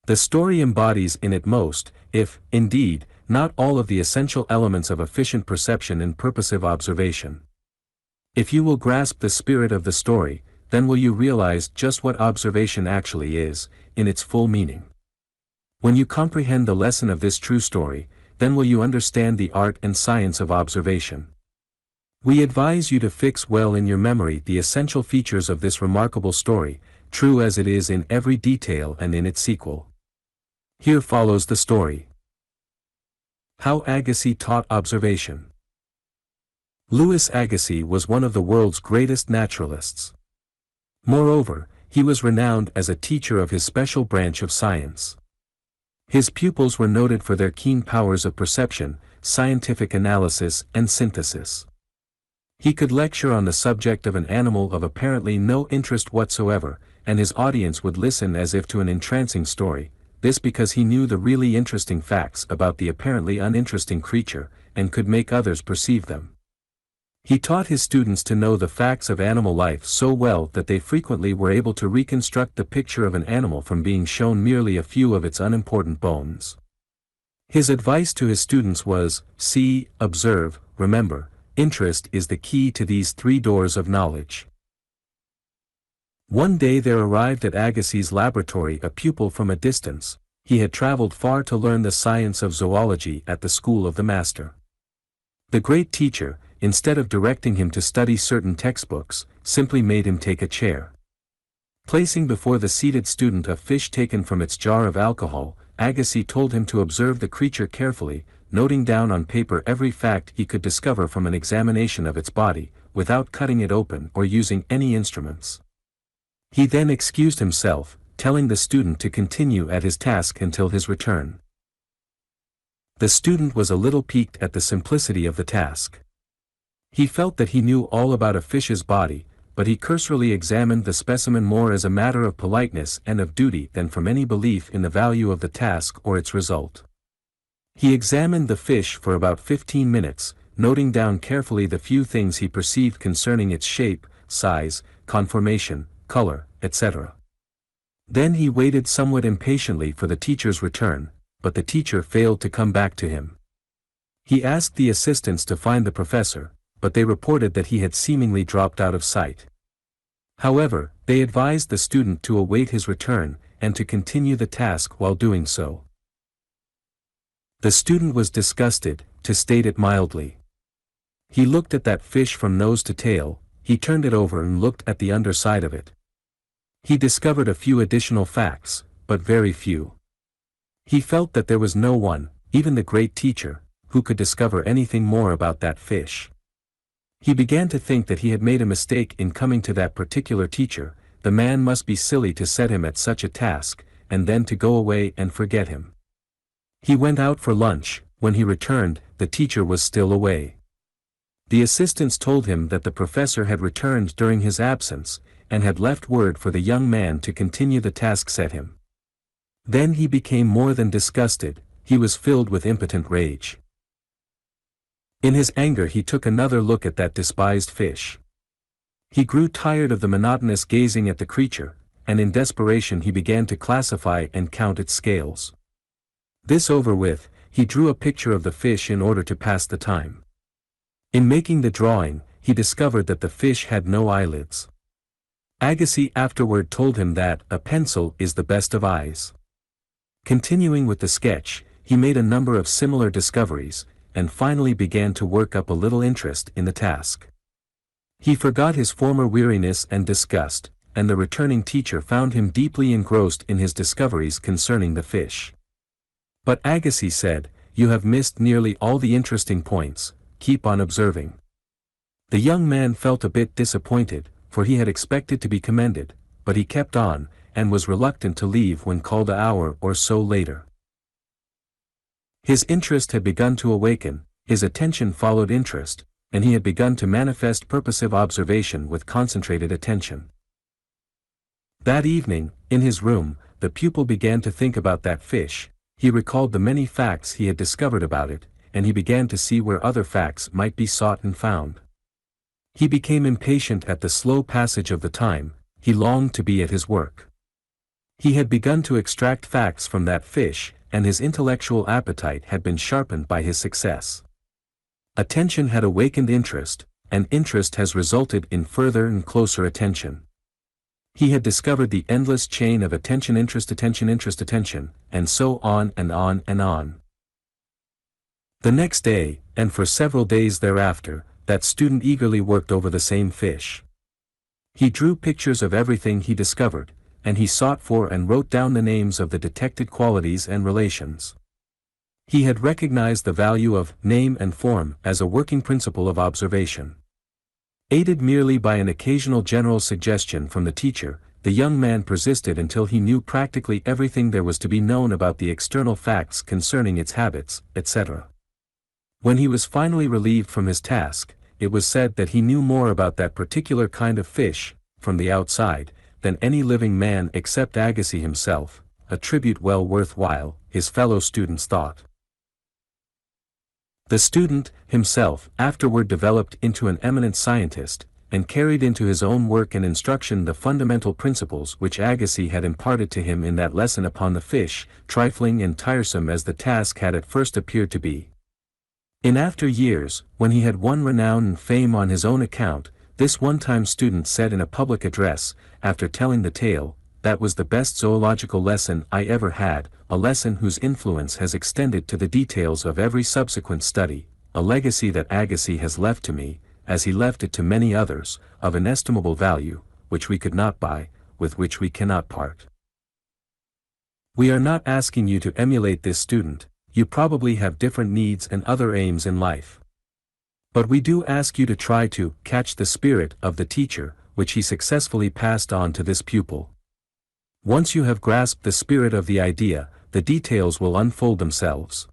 The story embodies in it most, if, indeed, not all of the essential elements of efficient perception and purposive observation. If you will grasp the spirit of the story, then will you realize just what observation actually is, in its full meaning. When you comprehend the lesson of this true story, then will you understand the art and science of observation. We advise you to fix well in your memory the essential features of this remarkable story, true as it is in every detail and in its sequel. Here follows the story. How Agassiz taught observation. Louis Agassiz was one of the world's greatest naturalists. Moreover, he was renowned as a teacher of his special branch of science. His pupils were noted for their keen powers of perception, scientific analysis and synthesis. He could lecture on the subject of an animal of apparently no interest whatsoever, and his audience would listen as if to an entrancing story, this because he knew the really interesting facts about the apparently uninteresting creature, and could make others perceive them. He taught his students to know the facts of animal life so well that they frequently were able to reconstruct the picture of an animal from being shown merely a few of its unimportant bones. His advice to his students was, see, observe, remember. Interest is the key to these three doors of knowledge. One day there arrived at Agassiz's laboratory a pupil from a distance. He had traveled far to learn the science of zoology at the school of the master. The great teacher, instead of directing him to study certain textbooks, simply made him take a chair. Placing before the seated student a fish taken from its jar of alcohol, Agassiz told him to observe the creature carefully, noting down on paper every fact he could discover from an examination of its body, without cutting it open or using any instruments. He then excused himself, telling the student to continue at his task until his return. The student was a little piqued at the simplicity of the task. He felt that he knew all about a fish's body, but he cursorily examined the specimen more as a matter of politeness and of duty than from any belief in the value of the task or its result. He examined the fish for about 15 minutes, noting down carefully the few things he perceived concerning its shape, size, conformation, color, etc. Then he waited somewhat impatiently for the teacher's return, but the teacher failed to come back to him. He asked the assistants to find the professor, but they reported that he had seemingly dropped out of sight. However, they advised the student to await his return, and to continue the task while doing so. The student was disgusted, to state it mildly. He looked at that fish from nose to tail, he turned it over and looked at the underside of it. He discovered a few additional facts, but very few. He felt that there was no one, even the great teacher, who could discover anything more about that fish. He began to think that he had made a mistake in coming to that particular teacher. The man must be silly to set him at such a task, and then to go away and forget him. He went out for lunch. When he returned, the teacher was still away. The assistants told him that the professor had returned during his absence, and had left word for the young man to continue the task set him. Then he became more than disgusted, he was filled with impotent rage. In his anger he took another look at that despised fish. He grew tired of the monotonous gazing at the creature, and in desperation he began to classify and count its scales. This over with, he drew a picture of the fish in order to pass the time. In making the drawing, he discovered that the fish had no eyelids. Agassiz afterward told him that a pencil is the best of eyes. Continuing with the sketch, he made a number of similar discoveries, and finally began to work up a little interest in the task. He forgot his former weariness and disgust, and the returning teacher found him deeply engrossed in his discoveries concerning the fish. But Agassiz said, "You have missed nearly all the interesting points, keep on observing." The young man felt a bit disappointed, for he had expected to be commended, but he kept on, and was reluctant to leave when called an hour or so later. His interest had begun to awaken, his attention followed interest, and he had begun to manifest purposive observation with concentrated attention. That evening, in his room, the pupil began to think about that fish. He recalled the many facts he had discovered about it, and he began to see where other facts might be sought and found. He became impatient at the slow passage of the time, he longed to be at his work. He had begun to extract facts from that fish, and his intellectual appetite had been sharpened by his success. Attention had awakened interest, and interest has resulted in further and closer attention. He had discovered the endless chain of attention, and so on and on and on. The next day, and for several days thereafter, that student eagerly worked over the same fish. He drew pictures of everything he discovered, and he sought for and wrote down the names of the detected qualities and relations. He had recognized the value of name and form as a working principle of observation. Aided merely by an occasional general suggestion from the teacher, the young man persisted until he knew practically everything there was to be known about the external facts concerning its habits, etc. When he was finally relieved from his task, it was said that he knew more about that particular kind of fish, from the outside, than any living man except Agassiz himself, a tribute well worthwhile, his fellow students thought. The student, himself, afterward developed into an eminent scientist, and carried into his own work and instruction the fundamental principles which Agassiz had imparted to him in that lesson upon the fish, trifling and tiresome as the task had at first appeared to be. In after years, when he had won renown and fame on his own account, this one-time student said in a public address, after telling the tale, "That was the best zoological lesson I ever had, a lesson whose influence has extended to the details of every subsequent study, a legacy that Agassiz has left to me, as he left it to many others, of inestimable value, which we could not buy, with which we cannot part." We are not asking you to emulate this student, you probably have different needs and other aims in life. But we do ask you to try to catch the spirit of the teacher, which he successfully passed on to this pupil. Once you have grasped the spirit of the idea, the details will unfold themselves.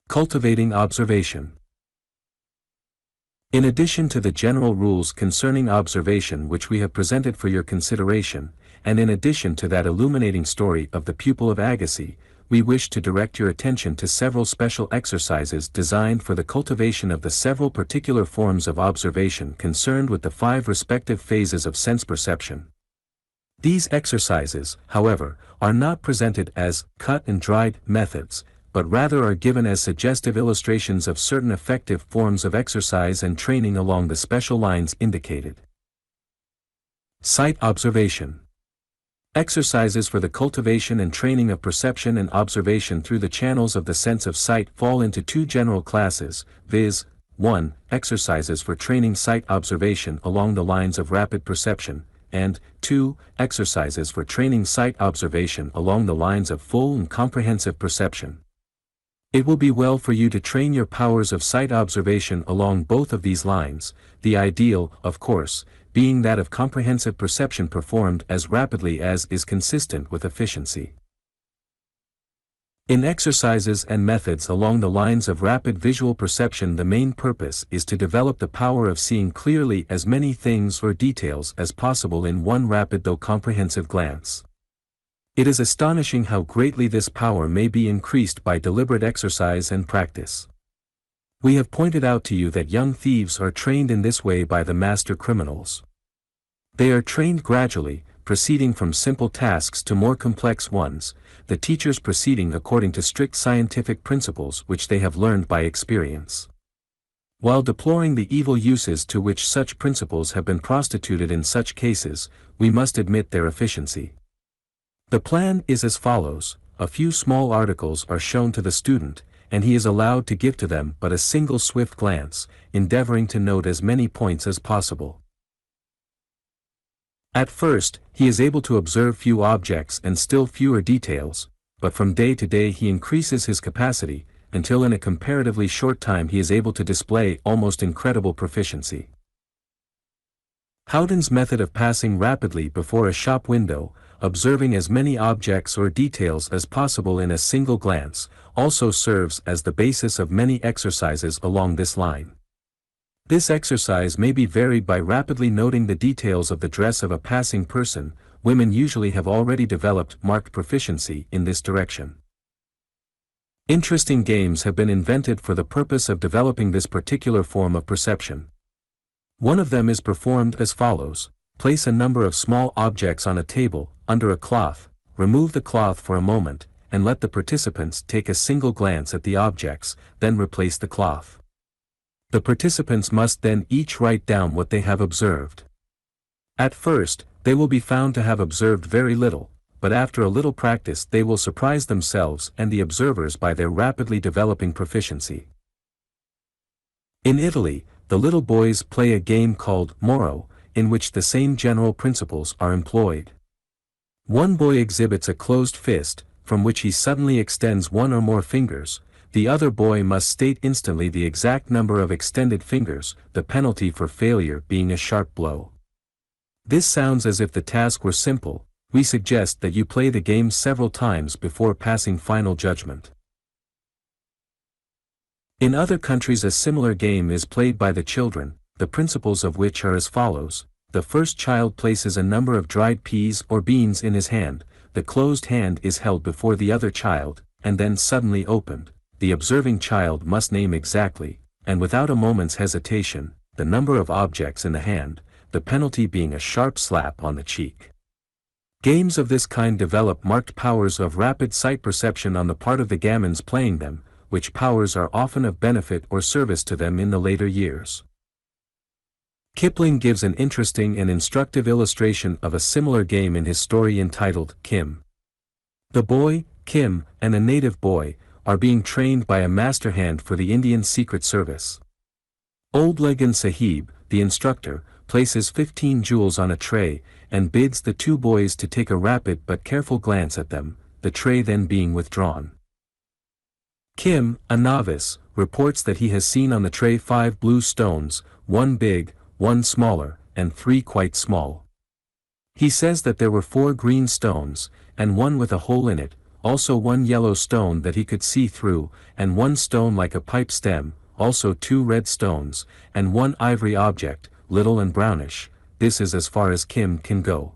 Cultivating Observation. In addition to the general rules concerning observation which we have presented for your consideration, and in addition to that illuminating story of the pupil of Agassiz, we wish to direct your attention to several special exercises designed for the cultivation of the several particular forms of observation concerned with the 5 respective phases of sense perception. These exercises, however, are not presented as cut and dried methods, but rather are given as suggestive illustrations of certain effective forms of exercise and training along the special lines indicated. Sight observation. Exercises for the cultivation and training of perception and observation through the channels of the sense of sight fall into 2 general classes, viz. 1. Exercises for training sight observation along the lines of rapid perception, and 2. Exercises for training sight observation along the lines of full and comprehensive perception. It will be well for you to train your powers of sight observation along both of these lines, the ideal, of course, being that of comprehensive perception performed as rapidly as is consistent with efficiency. In exercises and methods along the lines of rapid visual perception, the main purpose is to develop the power of seeing clearly as many things or details as possible in one rapid though comprehensive glance. It is astonishing how greatly this power may be increased by deliberate exercise and practice. We have pointed out to you that young thieves are trained in this way by the master criminals. They are trained gradually, proceeding from simple tasks to more complex ones, the teachers proceeding according to strict scientific principles which they have learned by experience. While deploring the evil uses to which such principles have been prostituted in such cases, we must admit their efficiency. The plan is as follows: a few small articles are shown to the student, and he is allowed to give to them but a single swift glance, endeavoring to note as many points as possible. At first, he is able to observe few objects and still fewer details, but from day to day he increases his capacity, until in a comparatively short time he is able to display almost incredible proficiency. Howden's method of passing rapidly before a shop window, observing as many objects or details as possible in a single glance, also serves as the basis of many exercises along this line. This exercise may be varied by rapidly noting the details of the dress of a passing person. Women usually have already developed marked proficiency in this direction. Interesting games have been invented for the purpose of developing this particular form of perception. One of them is performed as follows: place a number of small objects on a table, under a cloth, remove the cloth for a moment, and let the participants take a single glance at the objects, then replace the cloth. The participants must then each write down what they have observed. At first, they will be found to have observed very little, but after a little practice they will surprise themselves and the observers by their rapidly developing proficiency. In Italy, the little boys play a game called Moro, in which the same general principles are employed. One boy exhibits a closed fist, from which he suddenly extends one or more fingers. The other boy must state instantly the exact number of extended fingers, the penalty for failure being a sharp blow. This sounds as if the task were simple. We suggest that you play the game several times before passing final judgment. In other countries a similar game is played by the children, the principles of which are as follows. The first child places a number of dried peas or beans in his hand, the closed hand is held before the other child, and then suddenly opened. The observing child must name exactly, and without a moment's hesitation, the number of objects in the hand, the penalty being a sharp slap on the cheek. Games of this kind develop marked powers of rapid sight perception on the part of the gamins playing them, which powers are often of benefit or service to them in the later years. Kipling gives an interesting and instructive illustration of a similar game in his story entitled Kim. The boy, Kim, and a native boy, are being trained by a master hand for the Indian Secret Service. Old Legan Sahib, the instructor, places 15 jewels on a tray, and bids the two boys to take a rapid but careful glance at them, the tray then being withdrawn. Kim, a novice, reports that he has seen on the tray 5 blue stones, 1 big, 1 smaller, and 3 quite small. He says that there were 4 green stones, and 1 with a hole in it, also 1 yellow stone that he could see through, and 1 stone like a pipe stem, also 2 red stones, and 1 ivory object, little and brownish. This is as far as Kim can go.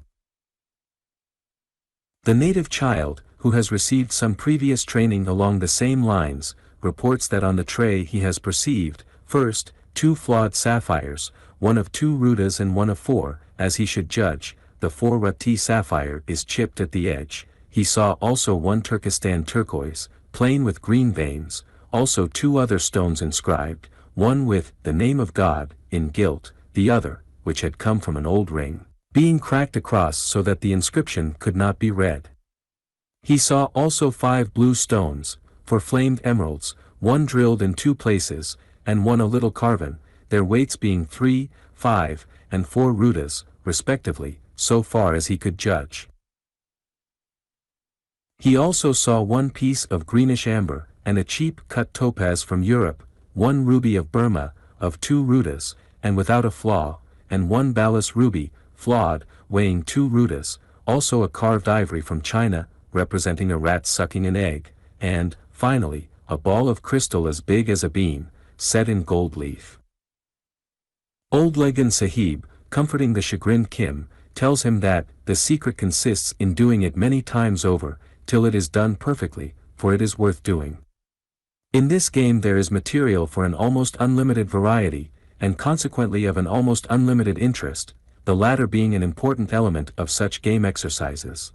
The native child, who has received some previous training along the same lines, reports that on the tray he has perceived, first, 2 flawed sapphires, 1 of 2 rudas and 1 of 4, as he should judge. The 4 rutti sapphire is chipped at the edge. He saw also 1 Turkestan turquoise, plain with green veins, also 2 other stones inscribed, one with the name of God, in gilt, the other, which had come from an old ring, being cracked across so that the inscription could not be read. He saw also 5 blue stones, for flamed emeralds, 1 drilled in 2 places, and 1 a little carven, their weights being 3, 5, and 4 rudas, respectively, so far as he could judge. He also saw 1 piece of greenish amber, and a cheap cut topaz from Europe, 1 ruby of Burma, of 2 rudas, and without a flaw, and 1 balas ruby, flawed, weighing 2 rudas, also a carved ivory from China, representing a rat sucking an egg, and, finally, a ball of crystal as big as a bean, set in gold leaf. Old Legan Sahib, comforting the chagrined Kim, tells him that the secret consists in doing it many times over, till it is done perfectly, for it is worth doing. In this game there is material for an almost unlimited variety, and consequently of an almost unlimited interest, the latter being an important element of such game exercises.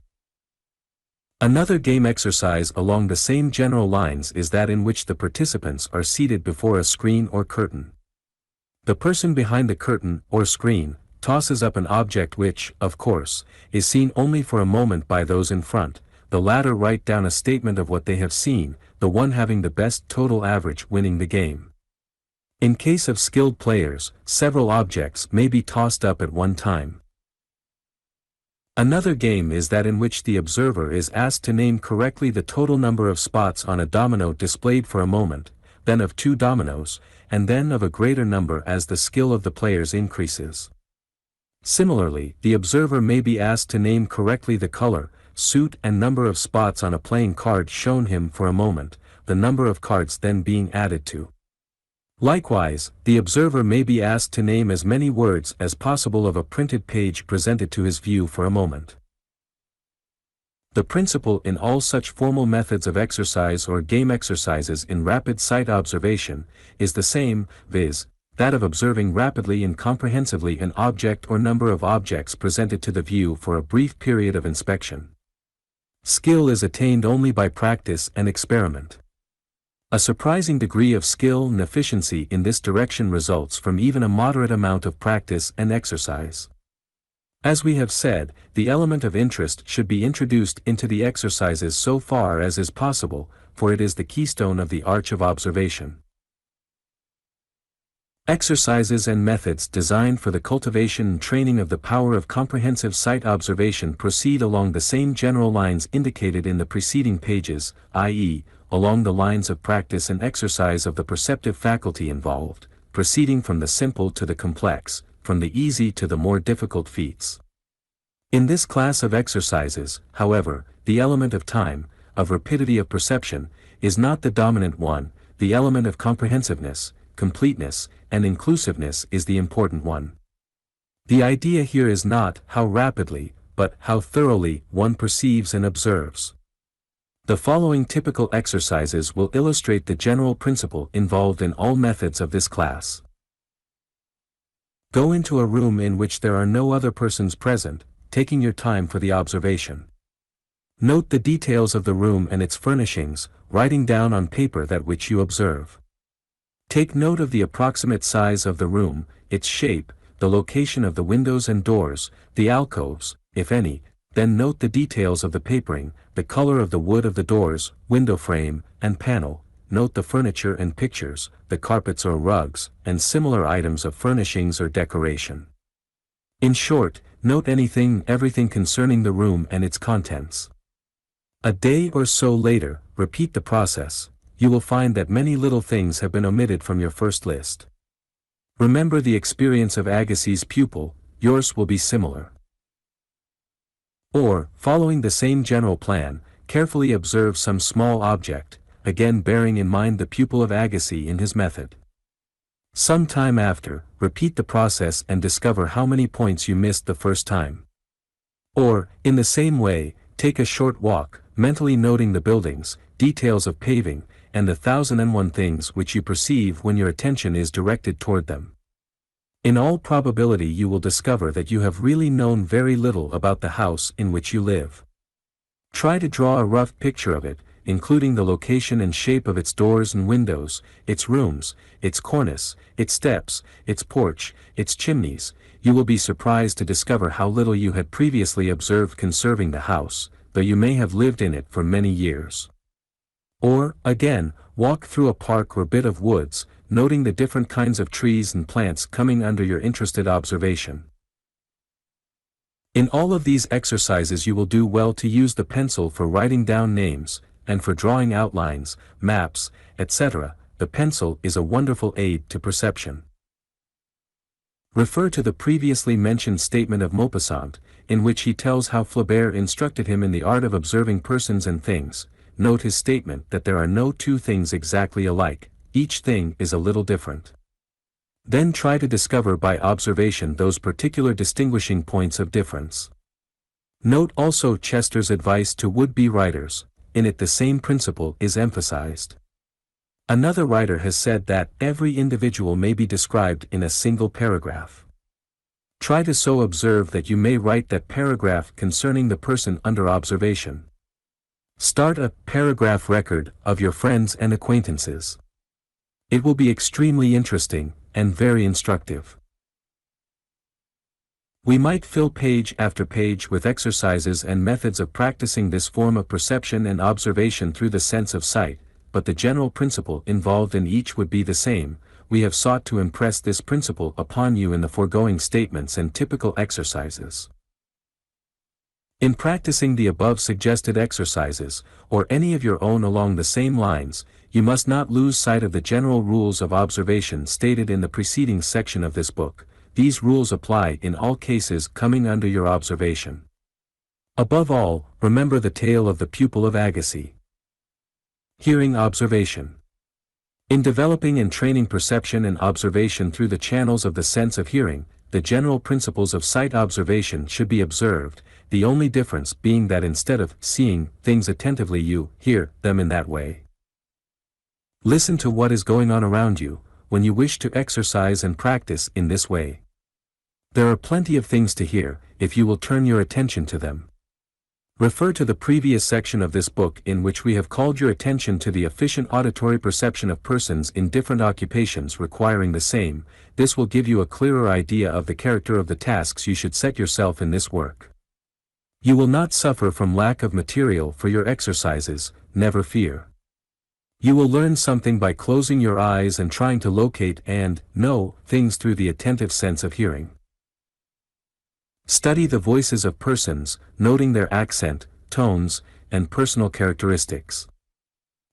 Another game exercise along the same general lines is that in which the participants are seated before a screen or curtain. The person behind the curtain, or screen, tosses up an object which, of course, is seen only for a moment by those in front. The latter write down a statement of what they have seen, the one having the best total average winning the game. In case of skilled players, several objects may be tossed up at one time. Another game is that in which the observer is asked to name correctly the total number of spots on a domino displayed for a moment, then of 2 dominoes, and then of a greater number as the skill of the players increases. Similarly, the observer may be asked to name correctly the color, suit and number of spots on a playing card shown him for a moment, the number of cards then being added to. Likewise, the observer may be asked to name as many words as possible of a printed page presented to his view for a moment. The principle in all such formal methods of exercise or game exercises in rapid sight observation is the same, viz., that of observing rapidly and comprehensively an object or number of objects presented to the view for a brief period of inspection. Skill is attained only by practice and experiment. A surprising degree of skill and efficiency in this direction results from even a moderate amount of practice and exercise. As we have said, the element of interest should be introduced into the exercises so far as is possible, for it is the keystone of the arch of observation. Exercises and methods designed for the cultivation and training of the power of comprehensive sight observation proceed along the same general lines indicated in the preceding pages, i.e., along the lines of practice and exercise of the perceptive faculty involved, proceeding from the simple to the complex, from the easy to the more difficult feats. In this class of exercises, however, the element of time, of rapidity of perception, is not the dominant one, the element of comprehensiveness, completeness, and inclusiveness is the important one. The idea here is not how rapidly, but how thoroughly one perceives and observes. The following typical exercises will illustrate the general principle involved in all methods of this class. Go into a room in which there are no other persons present, taking your time for the observation. Note the details of the room and its furnishings, writing down on paper that which you observe. Take note of the approximate size of the room, its shape, the location of the windows and doors, the alcoves, if any, then note the details of the papering, the color of the wood of the doors, window frame, and panel, note the furniture and pictures, the carpets or rugs, and similar items of furnishings or decoration. In short, note anything and everything concerning the room and its contents. A day or so later, repeat the process. You will find that many little things have been omitted from your first list. Remember the experience of Agassiz's pupil, yours will be similar. Or, following the same general plan, carefully observe some small object, again bearing in mind the pupil of Agassiz in his method. Some time after, repeat the process and discover how many points you missed the first time. Or, in the same way, take a short walk, mentally noting the buildings, details of paving, and the 1001 things which you perceive when your attention is directed toward them. In all probability you will discover that you have really known very little about the house in which you live. Try to draw a rough picture of it, including the location and shape of its doors and windows, its rooms, its cornice, its steps, its porch, its chimneys. You will be surprised to discover how little you had previously observed concerning the house, though you may have lived in it for many years. Or, again, walk through a park or bit of woods, noting the different kinds of trees and plants coming under your interested observation. In all of these exercises you will do well to use the pencil for writing down names, and for drawing outlines, maps, etc. The pencil is a wonderful aid to perception. Refer to the previously mentioned statement of Maupassant, in which he tells how Flaubert instructed him in the art of observing persons and things. Note his statement that there are no two things exactly alike, each thing is a little different. Then try to discover by observation those particular distinguishing points of difference. Note also Chester's advice to would-be writers, in it the same principle is emphasized. Another writer has said that every individual may be described in a single paragraph. Try to so observe that you may write that paragraph concerning the person under observation. Start a paragraph record of your friends and acquaintances. It will be extremely interesting, and very instructive. We might fill page after page with exercises and methods of practicing this form of perception and observation through the sense of sight, but the general principle involved in each would be the same. We have sought to impress this principle upon you in the foregoing statements and typical exercises. In practicing the above suggested exercises, or any of your own along the same lines, you must not lose sight of the general rules of observation stated in the preceding section of this book. these rules apply in all cases coming under your observation. Above all, remember the tale of the pupil of Agassiz. Hearing observation. In developing and training perception and observation through the channels of the sense of hearing, the general principles of sight observation should be observed, the only difference being that instead of seeing things attentively you hear them in that way. Listen to what is going on around you, when you wish to exercise and practice in this way. There are plenty of things to hear, if you will turn your attention to them. Refer to the previous section of this book in which we have called your attention to the efficient auditory perception of persons in different occupations requiring the same. This will give you a clearer idea of the character of the tasks you should set yourself in this work. You will not suffer from lack of material for your exercises, never fear. You will learn something by closing your eyes and trying to locate and know things through the attentive sense of hearing. Study the voices of persons, noting their accent, tones, and personal characteristics.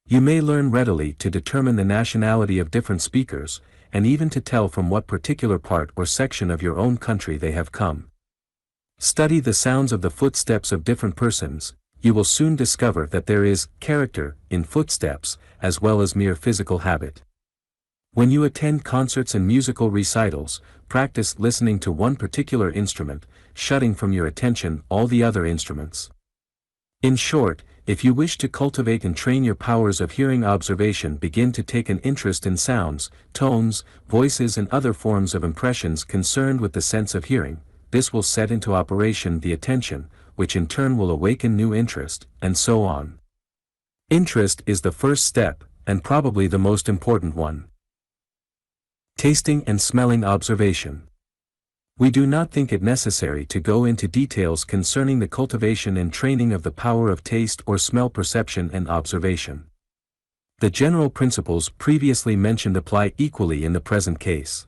You may learn readily to determine the nationality of different speakers, and even to tell from what particular part or section of your own country they have come. Study the sounds of the footsteps of different persons. You will soon discover that there is character in footsteps, as well as mere physical habit. When you attend concerts and musical recitals, practice listening to one particular instrument, shutting from your attention all the other instruments. In short, if you wish to cultivate and train your powers of hearing observation, begin to take an interest in sounds, tones, voices and other forms of impressions concerned with the sense of hearing. This will set into operation the attention, which in turn will awaken new interest, and so on. Interest is the first step, and probably the most important one. Tasting and smelling observation. We do not think it necessary to go into details concerning the cultivation and training of the power of taste or smell perception and observation. The general principles previously mentioned apply equally in the present case.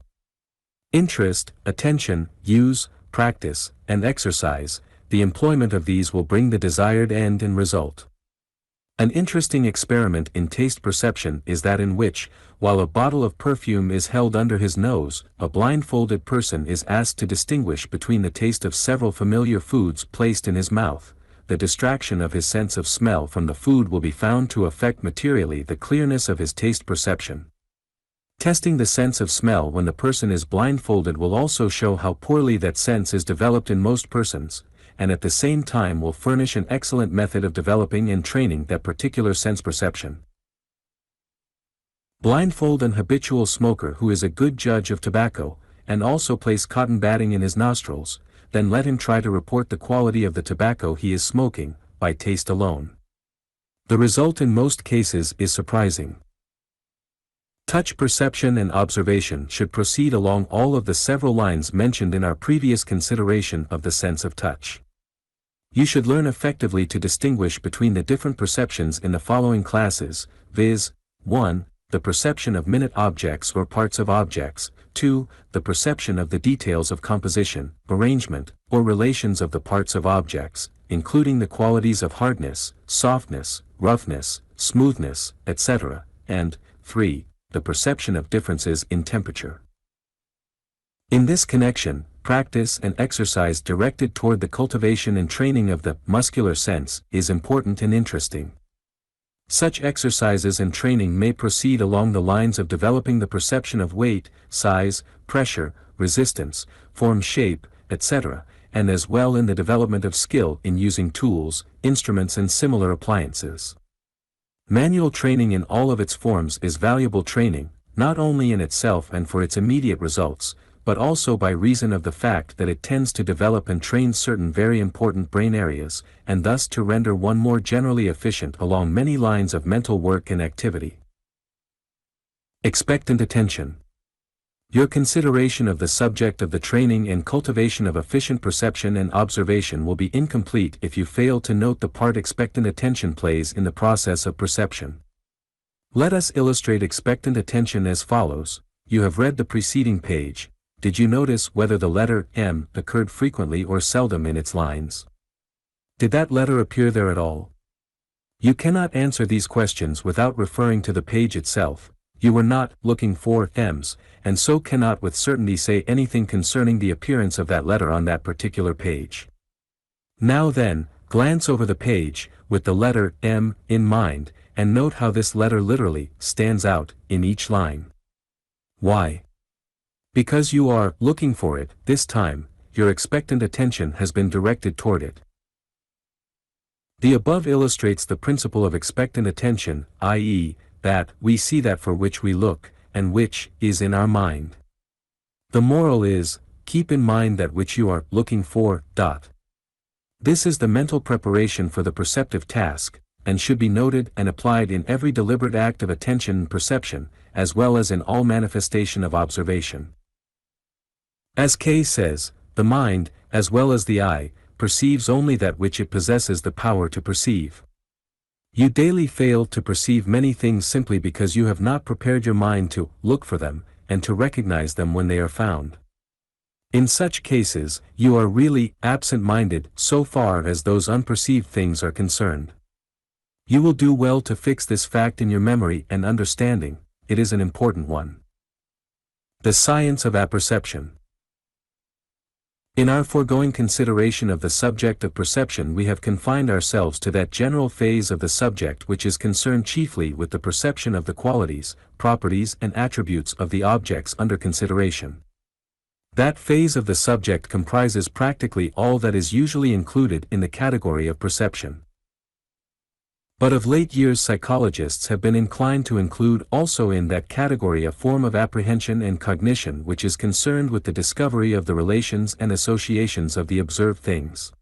Interest, attention, use, practice, and exercise, the employment of these will bring the desired end and result. An interesting experiment in taste perception is that in which, while a bottle of perfume is held under his nose, a blindfolded person is asked to distinguish between the taste of several familiar foods placed in his mouth. The distraction of his sense of smell from the food will be found to affect materially the clearness of his taste perception. Testing the sense of smell when the person is blindfolded will also show how poorly that sense is developed in most persons, and at the same time will furnish an excellent method of developing and training that particular sense perception. Blindfold an habitual smoker who is a good judge of tobacco, and also place cotton batting in his nostrils, then let him try to report the quality of the tobacco he is smoking, by taste alone. The result in most cases is surprising. Touch perception and observation should proceed along all of the several lines mentioned in our previous consideration of the sense of touch. You should learn effectively to distinguish between the different perceptions in the following classes, viz. 1. The perception of minute objects or parts of objects, 2. The perception of the details of composition, arrangement, or relations of the parts of objects, including the qualities of hardness, softness, roughness, smoothness, etc., and 3. The perception of differences in temperature. In this connection, practice and exercise directed toward the cultivation and training of the muscular sense is important and interesting. Such exercises and training may proceed along the lines of developing the perception of weight, size, pressure, resistance, form, shape, etc., and as well in the development of skill in using tools, instruments and similar appliances. Manual training in all of its forms is valuable training, not only in itself and for its immediate results, but also by reason of the fact that it tends to develop and train certain very important brain areas, and thus to render one more generally efficient along many lines of mental work and activity. Expectant attention. Your consideration of the subject of the training and cultivation of efficient perception and observation will be incomplete if you fail to note the part expectant attention plays in the process of perception. Let us illustrate expectant attention as follows. You have read the preceding page. Did you notice whether the letter M occurred frequently or seldom in its lines? Did that letter appear there at all? You cannot answer these questions without referring to the page itself, You were not looking for M's, and so cannot with certainty say anything concerning the appearance of that letter on that particular page. Now then, glance over the page, with the letter M in mind, and note how this letter literally stands out in each line. Why? Because you are looking for it. This time, your expectant attention has been directed toward it. The above illustrates the principle of expectant attention, i.e., that we see that for which we look, and which is in our mind. The moral is, keep in mind that which you are looking for. This is the mental preparation for the perceptive task, and should be noted and applied in every deliberate act of attention and perception, as well as in all manifestation of observation. As Kay says, the mind, as well as the eye, perceives only that which it possesses the power to perceive. You daily fail to perceive many things simply because you have not prepared your mind to look for them, and to recognize them when they are found. In such cases, you are really absent-minded so far as those unperceived things are concerned. You will do well to fix this fact in your memory and understanding. It is an important one. The Science of Apperception. In our foregoing consideration of the subject of perception, we have confined ourselves to that general phase of the subject which is concerned chiefly with the perception of the qualities, properties and attributes of the objects under consideration. That phase of the subject comprises practically all that is usually included in the category of perception. But of late years psychologists have been inclined to include also in that category a form of apprehension and cognition which is concerned with the discovery of the relations and associations of the observed things.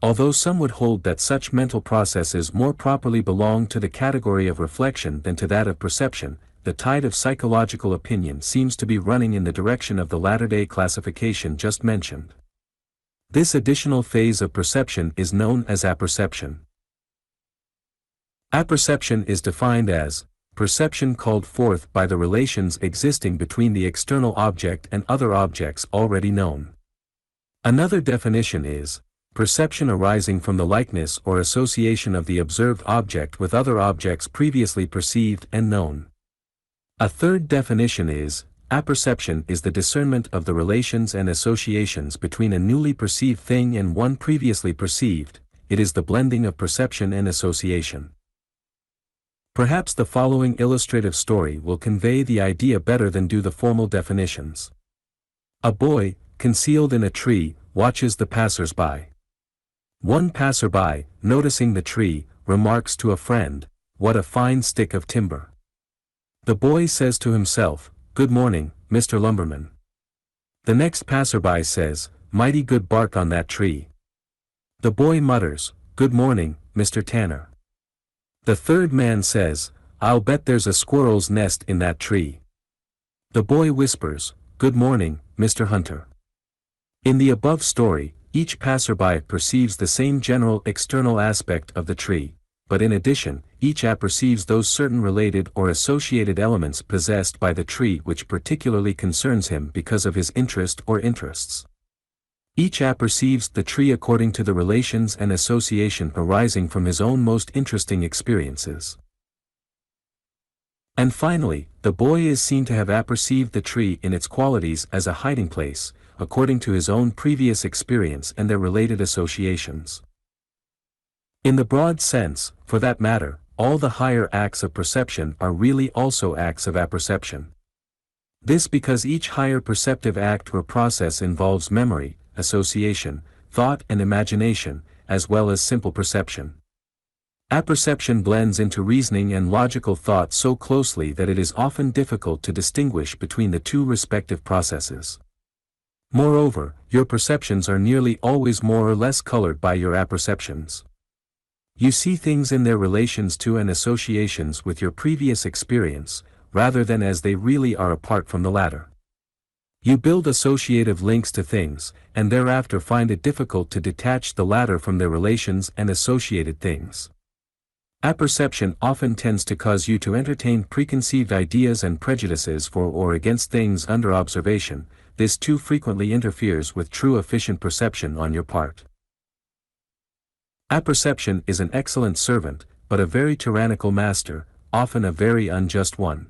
Although some would hold that such mental processes more properly belong to the category of reflection than to that of perception, the tide of psychological opinion seems to be running in the direction of the latter-day classification just mentioned. This additional phase of perception is known as apperception. Apperception is defined as perception called forth by the relations existing between the external object and other objects already known. Another definition is perception arising from the likeness or association of the observed object with other objects previously perceived and known. A third definition is apperception is the discernment of the relations and associations between a newly perceived thing and one previously perceived. It is the blending of perception and association. Perhaps the following illustrative story will convey the idea better than do the formal definitions. A boy, concealed in a tree, watches the passers-by. One passer-by, noticing the tree, remarks to a friend, "What a fine stick of timber." The boy says to himself, "Good morning, Mr. Lumberman." The next passer-by says, "Mighty good bark on that tree." The boy mutters, "Good morning, Mr. Tanner." The third man says, "I'll bet there's a squirrel's nest in that tree." The boy whispers, "Good morning, Mr. Hunter." In the above story, each passerby perceives the same general external aspect of the tree, but in addition, each apperceives those certain related or associated elements possessed by the tree which particularly concerns him because of his interest or interests. Each apperceives the tree according to the relations and association arising from his own most interesting experiences. And finally, the boy is seen to have apperceived the tree in its qualities as a hiding place, according to his own previous experience and their related associations. In the broad sense, for that matter, all the higher acts of perception are really also acts of apperception. This because each higher perceptive act or process involves memory, association, thought and imagination, as well as simple perception. Apperception blends into reasoning and logical thought so closely that it is often difficult to distinguish between the two respective processes. Moreover, your perceptions are nearly always more or less colored by your apperceptions. You see things in their relations to and associations with your previous experience, rather than as they really are apart from the latter. You build associative links to things, and thereafter find it difficult to detach the latter from their relations and associated things. Apperception often tends to cause you to entertain preconceived ideas and prejudices for or against things under observation. This too frequently interferes with true efficient perception on your part. Apperception is an excellent servant, but a very tyrannical master, often a very unjust one.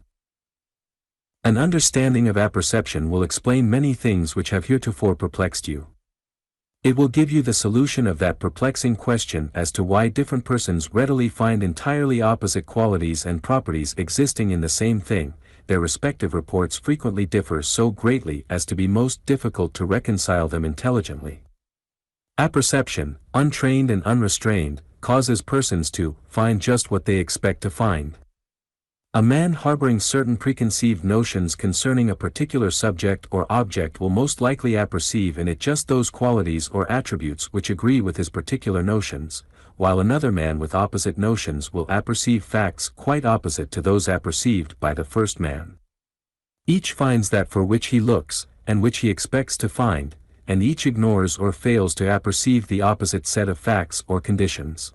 An understanding of apperception will explain many things which have heretofore perplexed you. It will give you the solution of that perplexing question as to why different persons readily find entirely opposite qualities and properties existing in the same thing. Their respective reports frequently differ so greatly as to be most difficult to reconcile them intelligently. Apperception, untrained and unrestrained, causes persons to find just what they expect to find. A man harboring certain preconceived notions concerning a particular subject or object will most likely apperceive in it just those qualities or attributes which agree with his particular notions, while another man with opposite notions will apperceive facts quite opposite to those apperceived by the first man. Each finds that for which he looks, and which he expects to find, and each ignores or fails to apperceive the opposite set of facts or conditions.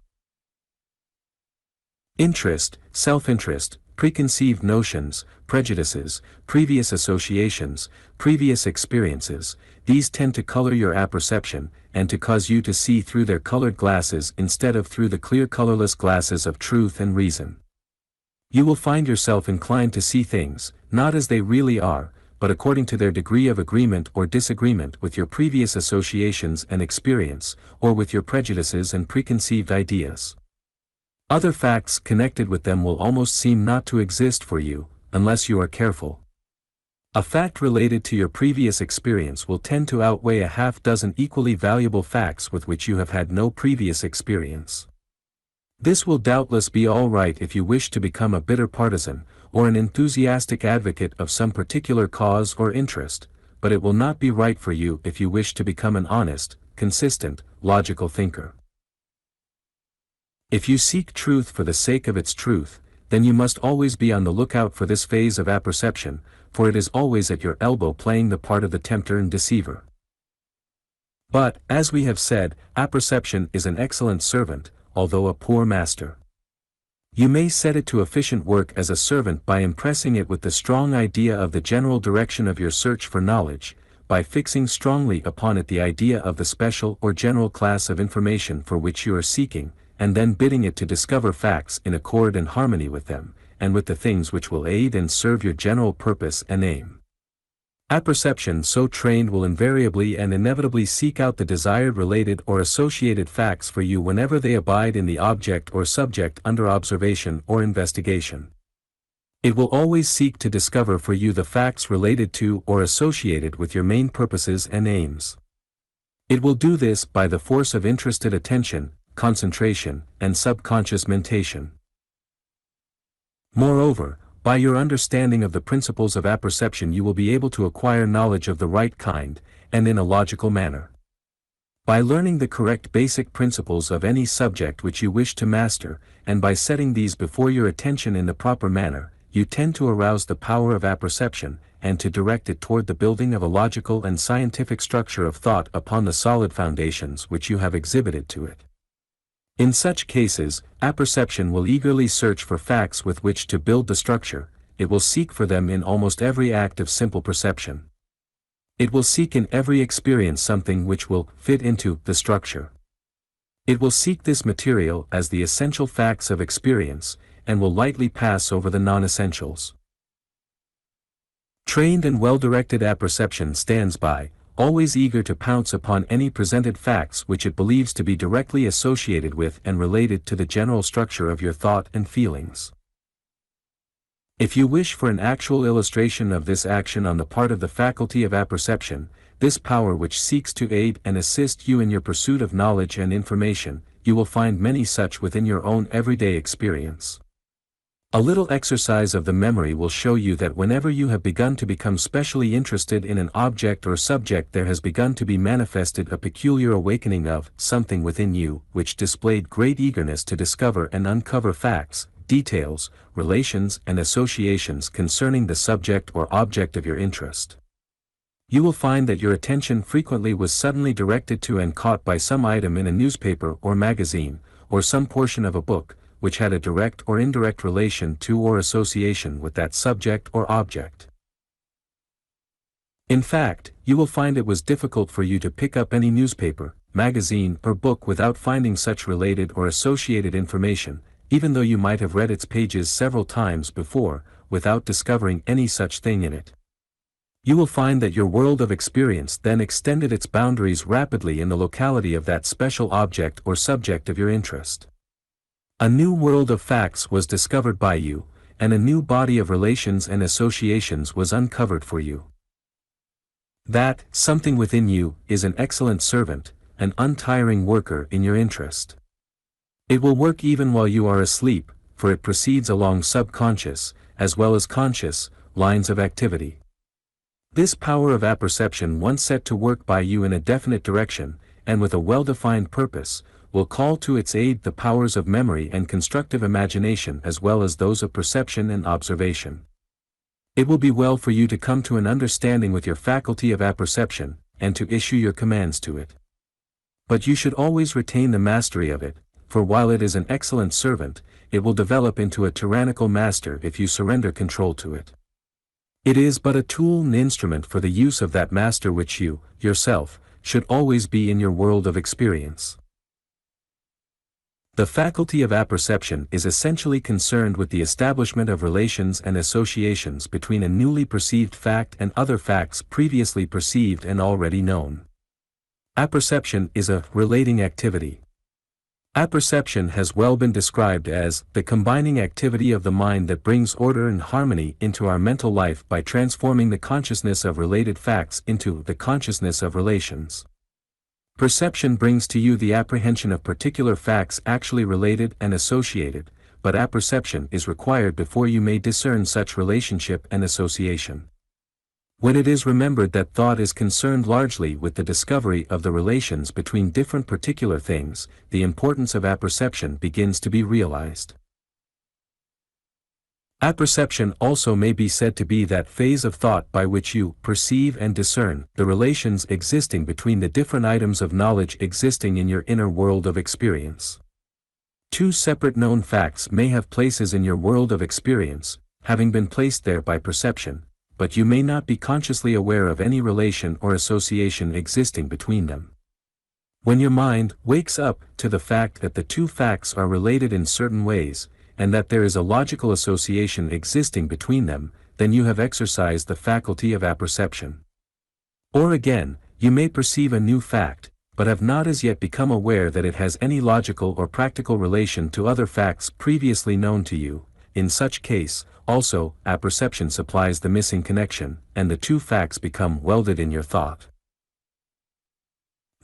Interest, self-interest, preconceived notions, prejudices, previous associations, previous experiences, these tend to color your apperception, and to cause you to see through their colored glasses instead of through the clear colorless glasses of truth and reason. You will find yourself inclined to see things, not as they really are, but according to their degree of agreement or disagreement with your previous associations and experience, or with your prejudices and preconceived ideas. Other facts connected with them will almost seem not to exist for you, unless you are careful. A fact related to your previous experience will tend to outweigh a half-dozen equally valuable facts with which you have had no previous experience. This will doubtless be all right if you wish to become a bitter partisan, or an enthusiastic advocate of some particular cause or interest, but it will not be right for you if you wish to become an honest, consistent, logical thinker. If you seek truth for the sake of its truth, then you must always be on the lookout for this phase of apperception, for it is always at your elbow playing the part of the tempter and deceiver. But, as we have said, apperception is an excellent servant, although a poor master. You may set it to efficient work as a servant by impressing it with the strong idea of the general direction of your search for knowledge, by fixing strongly upon it the idea of the special or general class of information for which you are seeking, and then bidding it to discover facts in accord and harmony with them, and with the things which will aid and serve your general purpose and aim. Apperception so trained will invariably and inevitably seek out the desired related or associated facts for you whenever they abide in the object or subject under observation or investigation. It will always seek to discover for you the facts related to or associated with your main purposes and aims. It will do this by the force of interested attention, concentration, and subconscious mentation. Moreover, by your understanding of the principles of apperception you will be able to acquire knowledge of the right kind, and in a logical manner. By learning the correct basic principles of any subject which you wish to master, and by setting these before your attention in the proper manner, you tend to arouse the power of apperception, and to direct it toward the building of a logical and scientific structure of thought upon the solid foundations which you have exhibited to it. In such cases, apperception will eagerly search for facts with which to build the structure, it will seek for them in almost every act of simple perception. It will seek in every experience something which will fit into the structure. It will seek this material as the essential facts of experience, and will lightly pass over the non-essentials. Trained and well-directed apperception stands by, always eager to pounce upon any presented facts which it believes to be directly associated with and related to the general structure of your thought and feelings. If you wish for an actual illustration of this action on the part of the faculty of apperception, this power which seeks to aid and assist you in your pursuit of knowledge and information, you will find many such within your own everyday experience. A little exercise of the memory will show you that whenever you have begun to become specially interested in an object or subject there has begun to be manifested a peculiar awakening of something within you, which displayed great eagerness to discover and uncover facts, details, relations and associations concerning the subject or object of your interest. You will find that your attention frequently was suddenly directed to and caught by some item in a newspaper or magazine, or some portion of a book, which had a direct or indirect relation to or association with that subject or object. In fact, you will find it was difficult for you to pick up any newspaper, magazine or book without finding such related or associated information, even though you might have read its pages several times before, without discovering any such thing in it. You will find that your world of experience then extended its boundaries rapidly in the locality of that special object or subject of your interest. A new world of facts was discovered by you, and a new body of relations and associations was uncovered for you. That something within you is an excellent servant, an untiring worker in your interest. It will work even while you are asleep, for it proceeds along subconscious, as well as conscious, lines of activity. This power of apperception, once set to work by you in a definite direction, and with a well-defined purpose, will call to its aid the powers of memory and constructive imagination as well as those of perception and observation. It will be well for you to come to an understanding with your faculty of apperception, and to issue your commands to it. But you should always retain the mastery of it, for while it is an excellent servant, it will develop into a tyrannical master if you surrender control to it. It is but a tool and instrument for the use of that master which you, yourself, should always be in your world of experience. The faculty of apperception is essentially concerned with the establishment of relations and associations between a newly perceived fact and other facts previously perceived and already known. Apperception is a relating activity. Apperception has well been described as the combining activity of the mind that brings order and harmony into our mental life by transforming the consciousness of related facts into the consciousness of relations. Perception brings to you the apprehension of particular facts actually related and associated, but apperception is required before you may discern such relationship and association. When it is remembered that thought is concerned largely with the discovery of the relations between different particular things, the importance of apperception begins to be realized. Apperception also may be said to be that phase of thought by which you perceive and discern the relations existing between the different items of knowledge existing in your inner world of experience. Two separate known facts may have places in your world of experience, having been placed there by perception, but you may not be consciously aware of any relation or association existing between them. When your mind wakes up to the fact that the two facts are related in certain ways, and that there is a logical association existing between them, then you have exercised the faculty of apperception. Or again, you may perceive a new fact, but have not as yet become aware that it has any logical or practical relation to other facts previously known to you. In such case, also, apperception supplies the missing connection, and the two facts become welded in your thought.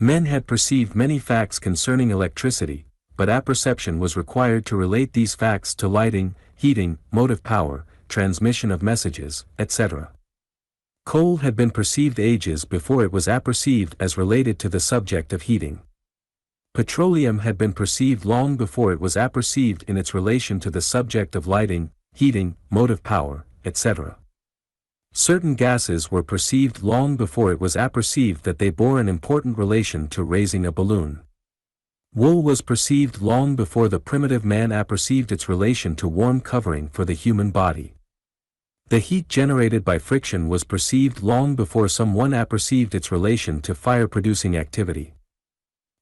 Men had perceived many facts concerning electricity, but apperception was required to relate these facts to lighting, heating, motive power, transmission of messages, etc. Coal had been perceived ages before it was apperceived as related to the subject of heating. Petroleum had been perceived long before it was apperceived in its relation to the subject of lighting, heating, motive power, etc. Certain gases were perceived long before it was apperceived that they bore an important relation to raising a balloon. Wool was perceived long before the primitive man apperceived its relation to warm covering for the human body. The heat generated by friction was perceived long before someone apperceived its relation to fire-producing activity.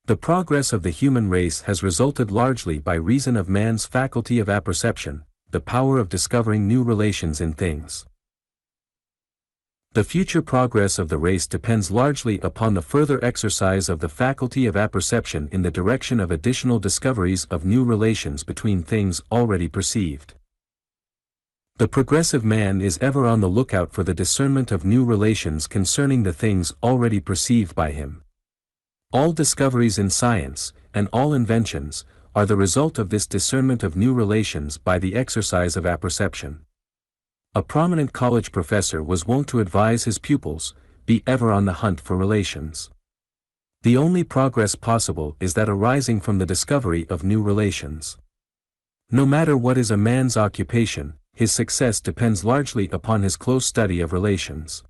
The progress of the human race has resulted largely by reason of man's faculty of apperception, the power of discovering new relations in things. The future progress of the race depends largely upon the further exercise of the faculty of apperception in the direction of additional discoveries of new relations between things already perceived. The progressive man is ever on the lookout for the discernment of new relations concerning the things already perceived by him. All discoveries in science, and all inventions, are the result of this discernment of new relations by the exercise of apperception. A prominent college professor was wont to advise his pupils, be ever on the hunt for relations. The only progress possible is that arising from the discovery of new relations. No matter what is a man's occupation, his success depends largely upon his close study of relations.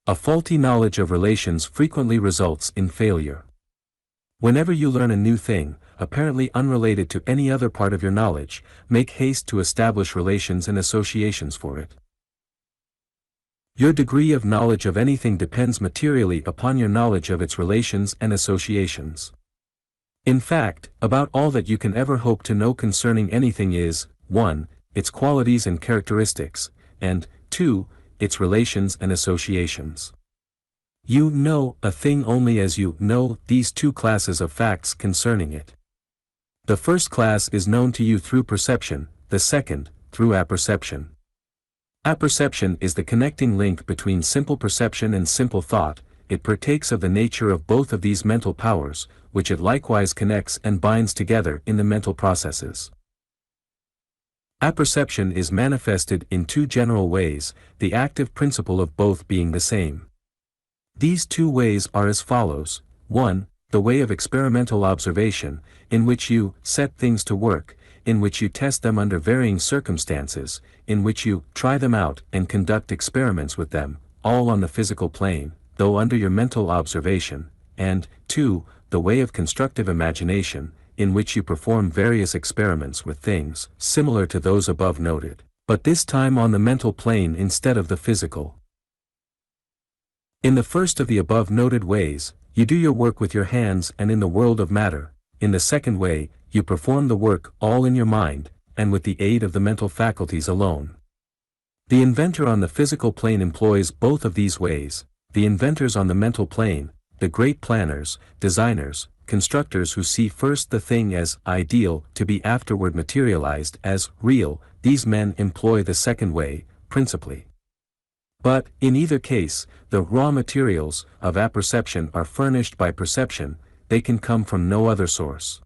A faulty knowledge of relations frequently results in failure. Whenever you learn a new thing, apparently unrelated to any other part of your knowledge, make haste to establish relations and associations for it. Your degree of knowledge of anything depends materially upon your knowledge of its relations and associations. In fact, about all that you can ever hope to know concerning anything is, 1. its qualities and characteristics, and 2. its relations and associations. You know a thing only as you know these two classes of facts concerning it. The first class is known to you through perception, the second, through apperception. Apperception is the connecting link between simple perception and simple thought. It partakes of the nature of both of these mental powers, which it likewise connects and binds together in the mental processes. Apperception is manifested in two general ways, the active principle of both being the same. These two ways are as follows: 1. The way of experimental observation, in which you set things to work, in which you test them under varying circumstances, in which you try them out and conduct experiments with them, all on the physical plane, though under your mental observation, and 2. The way of constructive imagination, in which you perform various experiments with things, similar to those above noted, but this time on the mental plane instead of the physical. In the first of the above noted ways, you do your work with your hands and in the world of matter. In the second way, you perform the work all in your mind, and with the aid of the mental faculties alone. The inventor on the physical plane employs both of these ways. The inventors on the mental plane, the great planners, designers, constructors who see first the thing as ideal to be afterward materialized as real, these men employ the second way, principally. But, in either case, the raw materials of apperception are furnished by perception, they can come from no other source.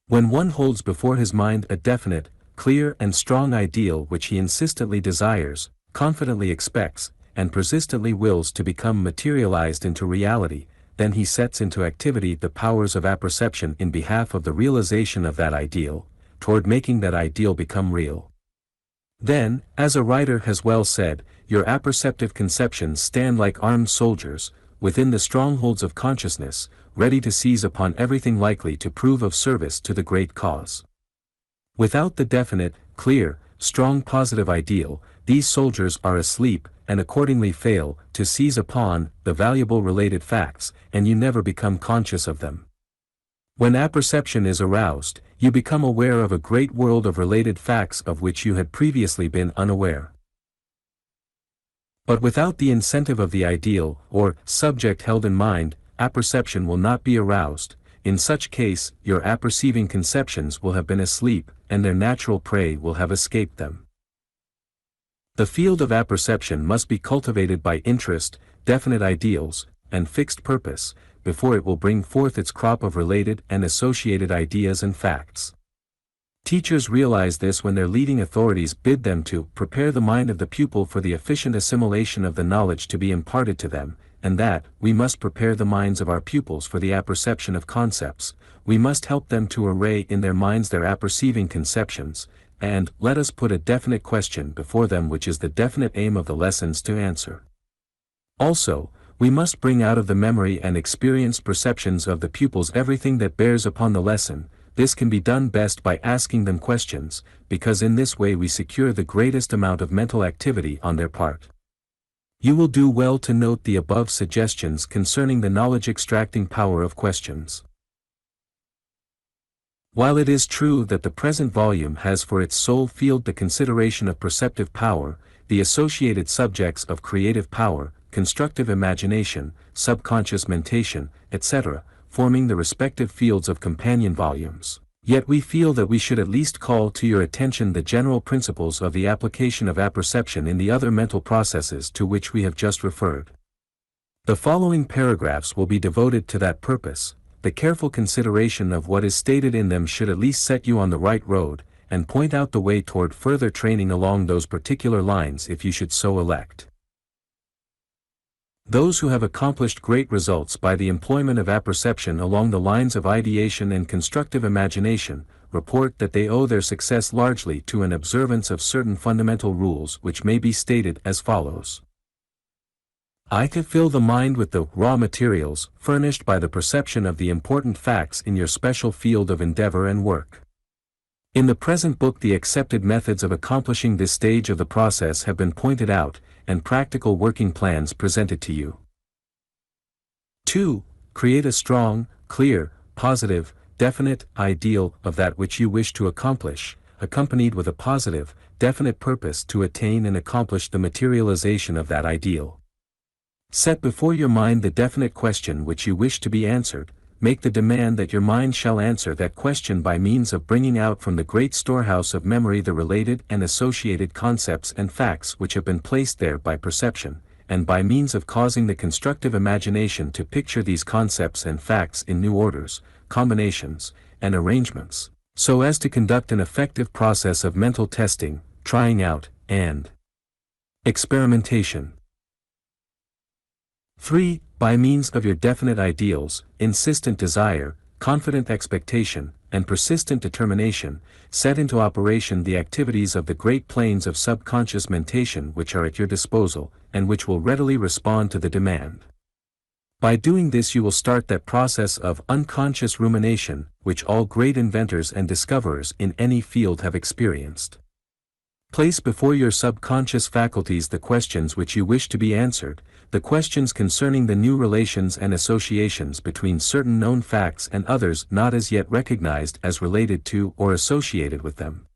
When one holds before his mind a definite, clear and strong ideal which he insistently desires, confidently expects, and persistently wills to become materialized into reality, then he sets into activity the powers of apperception in behalf of the realization of that ideal, toward making that ideal become real. Then, as a writer has well said, your apperceptive conceptions stand like armed soldiers, within the strongholds of consciousness, ready to seize upon everything likely to prove of service to the great cause. Without the definite, clear, strong positive ideal, these soldiers are asleep, and accordingly fail to seize upon the valuable related facts, and you never become conscious of them. When apperception is aroused, you become aware of a great world of related facts of which you had previously been unaware. But without the incentive of the ideal, or subject held in mind, apperception will not be aroused. In such case, your apperceiving conceptions will have been asleep, and their natural prey will have escaped them. The field of apperception must be cultivated by interest, definite ideals, and fixed purpose, before it will bring forth its crop of related and associated ideas and facts. Teachers realize this when their leading authorities bid them to prepare the mind of the pupil for the efficient assimilation of the knowledge to be imparted to them, and that we must prepare the minds of our pupils for the apperception of concepts. We must help them to array in their minds their apperceiving conceptions, and let us put a definite question before them which is the definite aim of the lessons to answer. Also, we must bring out of the memory and experienced perceptions of the pupils everything that bears upon the lesson. This can be done best by asking them questions, because in this way we secure the greatest amount of mental activity on their part. You will do well to note the above suggestions concerning the knowledge-extracting power of questions. While it is true that the present volume has for its sole field the consideration of perceptive power, the associated subjects of creative power, constructive imagination, subconscious mentation, etc., forming the respective fields of companion volumes, yet we feel that we should at least call to your attention the general principles of the application of apperception in the other mental processes to which we have just referred. The following paragraphs will be devoted to that purpose. The careful consideration of what is stated in them should at least set you on the right road, and point out the way toward further training along those particular lines if you should so elect. Those who have accomplished great results by the employment of apperception along the lines of ideation and constructive imagination, report that they owe their success largely to an observance of certain fundamental rules which may be stated as follows. I can fill the mind with the raw materials furnished by the perception of the important facts in your special field of endeavor and work. In the present book the accepted methods of accomplishing this stage of the process have been pointed out, and practical working plans presented to you. 2. Create a strong, clear, positive, definite ideal of that which you wish to accomplish, accompanied with a positive, definite purpose to attain and accomplish the materialization of that ideal. Set before your mind the definite question which you wish to be answered. Make the demand that your mind shall answer that question by means of bringing out from the great storehouse of memory the related and associated concepts and facts which have been placed there by perception, and by means of causing the constructive imagination to picture these concepts and facts in new orders, combinations, and arrangements, so as to conduct an effective process of mental testing, trying out, and experimentation. 3. By means of your definite ideals, insistent desire, confident expectation, and persistent determination, set into operation the activities of the great planes of subconscious mentation which are at your disposal, and which will readily respond to the demand. By doing this you will start that process of unconscious rumination, which all great inventors and discoverers in any field have experienced. Place before your subconscious faculties the questions which you wish to be answered, the questions concerning the new relations and associations between certain known facts and others not as yet recognized as related to or associated with them.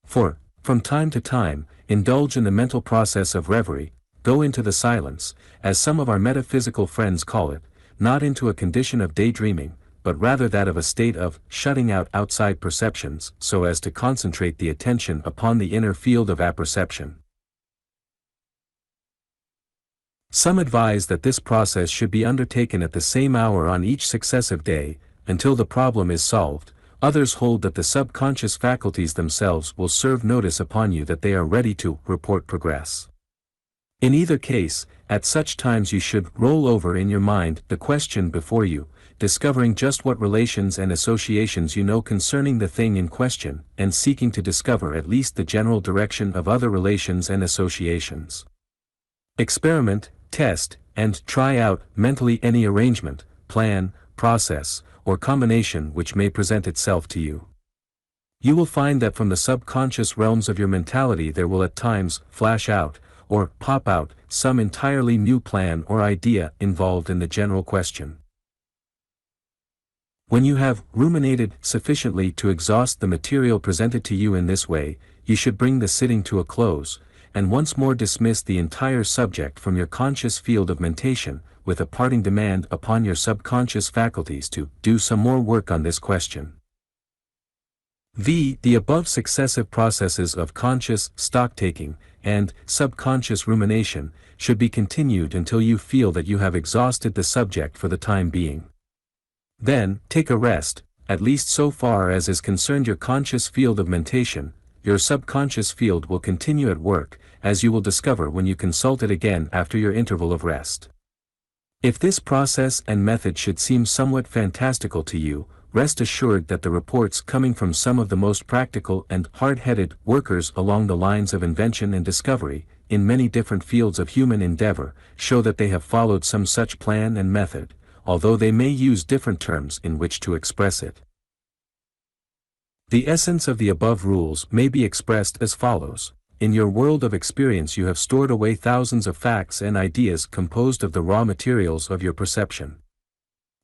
4. From time to time, indulge in the mental process of reverie, go into the silence, as some of our metaphysical friends call it, not into a condition of daydreaming, but rather that of a state of shutting out outside perceptions so as to concentrate the attention upon the inner field of apperception. Some advise that this process should be undertaken at the same hour on each successive day, until the problem is solved. Others hold that the subconscious faculties themselves will serve notice upon you that they are ready to report progress. In either case, at such times you should roll over in your mind the question before you, discovering just what relations and associations you know concerning the thing in question, and seeking to discover at least the general direction of other relations and associations. Experiment, test, and try out mentally any arrangement, plan, process, or combination which may present itself to you. You will find that from the subconscious realms of your mentality there will at times flash out, or pop out, some entirely new plan or idea involved in the general question. When you have ruminated sufficiently to exhaust the material presented to you in this way, you should bring the sitting to a close, and once more dismiss the entire subject from your conscious field of mentation, with a parting demand upon your subconscious faculties to do some more work on this question. The above successive processes of conscious stock-taking and subconscious rumination should be continued until you feel that you have exhausted the subject for the time being. Then, take a rest, at least so far as is concerned your conscious field of mentation. Your subconscious field will continue at work, as you will discover when you consult it again after your interval of rest. If this process and method should seem somewhat fantastical to you, rest assured that the reports coming from some of the most practical and hard-headed workers along the lines of invention and discovery, in many different fields of human endeavor, show that they have followed some such plan and method, although they may use different terms in which to express it. The essence of the above rules may be expressed as follows. In your world of experience you have stored away thousands of facts and ideas composed of the raw materials of your perception.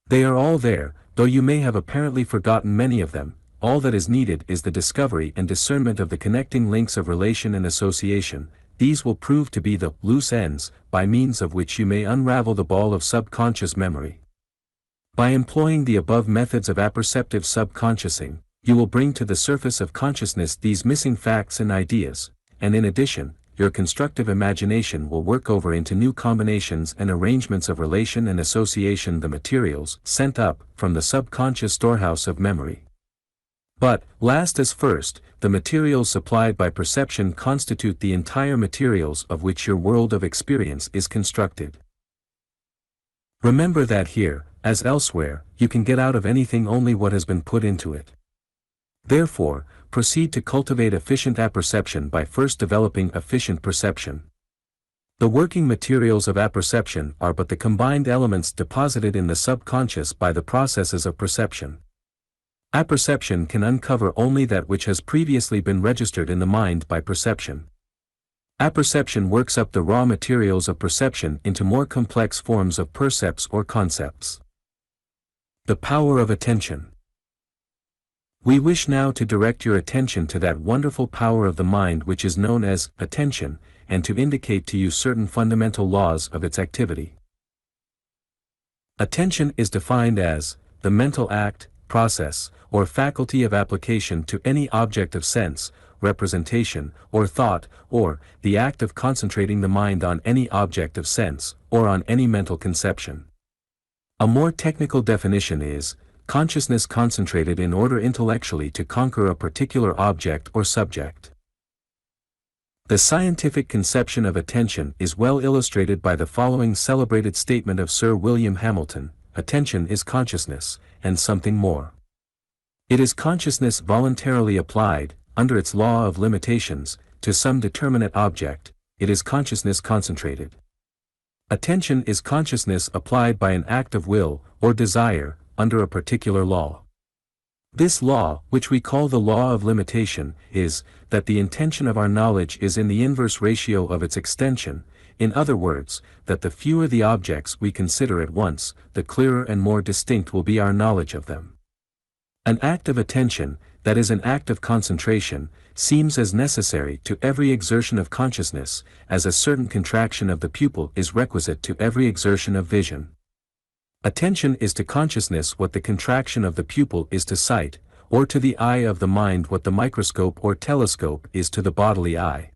They are all there, though you may have apparently forgotten many of them. All that is needed is the discovery and discernment of the connecting links of relation and association. These will prove to be the loose ends, by means of which you may unravel the ball of subconscious memory. By employing the above methods of apperceptive subconsciousing, you will bring to the surface of consciousness these missing facts and ideas, and in addition, your constructive imagination will work over into new combinations and arrangements of relation and association the materials sent up from the subconscious storehouse of memory. But, last as first, the materials supplied by perception constitute the entire materials of which your world of experience is constructed. Remember that here, as elsewhere, you can get out of anything only what has been put into it. Therefore, proceed to cultivate efficient apperception by first developing efficient perception. The working materials of apperception are but the combined elements deposited in the subconscious by the processes of perception. Apperception can uncover only that which has previously been registered in the mind by perception. Apperception works up the raw materials of perception into more complex forms of percepts or concepts. The power of attention. We wish now to direct your attention to that wonderful power of the mind which is known as attention, and to indicate to you certain fundamental laws of its activity. Attention is defined as the mental act, process, or faculty of application to any object of sense, representation, or thought, or the act of concentrating the mind on any object of sense, or on any mental conception. A more technical definition is consciousness concentrated in order intellectually to conquer a particular object or subject. The scientific conception of attention is well illustrated by the following celebrated statement of Sir William Hamilton: attention is consciousness, and something more. It is consciousness voluntarily applied, under its law of limitations, to some determinate object. It is consciousness concentrated. Attention is consciousness applied by an act of will, or desire, under a particular law. This law, which we call the law of limitation, is, that the intention of our knowledge is in the inverse ratio of its extension, in other words, that the fewer the objects we consider at once, the clearer and more distinct will be our knowledge of them. An act of attention, that is an act of concentration, seems as necessary to every exertion of consciousness, as a certain contraction of the pupil is requisite to every exertion of vision. Attention is to consciousness what the contraction of the pupil is to sight, or to the eye of the mind what the microscope or telescope is to the bodily eye.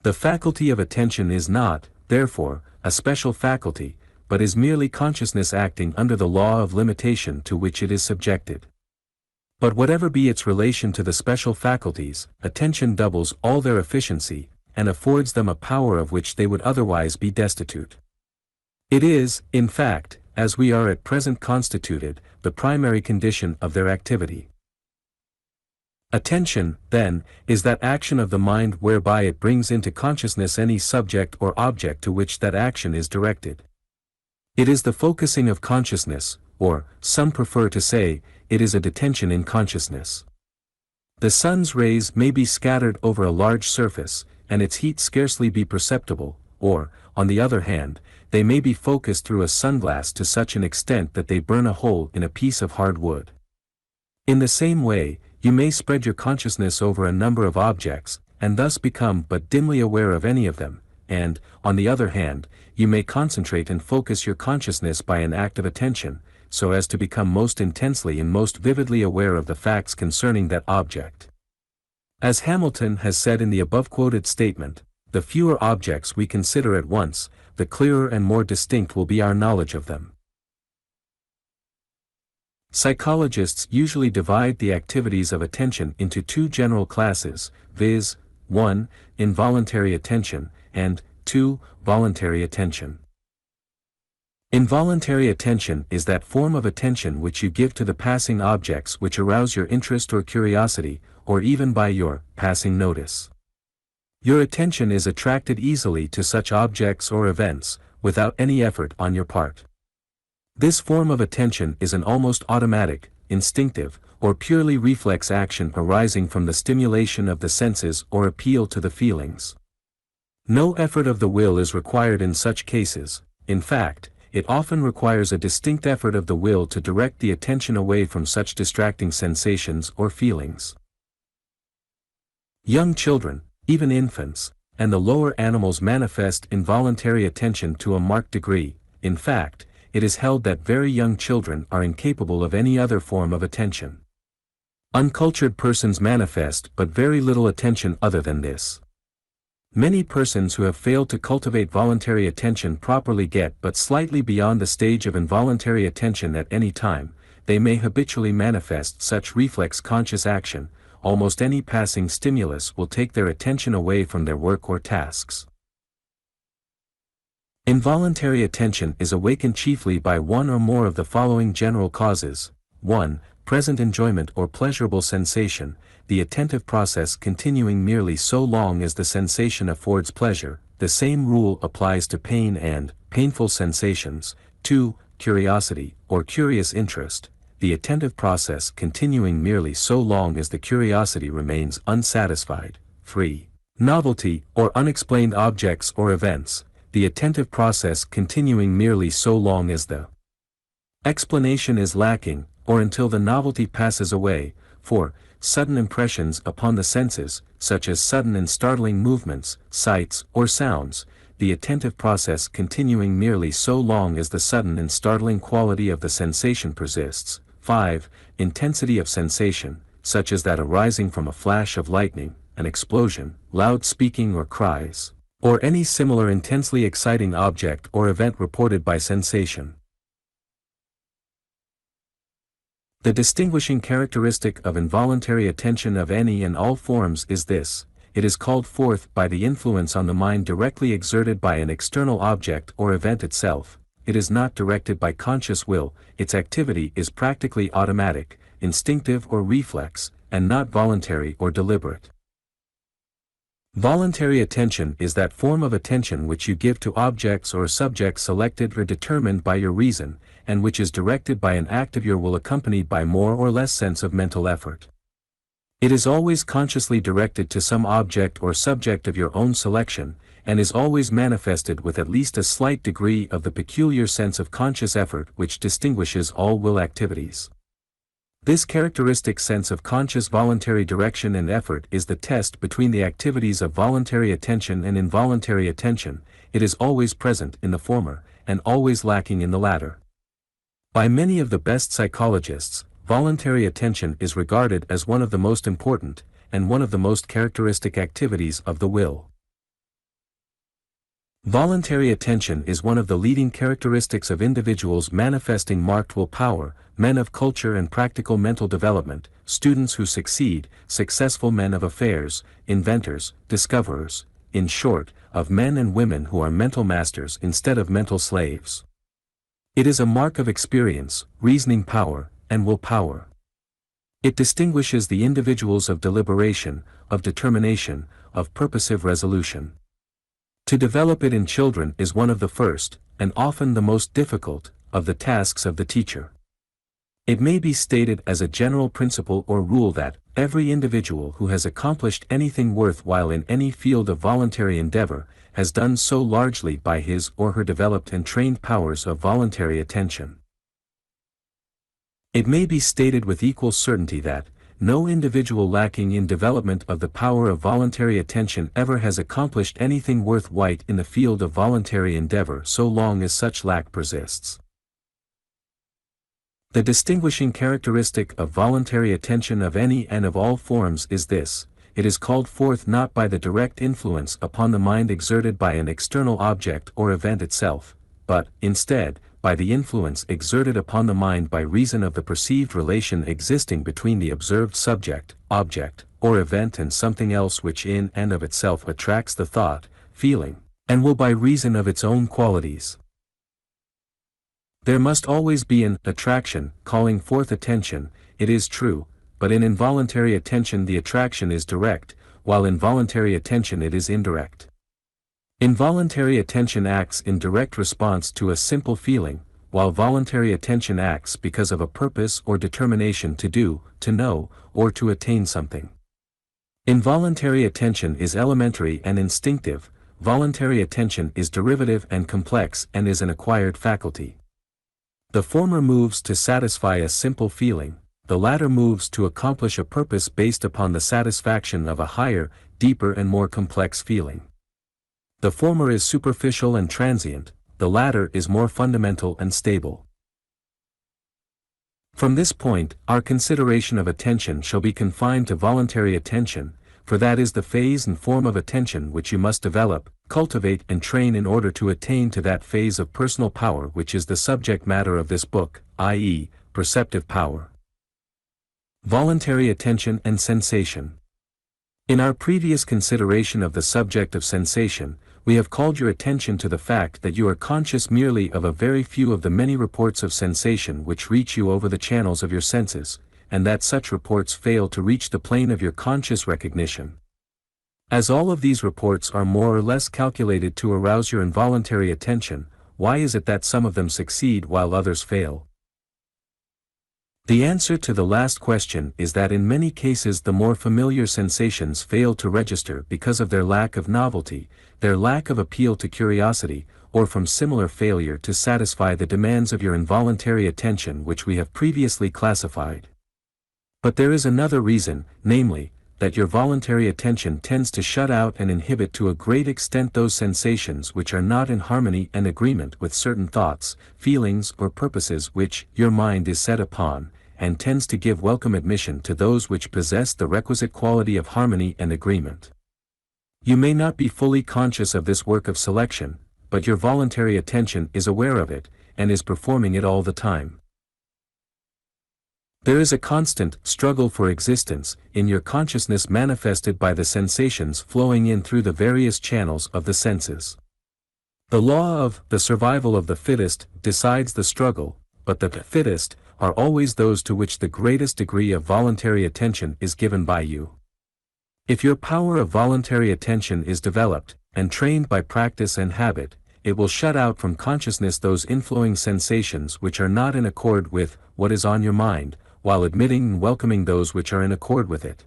The faculty of attention is not, therefore, a special faculty, but is merely consciousness acting under the law of limitation to which it is subjected. But whatever be its relation to the special faculties, attention doubles all their efficiency, and affords them a power of which they would otherwise be destitute. It is, in fact, as we are at present constituted, the primary condition of their activity. Attention, then, is that action of the mind whereby it brings into consciousness any subject or object to which that action is directed. It is the focusing of consciousness, or, some prefer to say, it is a detention in consciousness. The sun's rays may be scattered over a large surface, and its heat scarcely be perceptible, or, on the other hand, they may be focused through a sunglass to such an extent that they burn a hole in a piece of hard wood. In the same way, you may spread your consciousness over a number of objects, and thus become but dimly aware of any of them, and, on the other hand, you may concentrate and focus your consciousness by an act of attention, so as to become most intensely and most vividly aware of the facts concerning that object. As Hamilton has said in the above-quoted statement, the fewer objects we consider at once, the clearer and more distinct will be our knowledge of them. Psychologists usually divide the activities of attention into two general classes, viz., 1. Involuntary attention, and 2. Voluntary attention. Involuntary attention is that form of attention which you give to the passing objects which arouse your interest or curiosity, or even by your passing notice. Your attention is attracted easily to such objects or events, without any effort on your part. This form of attention is an almost automatic, instinctive, or purely reflex action arising from the stimulation of the senses or appeal to the feelings. No effort of the will is required in such cases. In fact, it often requires a distinct effort of the will to direct the attention away from such distracting sensations or feelings. Young children, even infants, and the lower animals manifest involuntary attention to a marked degree. In fact, it is held that very young children are incapable of any other form of attention. Uncultured persons manifest but very little attention other than this. Many persons who have failed to cultivate voluntary attention properly get but slightly beyond the stage of involuntary attention at any time. They may habitually manifest such reflex conscious action. Almost any passing stimulus will take their attention away from their work or tasks. Involuntary attention is awakened chiefly by one or more of the following general causes. 1. Present enjoyment or pleasurable sensation, the attentive process continuing merely so long as the sensation affords pleasure. The same rule applies to pain and painful sensations. 2. Curiosity or curious interest, the attentive process continuing merely so long as the curiosity remains unsatisfied. 3. Novelty or unexplained objects or events, the attentive process continuing merely so long as the explanation is lacking, or until the novelty passes away. 4. Sudden impressions upon the senses, such as sudden and startling movements, sights, or sounds, the attentive process continuing merely so long as the sudden and startling quality of the sensation persists. 5. Intensity of sensation, such as that arising from a flash of lightning, an explosion, loud speaking or cries, or any similar intensely exciting object or event reported by sensation. The distinguishing characteristic of involuntary attention of any and all forms is this: it is called forth by the influence on the mind directly exerted by an external object or event itself. It is not directed by conscious will, its activity is practically automatic, instinctive or reflex, and not voluntary or deliberate. Voluntary attention is that form of attention which you give to objects or subjects selected or determined by your reason, and which is directed by an act of your will accompanied by more or less sense of mental effort. It is always consciously directed to some object or subject of your own selection, and is always manifested with at least a slight degree of the peculiar sense of conscious effort which distinguishes all will activities. This characteristic sense of conscious voluntary direction and effort is the test between the activities of voluntary attention and involuntary attention. It is always present in the former, and always lacking in the latter. By many of the best psychologists, voluntary attention is regarded as one of the most important, and one of the most characteristic activities of the will. Voluntary attention is one of the leading characteristics of individuals manifesting marked willpower, men of culture and practical mental development, students who succeed, successful men of affairs, inventors, discoverers, in short, of men and women who are mental masters instead of mental slaves. It is a mark of experience, reasoning power, and willpower. It distinguishes the individuals of deliberation, of determination, of purposive resolution. To develop it in children is one of the first, and often the most difficult, of the tasks of the teacher. It may be stated as a general principle or rule that every individual who has accomplished anything worthwhile in any field of voluntary endeavor has done so largely by his or her developed and trained powers of voluntary attention. It may be stated with equal certainty that no individual lacking in development of the power of voluntary attention ever has accomplished anything worthwhile in the field of voluntary endeavor so long as such lack persists. The distinguishing characteristic of voluntary attention of any and of all forms is this: it is called forth not by the direct influence upon the mind exerted by an external object or event itself, but, instead, by the influence exerted upon the mind by reason of the perceived relation existing between the observed subject, object, or event and something else which in and of itself attracts the thought, feeling, and will by reason of its own qualities. There must always be an attraction, calling forth attention, it is true, but in involuntary attention the attraction is direct, while in voluntary attention it is indirect. Involuntary attention acts in direct response to a simple feeling, while voluntary attention acts because of a purpose or determination to do, to know, or to attain something. Involuntary attention is elementary and instinctive, voluntary attention is derivative and complex and is an acquired faculty. The former moves to satisfy a simple feeling, the latter moves to accomplish a purpose based upon the satisfaction of a higher, deeper and more complex feeling. The former is superficial and transient, the latter is more fundamental and stable. From this point, our consideration of attention shall be confined to voluntary attention, for that is the phase and form of attention which you must develop, cultivate and train in order to attain to that phase of personal power which is the subject matter of this book, i.e., perceptive power. Voluntary attention and sensation. In our previous consideration of the subject of sensation, we have called your attention to the fact that you are conscious merely of a very few of the many reports of sensation which reach you over the channels of your senses, and that such reports fail to reach the plane of your conscious recognition. As all of these reports are more or less calculated to arouse your involuntary attention, why is it that some of them succeed while others fail? The answer to the last question is that in many cases the more familiar sensations fail to register because of their lack of novelty, their lack of appeal to curiosity, or from similar failure to satisfy the demands of your involuntary attention which we have previously classified. But there is another reason, namely, that your voluntary attention tends to shut out and inhibit to a great extent those sensations which are not in harmony and agreement with certain thoughts, feelings or purposes which your mind is set upon, and tends to give welcome admission to those which possess the requisite quality of harmony and agreement. You may not be fully conscious of this work of selection, but your voluntary attention is aware of it, and is performing it all the time. There is a constant struggle for existence in your consciousness manifested by the sensations flowing in through the various channels of the senses. The law of the survival of the fittest decides the struggle, but the fittest are always those to which the greatest degree of voluntary attention is given by you. If your power of voluntary attention is developed, and trained by practice and habit, it will shut out from consciousness those inflowing sensations which are not in accord with what is on your mind, while admitting and welcoming those which are in accord with it.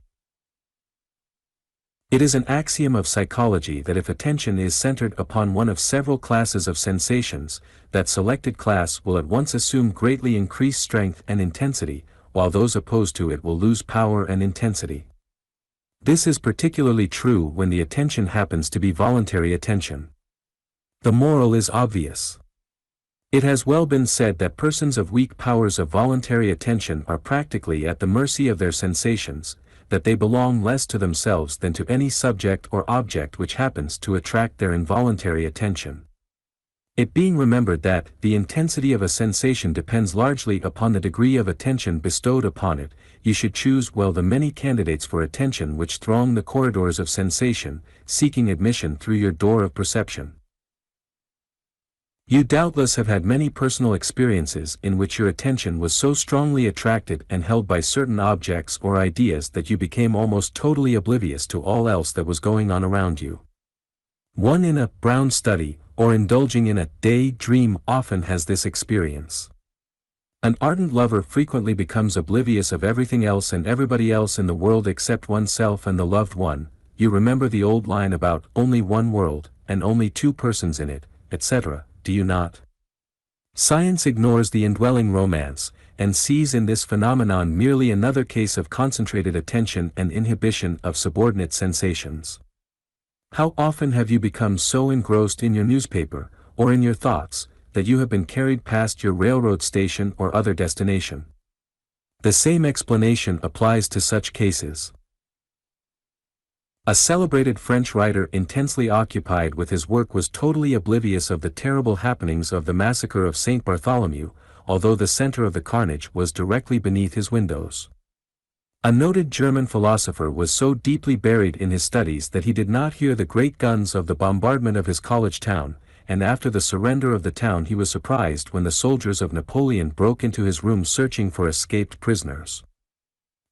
It is an axiom of psychology that if attention is centered upon one of several classes of sensations, that selected class will at once assume greatly increased strength and intensity, while those opposed to it will lose power and intensity. This is particularly true when the attention happens to be voluntary attention. The moral is obvious. It has well been said that persons of weak powers of voluntary attention are practically at the mercy of their sensations, that they belong less to themselves than to any subject or object which happens to attract their involuntary attention. It being remembered that the intensity of a sensation depends largely upon the degree of attention bestowed upon it, you should choose well the many candidates for attention which throng the corridors of sensation, seeking admission through your door of perception. You doubtless have had many personal experiences in which your attention was so strongly attracted and held by certain objects or ideas that you became almost totally oblivious to all else that was going on around you. One in a brown study, or indulging in a day-dream often has this experience. An ardent lover frequently becomes oblivious of everything else and everybody else in the world except oneself and the loved one. You remember the old line about only one world, and only two persons in it, etc., do you not? Science ignores the indwelling romance, and sees in this phenomenon merely another case of concentrated attention and inhibition of subordinate sensations. How often have you become so engrossed in your newspaper, or in your thoughts, that you have been carried past your railroad station or other destination? The same explanation applies to such cases. A celebrated French writer intensely occupied with his work was totally oblivious of the terrible happenings of the massacre of St. Bartholomew, although the center of the carnage was directly beneath his windows. A noted German philosopher was so deeply buried in his studies that he did not hear the great guns of the bombardment of his college town, and after the surrender of the town he was surprised when the soldiers of Napoleon broke into his room searching for escaped prisoners.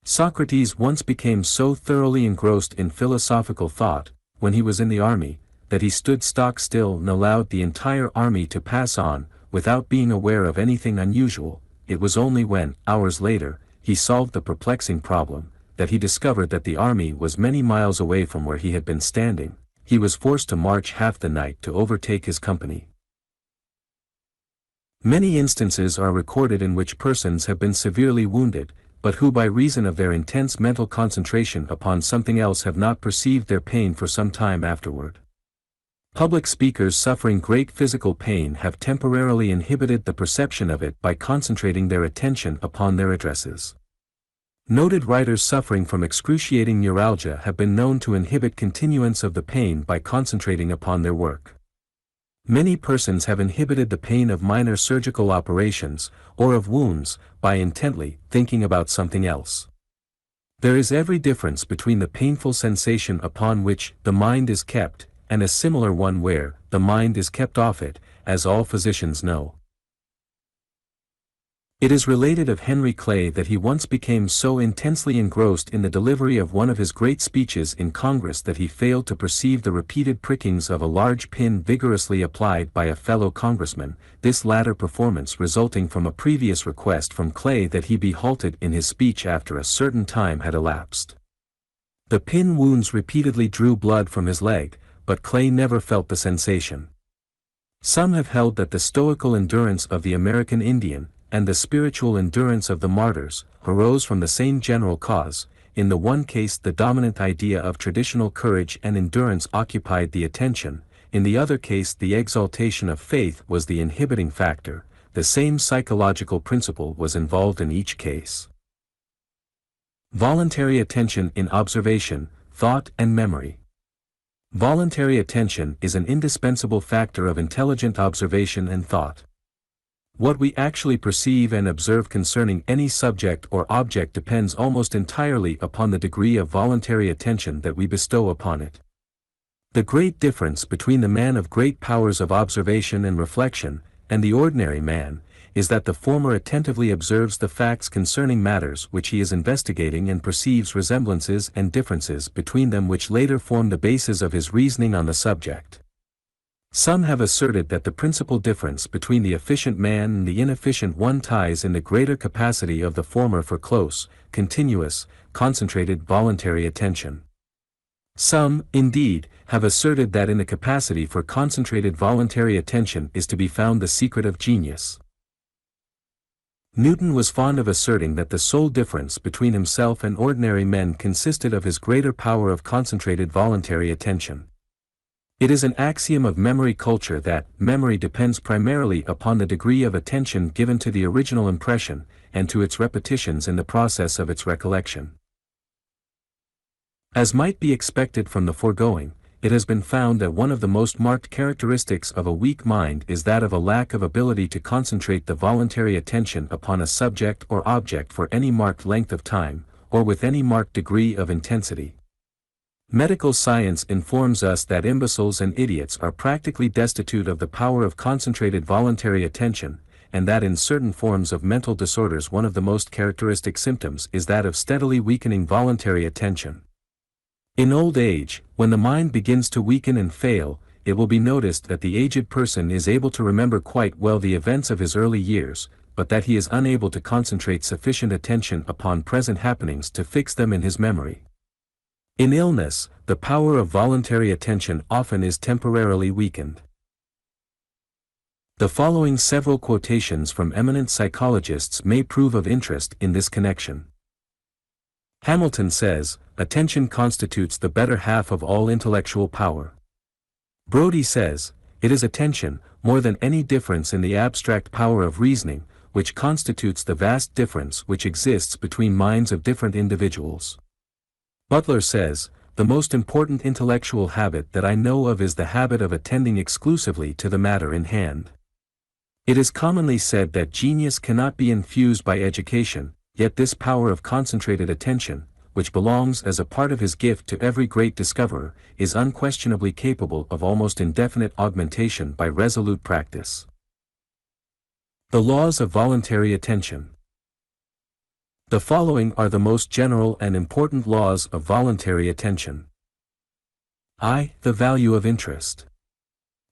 Socrates once became so thoroughly engrossed in philosophical thought, when he was in the army, that he stood stock still and allowed the entire army to pass on, without being aware of anything unusual. It was only when, hours later, he solved the perplexing problem, that he discovered that the army was many miles away from where he had been standing. He was forced to march half the night to overtake his company. Many instances are recorded in which persons have been severely wounded, but who by reason of their intense mental concentration upon something else have not perceived their pain for some time afterward. Public speakers suffering great physical pain have temporarily inhibited the perception of it by concentrating their attention upon their addresses. Noted writers suffering from excruciating neuralgia have been known to inhibit continuance of the pain by concentrating upon their work. Many persons have inhibited the pain of minor surgical operations, or of wounds, by intently thinking about something else. There is every difference between the painful sensation upon which the mind is kept, and a similar one where the mind is kept off it, as all physicians know. It is related of Henry Clay that he once became so intensely engrossed in the delivery of one of his great speeches in Congress that he failed to perceive the repeated prickings of a large pin vigorously applied by a fellow congressman, this latter performance resulting from a previous request from Clay that he be halted in his speech after a certain time had elapsed. The pin wounds repeatedly drew blood from his leg, but Clay never felt the sensation. Some have held that the stoical endurance of the American Indian, and the spiritual endurance of the martyrs, arose from the same general cause. In the one case the dominant idea of traditional courage and endurance occupied the attention, in the other case the exaltation of faith was the inhibiting factor. The same psychological principle was involved in each case. Voluntary attention in observation, thought and memory. Voluntary attention is an indispensable factor of intelligent observation and thought. What we actually perceive and observe concerning any subject or object depends almost entirely upon the degree of voluntary attention that we bestow upon it. The great difference between the man of great powers of observation and reflection, and the ordinary man, is that the former attentively observes the facts concerning matters which he is investigating and perceives resemblances and differences between them which later form the basis of his reasoning on the subject. Some have asserted that the principal difference between the efficient man and the inefficient one lies in the greater capacity of the former for close, continuous, concentrated voluntary attention. Some, indeed, have asserted that in the capacity for concentrated voluntary attention is to be found the secret of genius. Newton was fond of asserting that the sole difference between himself and ordinary men consisted of his greater power of concentrated voluntary attention. It is an axiom of memory culture that memory depends primarily upon the degree of attention given to the original impression, and to its repetitions in the process of its recollection. As might be expected from the foregoing, it has been found that one of the most marked characteristics of a weak mind is that of a lack of ability to concentrate the voluntary attention upon a subject or object for any marked length of time, or with any marked degree of intensity. Medical science informs us that imbeciles and idiots are practically destitute of the power of concentrated voluntary attention, and that in certain forms of mental disorders one of the most characteristic symptoms is that of steadily weakening voluntary attention. In old age, when the mind begins to weaken and fail, it will be noticed that the aged person is able to remember quite well the events of his early years, but that he is unable to concentrate sufficient attention upon present happenings to fix them in his memory. In illness, the power of voluntary attention often is temporarily weakened. The following several quotations from eminent psychologists may prove of interest in this connection. Hamilton says, "Attention constitutes the better half of all intellectual power." Brodie says, "It is attention, more than any difference in the abstract power of reasoning, which constitutes the vast difference which exists between minds of different individuals." Butler says, "The most important intellectual habit that I know of is the habit of attending exclusively to the matter in hand." It is commonly said that genius cannot be infused by education, yet this power of concentrated attention, which belongs as a part of his gift to every great discoverer, is unquestionably capable of almost indefinite augmentation by resolute practice. The laws of voluntary attention. The following are the most general and important laws of voluntary attention. I. The value of interest.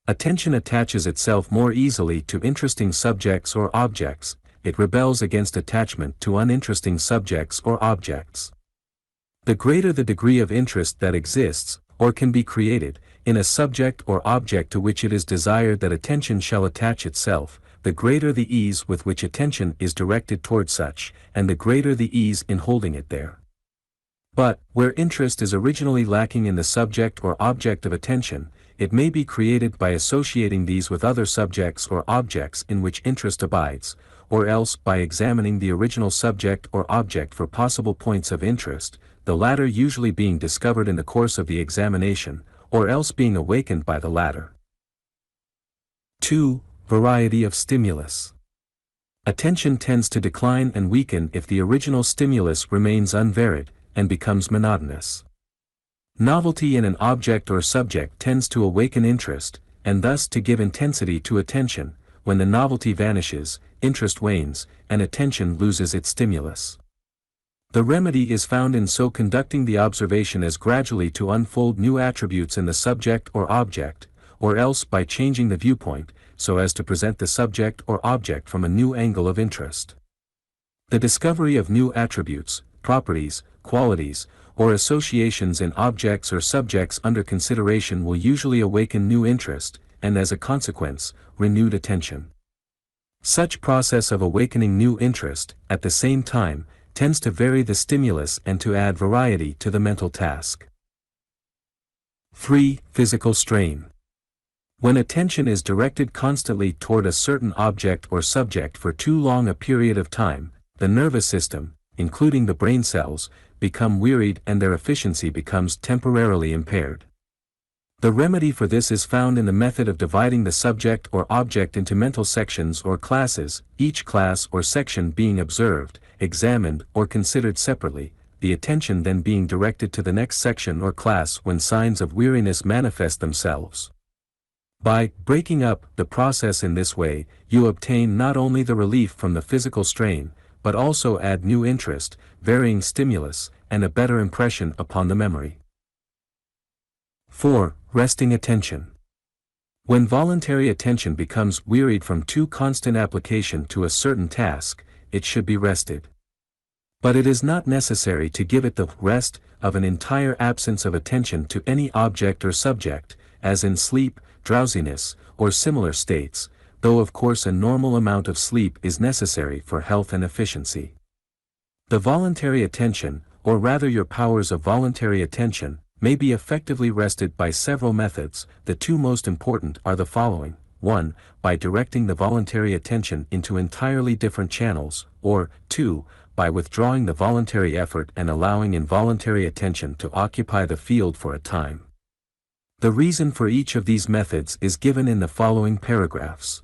Attention attaches itself more easily to interesting subjects or objects, it rebels against attachment to uninteresting subjects or objects. The greater the degree of interest that exists, or can be created, in a subject or object to which it is desired that attention shall attach itself, the greater the ease with which attention is directed toward such, and the greater the ease in holding it there. But, where interest is originally lacking in the subject or object of attention, it may be created by associating these with other subjects or objects in which interest abides, or else by examining the original subject or object for possible points of interest, the latter usually being discovered in the course of the examination, or else being awakened by the latter. 2. Variety of stimulus. Attention tends to decline and weaken if the original stimulus remains unvaried, and becomes monotonous. Novelty in an object or subject tends to awaken interest, and thus to give intensity to attention. When the novelty vanishes, interest wanes, and attention loses its stimulus. The remedy is found in so conducting the observation as gradually to unfold new attributes in the subject or object, or else by changing the viewpoint, so as to present the subject or object from a new angle of interest. The discovery of new attributes, properties, qualities, or associations in objects or subjects under consideration will usually awaken new interest, and as a consequence, renewed attention. Such process of awakening new interest, at the same time, tends to vary the stimulus and to add variety to the mental task. 3. Physical strain. When attention is directed constantly toward a certain object or subject for too long a period of time, the nervous system, including the brain cells, become wearied and their efficiency becomes temporarily impaired. The remedy for this is found in the method of dividing the subject or object into mental sections or classes, each class or section being observed, examined, or considered separately, the attention then being directed to the next section or class when signs of weariness manifest themselves. By breaking up the process in this way, you obtain not only the relief from the physical strain, but also add new interest, varying stimulus, and a better impression upon the memory. 4. Resting attention. When voluntary attention becomes wearied from too constant application to a certain task, it should be rested. But it is not necessary to give it the rest of an entire absence of attention to any object or subject, as in sleep, drowsiness, or similar states, though of course a normal amount of sleep is necessary for health and efficiency. The voluntary attention, or rather your powers of voluntary attention, may be effectively rested by several methods. The two most important are the following: 1. By directing the voluntary attention into entirely different channels, or 2. By withdrawing the voluntary effort and allowing involuntary attention to occupy the field for a time. The reason for each of these methods is given in the following paragraphs.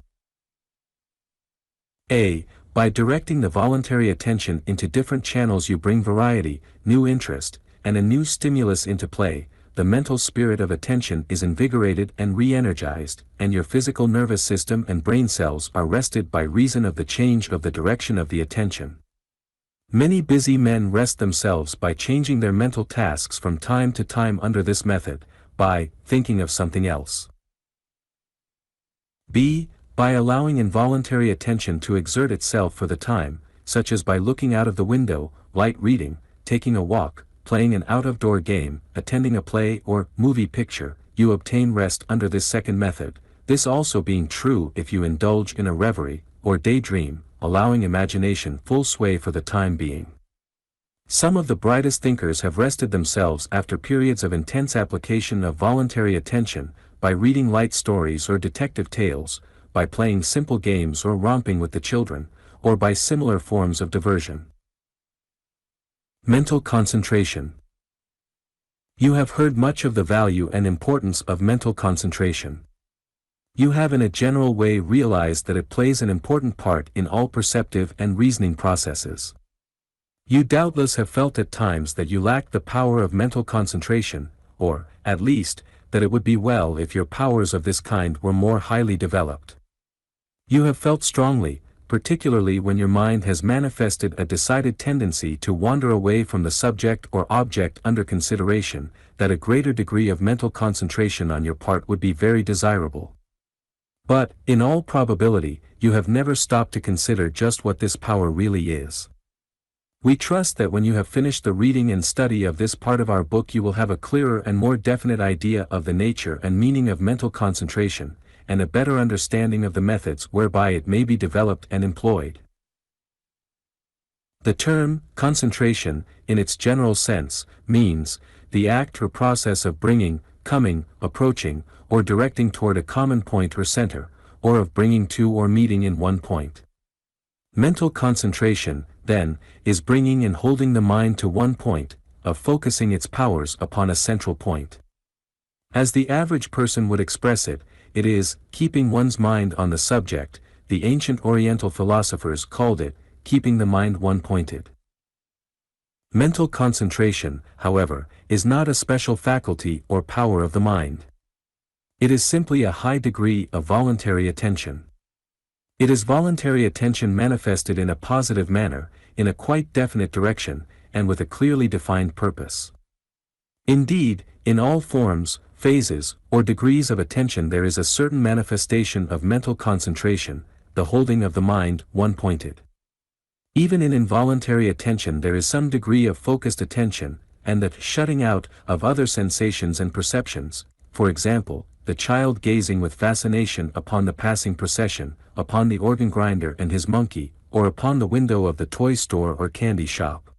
A. By directing the voluntary attention into different channels you bring variety, new interest, and a new stimulus into play. The mental spirit of attention is invigorated and re-energized, and your physical nervous system and brain cells are rested by reason of the change of the direction of the attention. Many busy men rest themselves by changing their mental tasks from time to time under this method, by thinking of something else. B. By allowing involuntary attention to exert itself for the time, such as by looking out of the window, light reading, taking a walk, playing an out-of-door game, attending a play or movie picture, you obtain rest under this second method, this also being true if you indulge in a reverie, or daydream, allowing imagination full sway for the time being. Some of the brightest thinkers have rested themselves after periods of intense application of voluntary attention, by reading light stories or detective tales, by playing simple games or romping with the children, or by similar forms of diversion. Mental concentration. You have heard much of the value and importance of mental concentration. You have in a general way realized that it plays an important part in all perceptive and reasoning processes. You doubtless have felt at times that you lack the power of mental concentration, or, at least, that it would be well if your powers of this kind were more highly developed. You have felt strongly, particularly when your mind has manifested a decided tendency to wander away from the subject or object under consideration, that a greater degree of mental concentration on your part would be very desirable. But, in all probability, you have never stopped to consider just what this power really is. We trust that when you have finished the reading and study of this part of our book you will have a clearer and more definite idea of the nature and meaning of mental concentration, and a better understanding of the methods whereby it may be developed and employed. The term, concentration, in its general sense, means the act or process of bringing, coming, approaching, or directing toward a common point or center, or of bringing to or meeting in one point. Mental concentration, then, is bringing and holding the mind to one point, of focusing its powers upon a central point. As the average person would express it, it is keeping one's mind on the subject. The ancient Oriental philosophers called it keeping the mind one-pointed. Mental concentration, however, is not a special faculty or power of the mind. It is simply a high degree of voluntary attention. It is voluntary attention manifested in a positive manner, in a quite definite direction, and with a clearly defined purpose. Indeed, in all forms, phases, or degrees of attention there is a certain manifestation of mental concentration, the holding of the mind one-pointed. Even in involuntary attention there is some degree of focused attention, and the shutting out of other sensations and perceptions, for example, the child gazing with fascination upon the passing procession, upon the organ grinder and his monkey, or upon the window of the toy store or candy shop.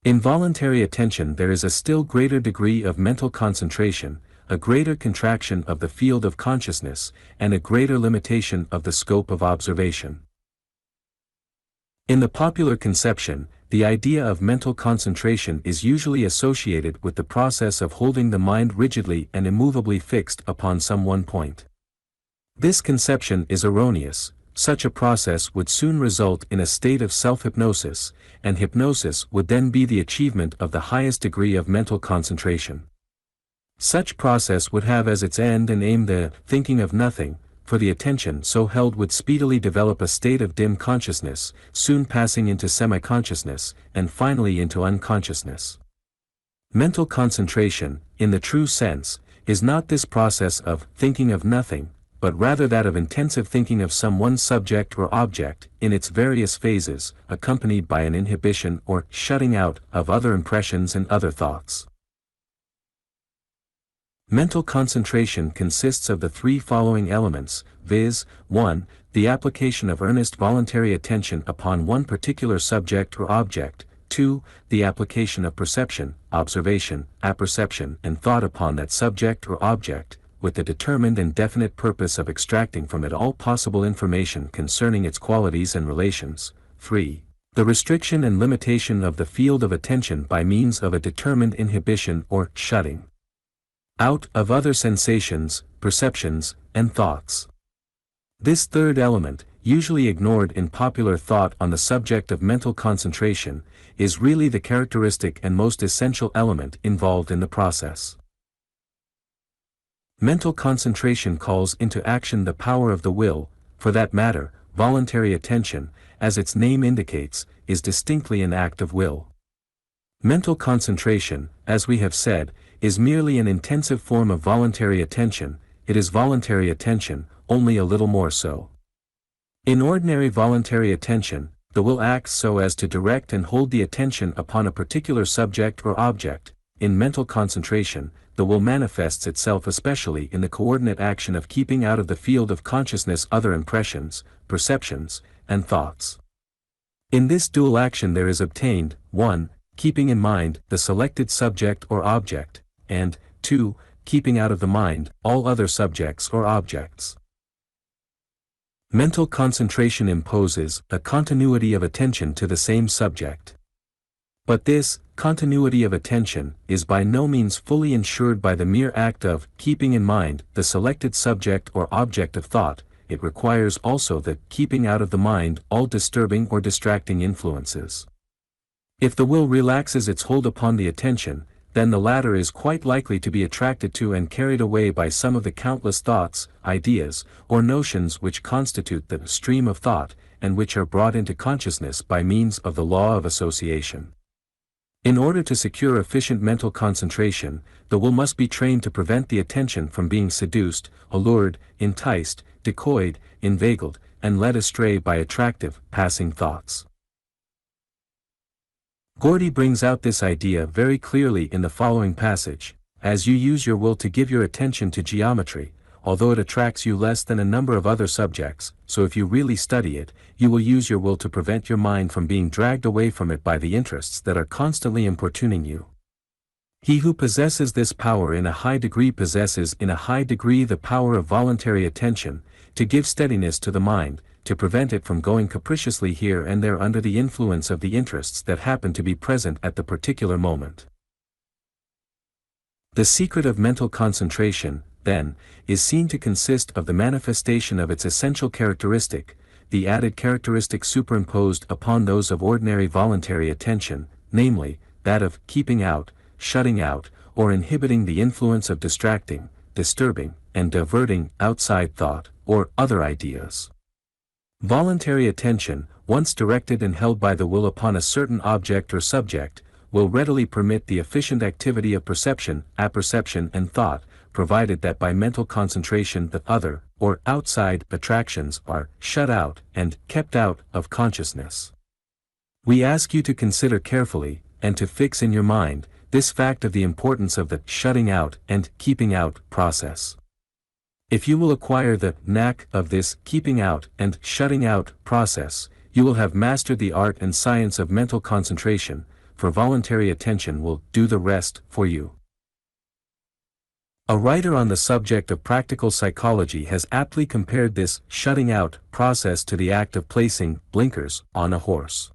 In voluntary attention there is a still greater degree of mental concentration, a greater contraction of the field of consciousness, and a greater limitation of the scope of observation. In the popular conception, the idea of mental concentration is usually associated with the process of holding the mind rigidly and immovably fixed upon some one point. This conception is erroneous. Such a process would soon result in a state of self-hypnosis, and hypnosis would then be the achievement of the highest degree of mental concentration. Such process would have as its end and aim the thinking of nothing, for the attention so held would speedily develop a state of dim consciousness, soon passing into semi-consciousness, and finally into unconsciousness. Mental concentration, in the true sense, is not this process of thinking of nothing, but rather that of intensive thinking of some one subject or object, in its various phases, accompanied by an inhibition or shutting out of other impressions and other thoughts. Mental concentration consists of the three following elements, viz., 1. The application of earnest voluntary attention upon one particular subject or object, 2. The application of perception, observation, apperception and thought upon that subject or object, with the determined and definite purpose of extracting from it all possible information concerning its qualities and relations, 3. The restriction and limitation of the field of attention by means of a determined inhibition or shutting out of other sensations, perceptions, and thoughts. This third element, usually ignored in popular thought on the subject of mental concentration, is really the characteristic and most essential element involved in the process. Mental concentration calls into action the power of the will. For that matter, voluntary attention, as its name indicates, is distinctly an act of will. Mental concentration, as we have said, is merely an intensive form of voluntary attention. It is voluntary attention, only a little more so. In ordinary voluntary attention, the will acts so as to direct and hold the attention upon a particular subject or object. In mental concentration, the will manifests itself especially in the coordinate action of keeping out of the field of consciousness other impressions, perceptions, and thoughts. In this dual action there is obtained, 1. Keeping in mind the selected subject or object, and 2. Keeping out of the mind all other subjects or objects. Mental concentration imposes a continuity of attention to the same subject. But this continuity of attention is by no means fully ensured by the mere act of keeping in mind the selected subject or object of thought. It requires also the keeping out of the mind all disturbing or distracting influences. If the will relaxes its hold upon the attention, then the latter is quite likely to be attracted to and carried away by some of the countless thoughts, ideas, or notions which constitute the stream of thought, and which are brought into consciousness by means of the law of association. In order to secure efficient mental concentration, the will must be trained to prevent the attention from being seduced, allured, enticed, decoyed, inveigled, and led astray by attractive, passing thoughts. Gordy brings out this idea very clearly in the following passage: as you use your will to give your attention to geometry, although it attracts you less than a number of other subjects, so if you really study it, you will use your will to prevent your mind from being dragged away from it by the interests that are constantly importuning you. He who possesses this power in a high degree possesses in a high degree the power of voluntary attention, to give steadiness to the mind, to prevent it from going capriciously here and there under the influence of the interests that happen to be present at the particular moment. The secret of mental concentration, then, is seen to consist of the manifestation of its essential characteristic, the added characteristic superimposed upon those of ordinary voluntary attention, namely, that of keeping out, shutting out, or inhibiting the influence of distracting, disturbing, and diverting outside thought, or other ideas. Voluntary attention, once directed and held by the will upon a certain object or subject, will readily permit the efficient activity of perception, apperception and thought, provided that by mental concentration the other, or outside, attractions are shut out and kept out of consciousness. We ask you to consider carefully, and to fix in your mind, this fact of the importance of the shutting out and keeping out process. If you will acquire the knack of this keeping out and shutting out process, you will have mastered the art and science of mental concentration, for voluntary attention will do the rest for you. A writer on the subject of practical psychology has aptly compared this shutting out process to the act of placing blinkers on a horse.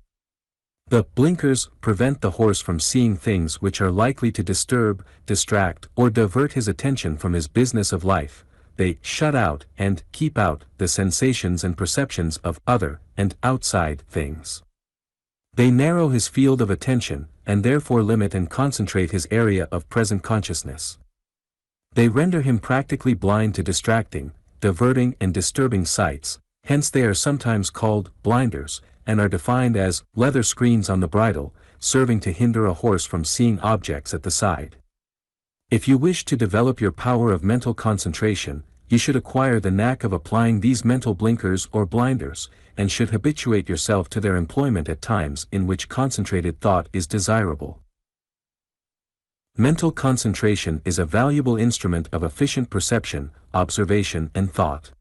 The blinkers prevent the horse from seeing things which are likely to disturb, distract, or divert his attention from his business of life. They shut out and keep out the sensations and perceptions of other and outside things. They narrow his field of attention, and therefore limit and concentrate his area of present consciousness. They render him practically blind to distracting, diverting and disturbing sights, hence they are sometimes called blinders, and are defined as leather screens on the bridle, serving to hinder a horse from seeing objects at the side. If you wish to develop your power of mental concentration, you should acquire the knack of applying these mental blinkers or blinders, and should habituate yourself to their employment at times in which concentrated thought is desirable. Mental concentration is a valuable instrument of efficient perception, observation and thought.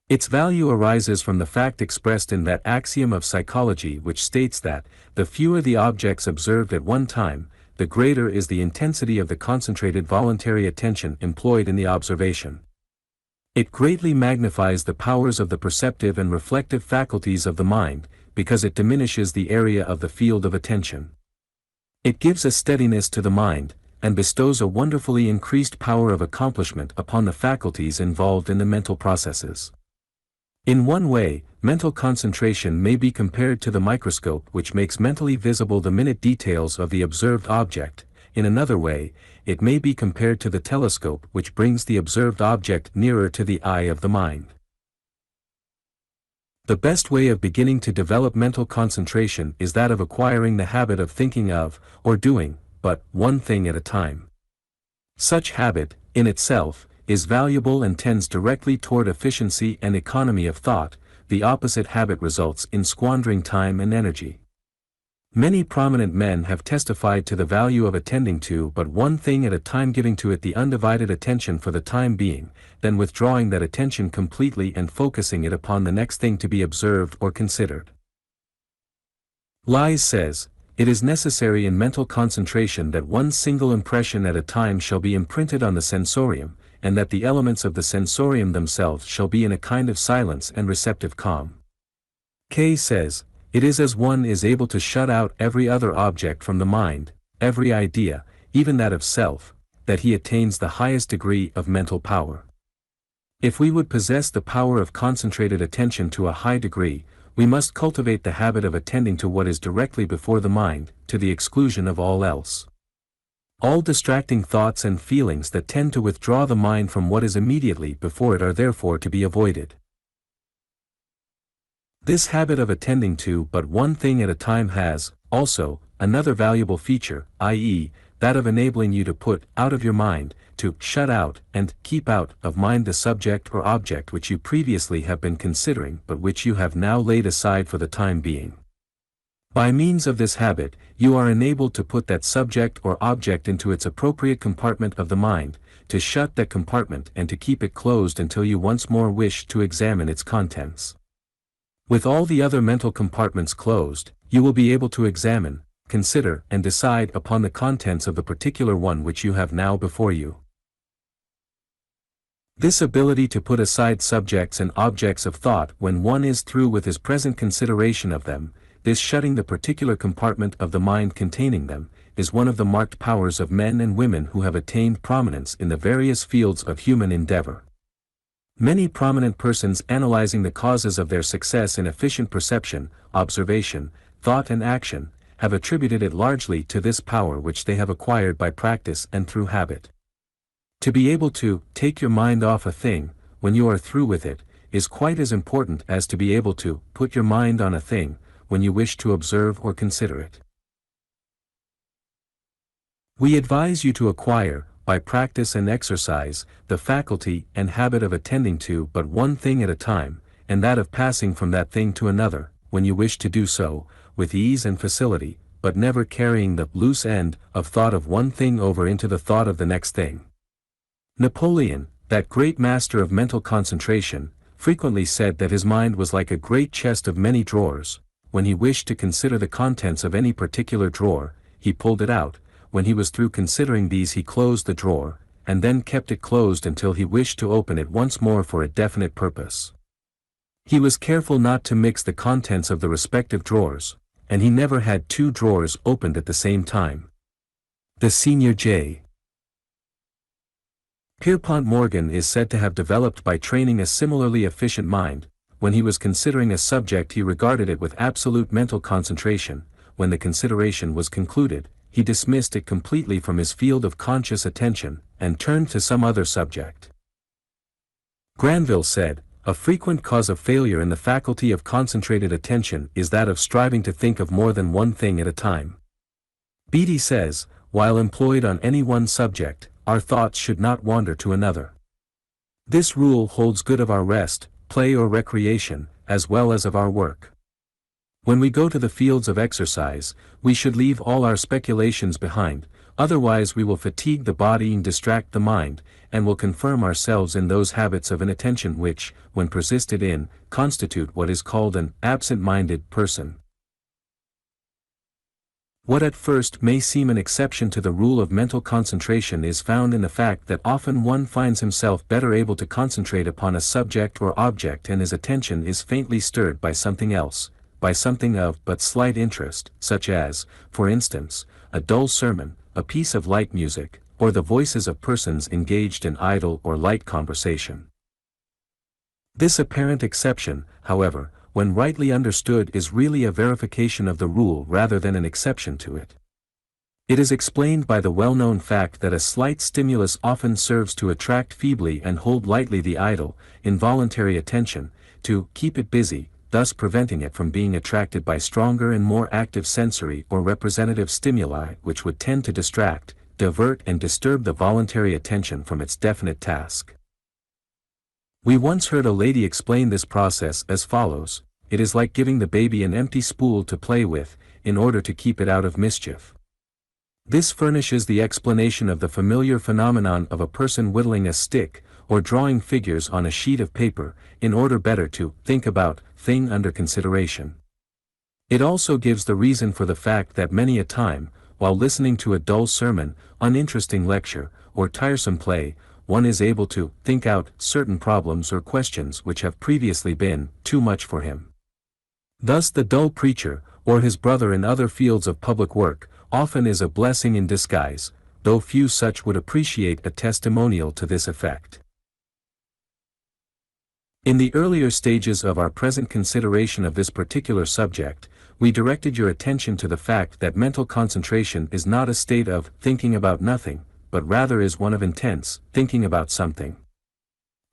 Its value arises from the fact expressed in that axiom of psychology which states that, the fewer the objects observed at one time, the greater is the intensity of the concentrated voluntary attention employed in the observation. It greatly magnifies the powers of the perceptive and reflective faculties of the mind, because it diminishes the area of the field of attention. It gives a steadiness to the mind, and bestows a wonderfully increased power of accomplishment upon the faculties involved in the mental processes. In one way, mental concentration may be compared to the microscope which makes mentally visible the minute details of the observed object. In another way, it may be compared to the telescope which brings the observed object nearer to the eye of the mind. The best way of beginning to develop mental concentration is that of acquiring the habit of thinking of, or doing, but one thing at a time. Such habit, in itself, is valuable and tends directly toward efficiency and economy of thought. The opposite habit results in squandering time and energy. Many prominent men have testified to the value of attending to but one thing at a time, giving to it the undivided attention for the time being, then withdrawing that attention completely and focusing it upon the next thing to be observed or considered. Lies says, "It is necessary in mental concentration that one single impression at a time shall be imprinted on the sensorium, and that the elements of the sensorium themselves shall be in a kind of silence and receptive calm." Kay says, "It is as one is able to shut out every other object from the mind, every idea, even that of self, that he attains the highest degree of mental power." If we would possess the power of concentrated attention to a high degree, we must cultivate the habit of attending to what is directly before the mind, to the exclusion of all else. All distracting thoughts and feelings that tend to withdraw the mind from what is immediately before it are therefore to be avoided. This habit of attending to but one thing at a time has, also, another valuable feature, i.e., that of enabling you to put out of your mind, to shut out and keep out of mind the subject or object which you previously have been considering but which you have now laid aside for the time being. By means of this habit, you are enabled to put that subject or object into its appropriate compartment of the mind, to shut that compartment and to keep it closed until you once more wish to examine its contents. With all the other mental compartments closed, you will be able to examine, consider and decide upon the contents of the particular one which you have now before you. This ability to put aside subjects and objects of thought when one is through with his present consideration of them, this shutting the particular compartment of the mind containing them, is one of the marked powers of men and women who have attained prominence in the various fields of human endeavor. Many prominent persons analyzing the causes of their success in efficient perception, observation, thought and action, have attributed it largely to this power which they have acquired by practice and through habit. To be able to take your mind off a thing, when you are through with it, is quite as important as to be able to put your mind on a thing, when you wish to observe or consider it. We advise you to acquire, by practice and exercise, the faculty and habit of attending to but one thing at a time, and that of passing from that thing to another, when you wish to do so, with ease and facility, but never carrying the loose end of thought of one thing over into the thought of the next thing. Napoleon, that great master of mental concentration, frequently said that his mind was like a great chest of many drawers. When he wished to consider the contents of any particular drawer, he pulled it out. When he was through considering these, he closed the drawer, and then kept it closed until he wished to open it once more for a definite purpose. He was careful not to mix the contents of the respective drawers, and he never had two drawers opened at the same time. The senior J. Pierpont Morgan is said to have developed by training a similarly efficient mind. When he was considering a subject, he regarded it with absolute mental concentration. When the consideration was concluded, he dismissed it completely from his field of conscious attention, and turned to some other subject. Granville said, "A frequent cause of failure in the faculty of concentrated attention is that of striving to think of more than one thing at a time." Beattie says, "While employed on any one subject, our thoughts should not wander to another. This rule holds good of our rest, play or recreation, as well as of our work. When we go to the fields of exercise, we should leave all our speculations behind, otherwise we will fatigue the body and distract the mind, and will confirm ourselves in those habits of inattention which, when persisted in, constitute what is called an absent-minded person." What at first may seem an exception to the rule of mental concentration is found in the fact that often one finds himself better able to concentrate upon a subject or object, and his attention is faintly stirred by something else, by something of but slight interest, such as, for instance, a dull sermon, a piece of light music, or the voices of persons engaged in idle or light conversation. This apparent exception, however, when rightly understood, is really a verification of the rule rather than an exception to it. It is explained by the well-known fact that a slight stimulus often serves to attract feebly and hold lightly the idle, involuntary attention, to keep it busy, thus preventing it from being attracted by stronger and more active sensory or representative stimuli which would tend to distract, divert and disturb the voluntary attention from its definite task. We once heard a lady explain this process as follows: "It is like giving the baby an empty spool to play with, in order to keep it out of mischief." This furnishes the explanation of the familiar phenomenon of a person whittling a stick, or drawing figures on a sheet of paper, in order better to think about thing under consideration. It also gives the reason for the fact that many a time, while listening to a dull sermon, uninteresting lecture, or tiresome play, one is able to think out certain problems or questions which have previously been too much for him. Thus the dull preacher, or his brother in other fields of public work, often is a blessing in disguise, though few such would appreciate a testimonial to this effect. In the earlier stages of our present consideration of this particular subject, we directed your attention to the fact that mental concentration is not a state of thinking about nothing, but rather is one of intense thinking about something.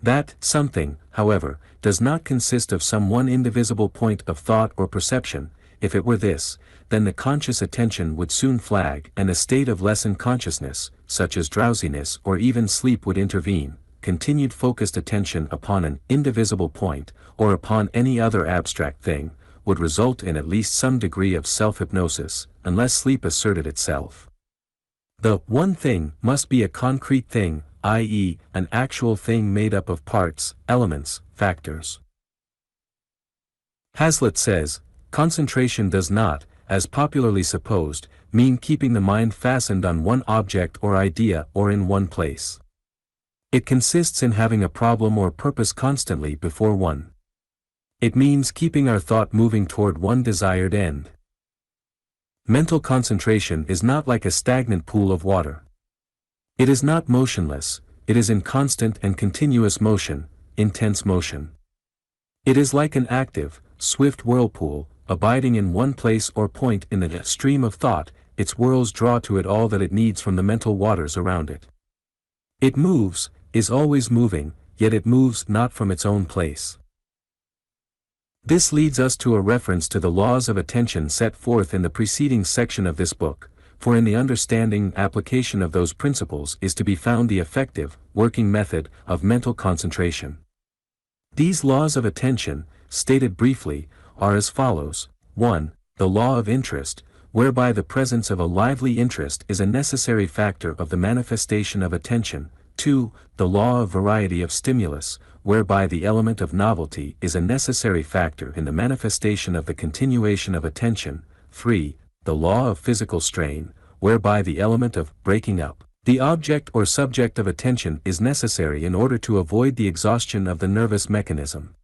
That something, however, does not consist of some one indivisible point of thought or perception. If it were this, then the conscious attention would soon flag, and a state of lessened consciousness, such as drowsiness or even sleep, would intervene. Continued focused attention upon an indivisible point, or upon any other abstract thing, would result in at least some degree of self-hypnosis, unless sleep asserted itself. The one thing must be a concrete thing, i.e., an actual thing made up of parts, elements, factors. Hazlitt says, "Concentration does not, as popularly supposed, mean keeping the mind fastened on one object or idea or in one place. It consists in having a problem or purpose constantly before one. It means keeping our thought moving toward one desired end. Mental concentration is not like a stagnant pool of water. It is not motionless, it is in constant and continuous motion, intense motion. It is like an active, swift whirlpool, abiding in one place or point in the stream of thought. Its whirls draw to it all that it needs from the mental waters around it. It moves, is always moving, yet it moves not from its own place." This leads us to a reference to the laws of attention set forth in the preceding section of this book, for in the understanding and application of those principles is to be found the effective, working method of mental concentration. These laws of attention, stated briefly, are as follows. 1. The law of interest, whereby the presence of a lively interest is a necessary factor of the manifestation of attention. 2. The law of variety of stimulus, whereby the element of novelty is a necessary factor in the manifestation of the continuation of attention. 3. The law of physical strain, whereby the element of breaking up the object or subject of attention is necessary in order to avoid the exhaustion of the nervous mechanism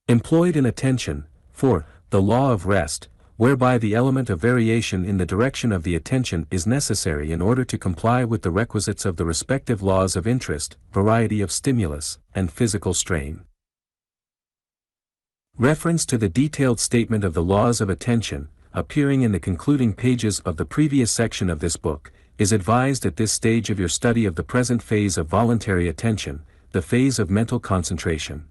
employed in attention. 4. The law of rest, whereby the element of variation in the direction of the attention is necessary in order to comply with the requisites of the respective laws of interest, variety of stimulus, and physical strain. Reference to the detailed statement of the laws of attention, appearing in the concluding pages of the previous section of this book, is advised at this stage of your study of the present phase of voluntary attention, the phase of mental concentration.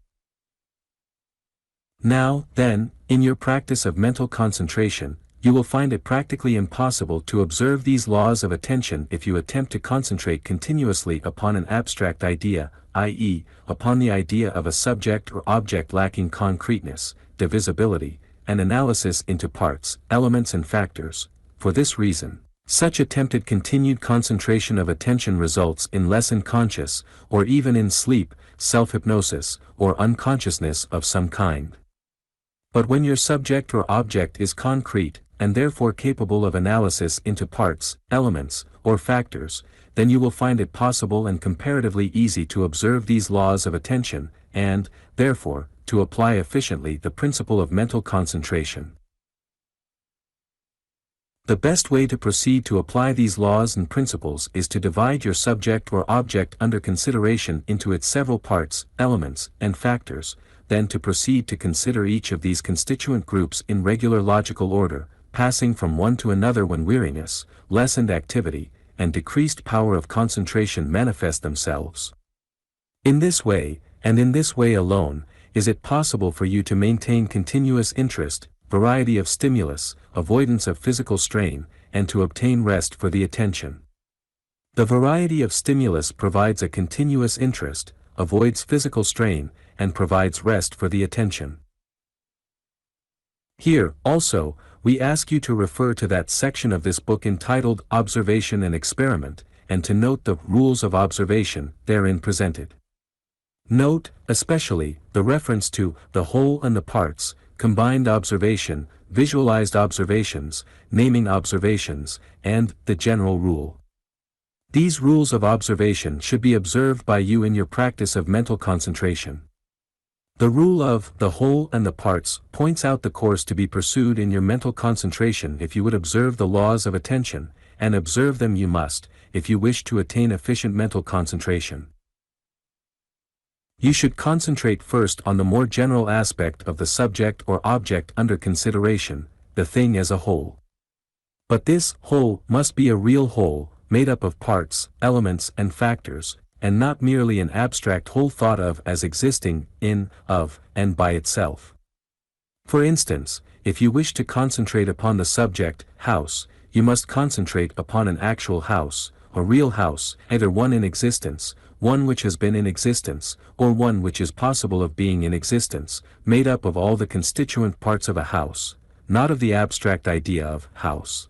Now, then, in your practice of mental concentration, you will find it practically impossible to observe these laws of attention if you attempt to concentrate continuously upon an abstract idea, i.e., upon the idea of a subject or object lacking concreteness, divisibility, and analysis into parts, elements and factors. For this reason, such attempted continued concentration of attention results in lessened conscious, or even in sleep, self-hypnosis, or unconsciousness of some kind. But when your subject or object is concrete, and therefore capable of analysis into parts, elements, or factors, then you will find it possible and comparatively easy to observe these laws of attention, and, therefore, to apply efficiently the principle of mental concentration. The best way to proceed to apply these laws and principles is to divide your subject or object under consideration into its several parts, elements, and factors, then to proceed to consider each of these constituent groups in regular logical order, passing from one to another when weariness, lessened activity, and decreased power of concentration manifest themselves. In this way, and in this way alone, is it possible for you to maintain continuous interest, variety of stimulus, avoidance of physical strain, and to obtain rest for the attention. The variety of stimulus provides a continuous interest, avoids physical strain, and provides rest for the attention. Here, also, we ask you to refer to that section of this book entitled Observation and Experiment, and to note the rules of observation therein presented. Note, especially, the reference to the whole and the parts, combined observation, visualized observations, naming observations, and the general rule. These rules of observation should be observed by you in your practice of mental concentration. The rule of the whole and the parts points out the course to be pursued in your mental concentration if you would observe the laws of attention, and observe them you must, if you wish to attain efficient mental concentration. You should concentrate first on the more general aspect of the subject or object under consideration, the thing as a whole. But this whole must be a real whole, made up of parts, elements and factors, and not merely an abstract whole thought of as existing, in, of, and by itself. For instance, if you wish to concentrate upon the subject, house, you must concentrate upon an actual house, a real house, either one in existence, one which has been in existence, or one which is possible of being in existence, made up of all the constituent parts of a house, not of the abstract idea of house.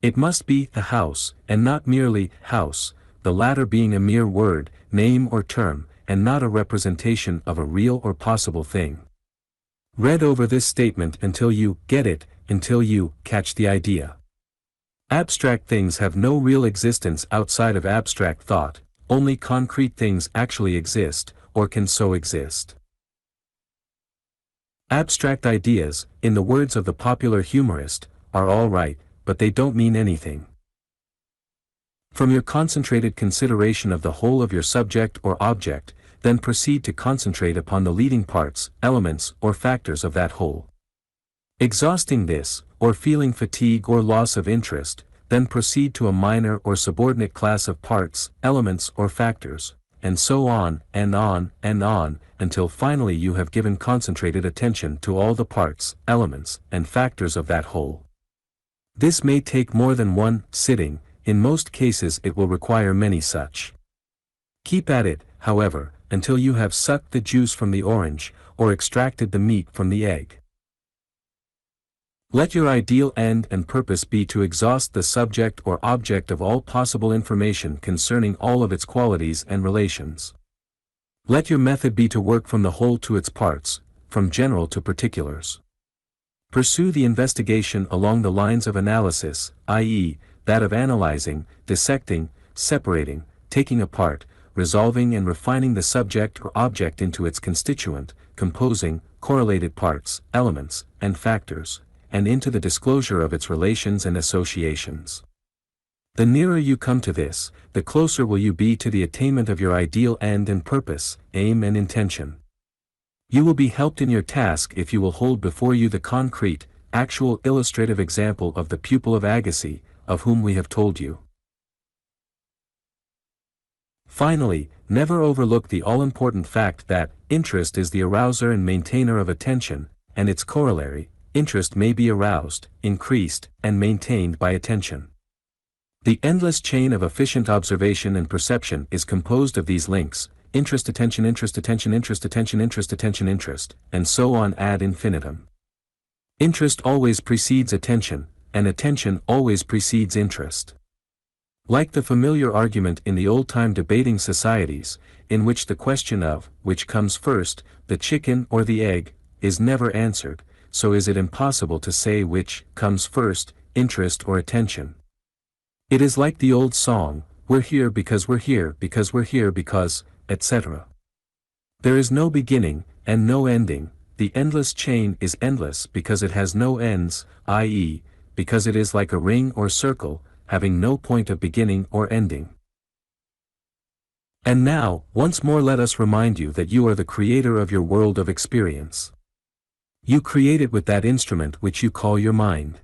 It must be the house, and not merely house, the latter being a mere word, name or term, and not a representation of a real or possible thing. Read over this statement until you get it, until you catch the idea. Abstract things have no real existence outside of abstract thought, only concrete things actually exist, or can so exist. Abstract ideas, in the words of the popular humorist, are all right, but they don't mean anything. From your concentrated consideration of the whole of your subject or object, then proceed to concentrate upon the leading parts, elements or factors of that whole. Exhausting this, or feeling fatigue or loss of interest, then proceed to a minor or subordinate class of parts, elements or factors, and so on, until finally you have given concentrated attention to all the parts, elements, and factors of that whole. This may take more than one sitting, in most cases it will require many such. Keep at it, however, until you have sucked the juice from the orange, or extracted the meat from the egg. Let your ideal end and purpose be to exhaust the subject or object of all possible information concerning all of its qualities and relations. Let your method be to work from the whole to its parts, from general to particulars. Pursue the investigation along the lines of analysis, i.e., that of analyzing, dissecting, separating, taking apart, resolving and refining the subject or object into its constituent, composing, correlated parts, elements, and factors, and into the disclosure of its relations and associations. The nearer you come to this, the closer will you be to the attainment of your ideal end and purpose, aim and intention. You will be helped in your task if you will hold before you the concrete, actual illustrative example of the pupil of Agassiz, of whom we have told you. Finally, never overlook the all-important fact that interest is the arouser and maintainer of attention, and its corollary, interest may be aroused, increased, and maintained by attention. The endless chain of efficient observation and perception is composed of these links: interest, attention, interest, attention, interest, attention, interest, attention, interest, and so on ad infinitum. Interest always precedes attention, and attention always precedes interest. Like the familiar argument in the old-time debating societies, in which the question of, which comes first, the chicken or the egg, is never answered, so is it impossible to say which comes first, interest or attention. It is like the old song, we're here because we're here because we're here because, etc. There is no beginning, and no ending. The endless chain is endless because it has no ends, i.e., because it is like a ring or circle, having no point of beginning or ending. And now, once more let us remind you that you are the creator of your world of experience. You create it with that instrument which you call your mind.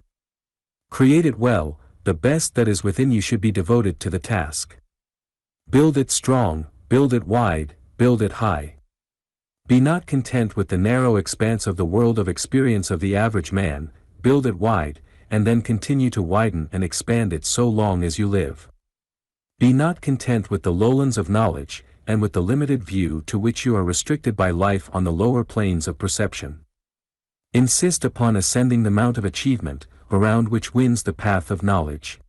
Create it well, the best that is within you should be devoted to the task. Build it strong, build it wide, build it high. Be not content with the narrow expanse of the world of experience of the average man, build it wide, and then continue to widen and expand it so long as you live. Be not content with the lowlands of knowledge, and with the limited view to which you are restricted by life on the lower planes of perception. Insist upon ascending the mount of achievement, around which winds the path of knowledge.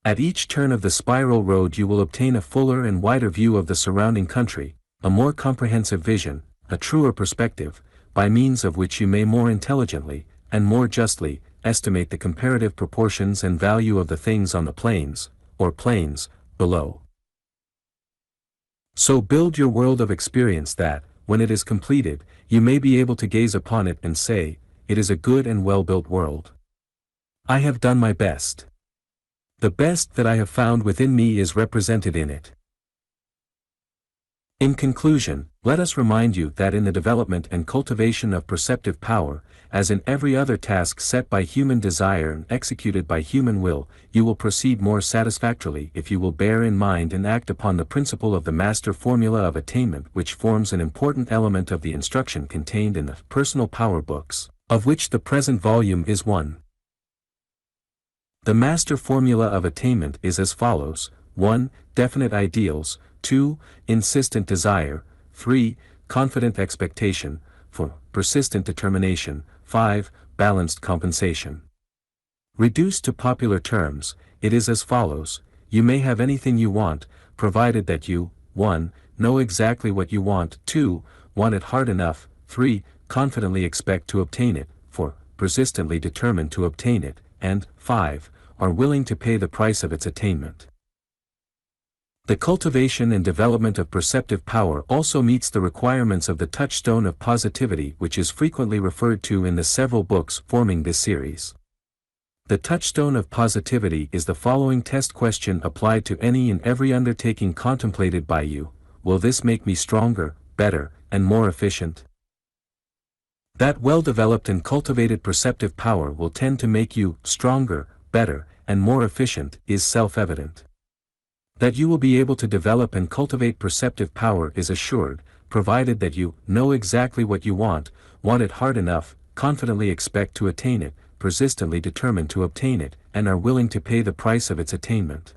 At each turn of the spiral road you will obtain a fuller and wider view of the surrounding country, a more comprehensive vision, a truer perspective, by means of which you may more intelligently, and more justly, estimate the comparative proportions and value of the things on the plains, or planes, below. So build your world of experience that, when it is completed, you may be able to gaze upon it and say, it is a good and well-built world. I have done my best. The best that I have found within me is represented in it. In conclusion, let us remind you that in the development and cultivation of perceptive power, as in every other task set by human desire and executed by human will, you will proceed more satisfactorily if you will bear in mind and act upon the principle of the master formula of attainment, which forms an important element of the instruction contained in the personal power books, of which the present volume is one. The master formula of attainment is as follows: 1. Definite ideals, 2. Insistent desire, 3. Confident expectation, 4. Persistent determination, 5. Balanced compensation. Reduced to popular terms, it is as follows: you may have anything you want, provided that you, 1. Know exactly what you want, 2. Want it hard enough, 3. Confidently expect to obtain it, 4. Persistently determined to obtain it, and 5. Are willing to pay the price of its attainment. The cultivation and development of perceptive power also meets the requirements of the touchstone of positivity, which is frequently referred to in the several books forming this series. The touchstone of positivity is the following test question applied to any and every undertaking contemplated by you: will this make me stronger, better, and more efficient? That well-developed and cultivated perceptive power will tend to make you stronger, better, and more efficient is self-evident. That you will be able to develop and cultivate perceptive power is assured, provided that you know exactly what you want it hard enough, confidently expect to attain it, persistently determined to obtain it, and are willing to pay the price of its attainment.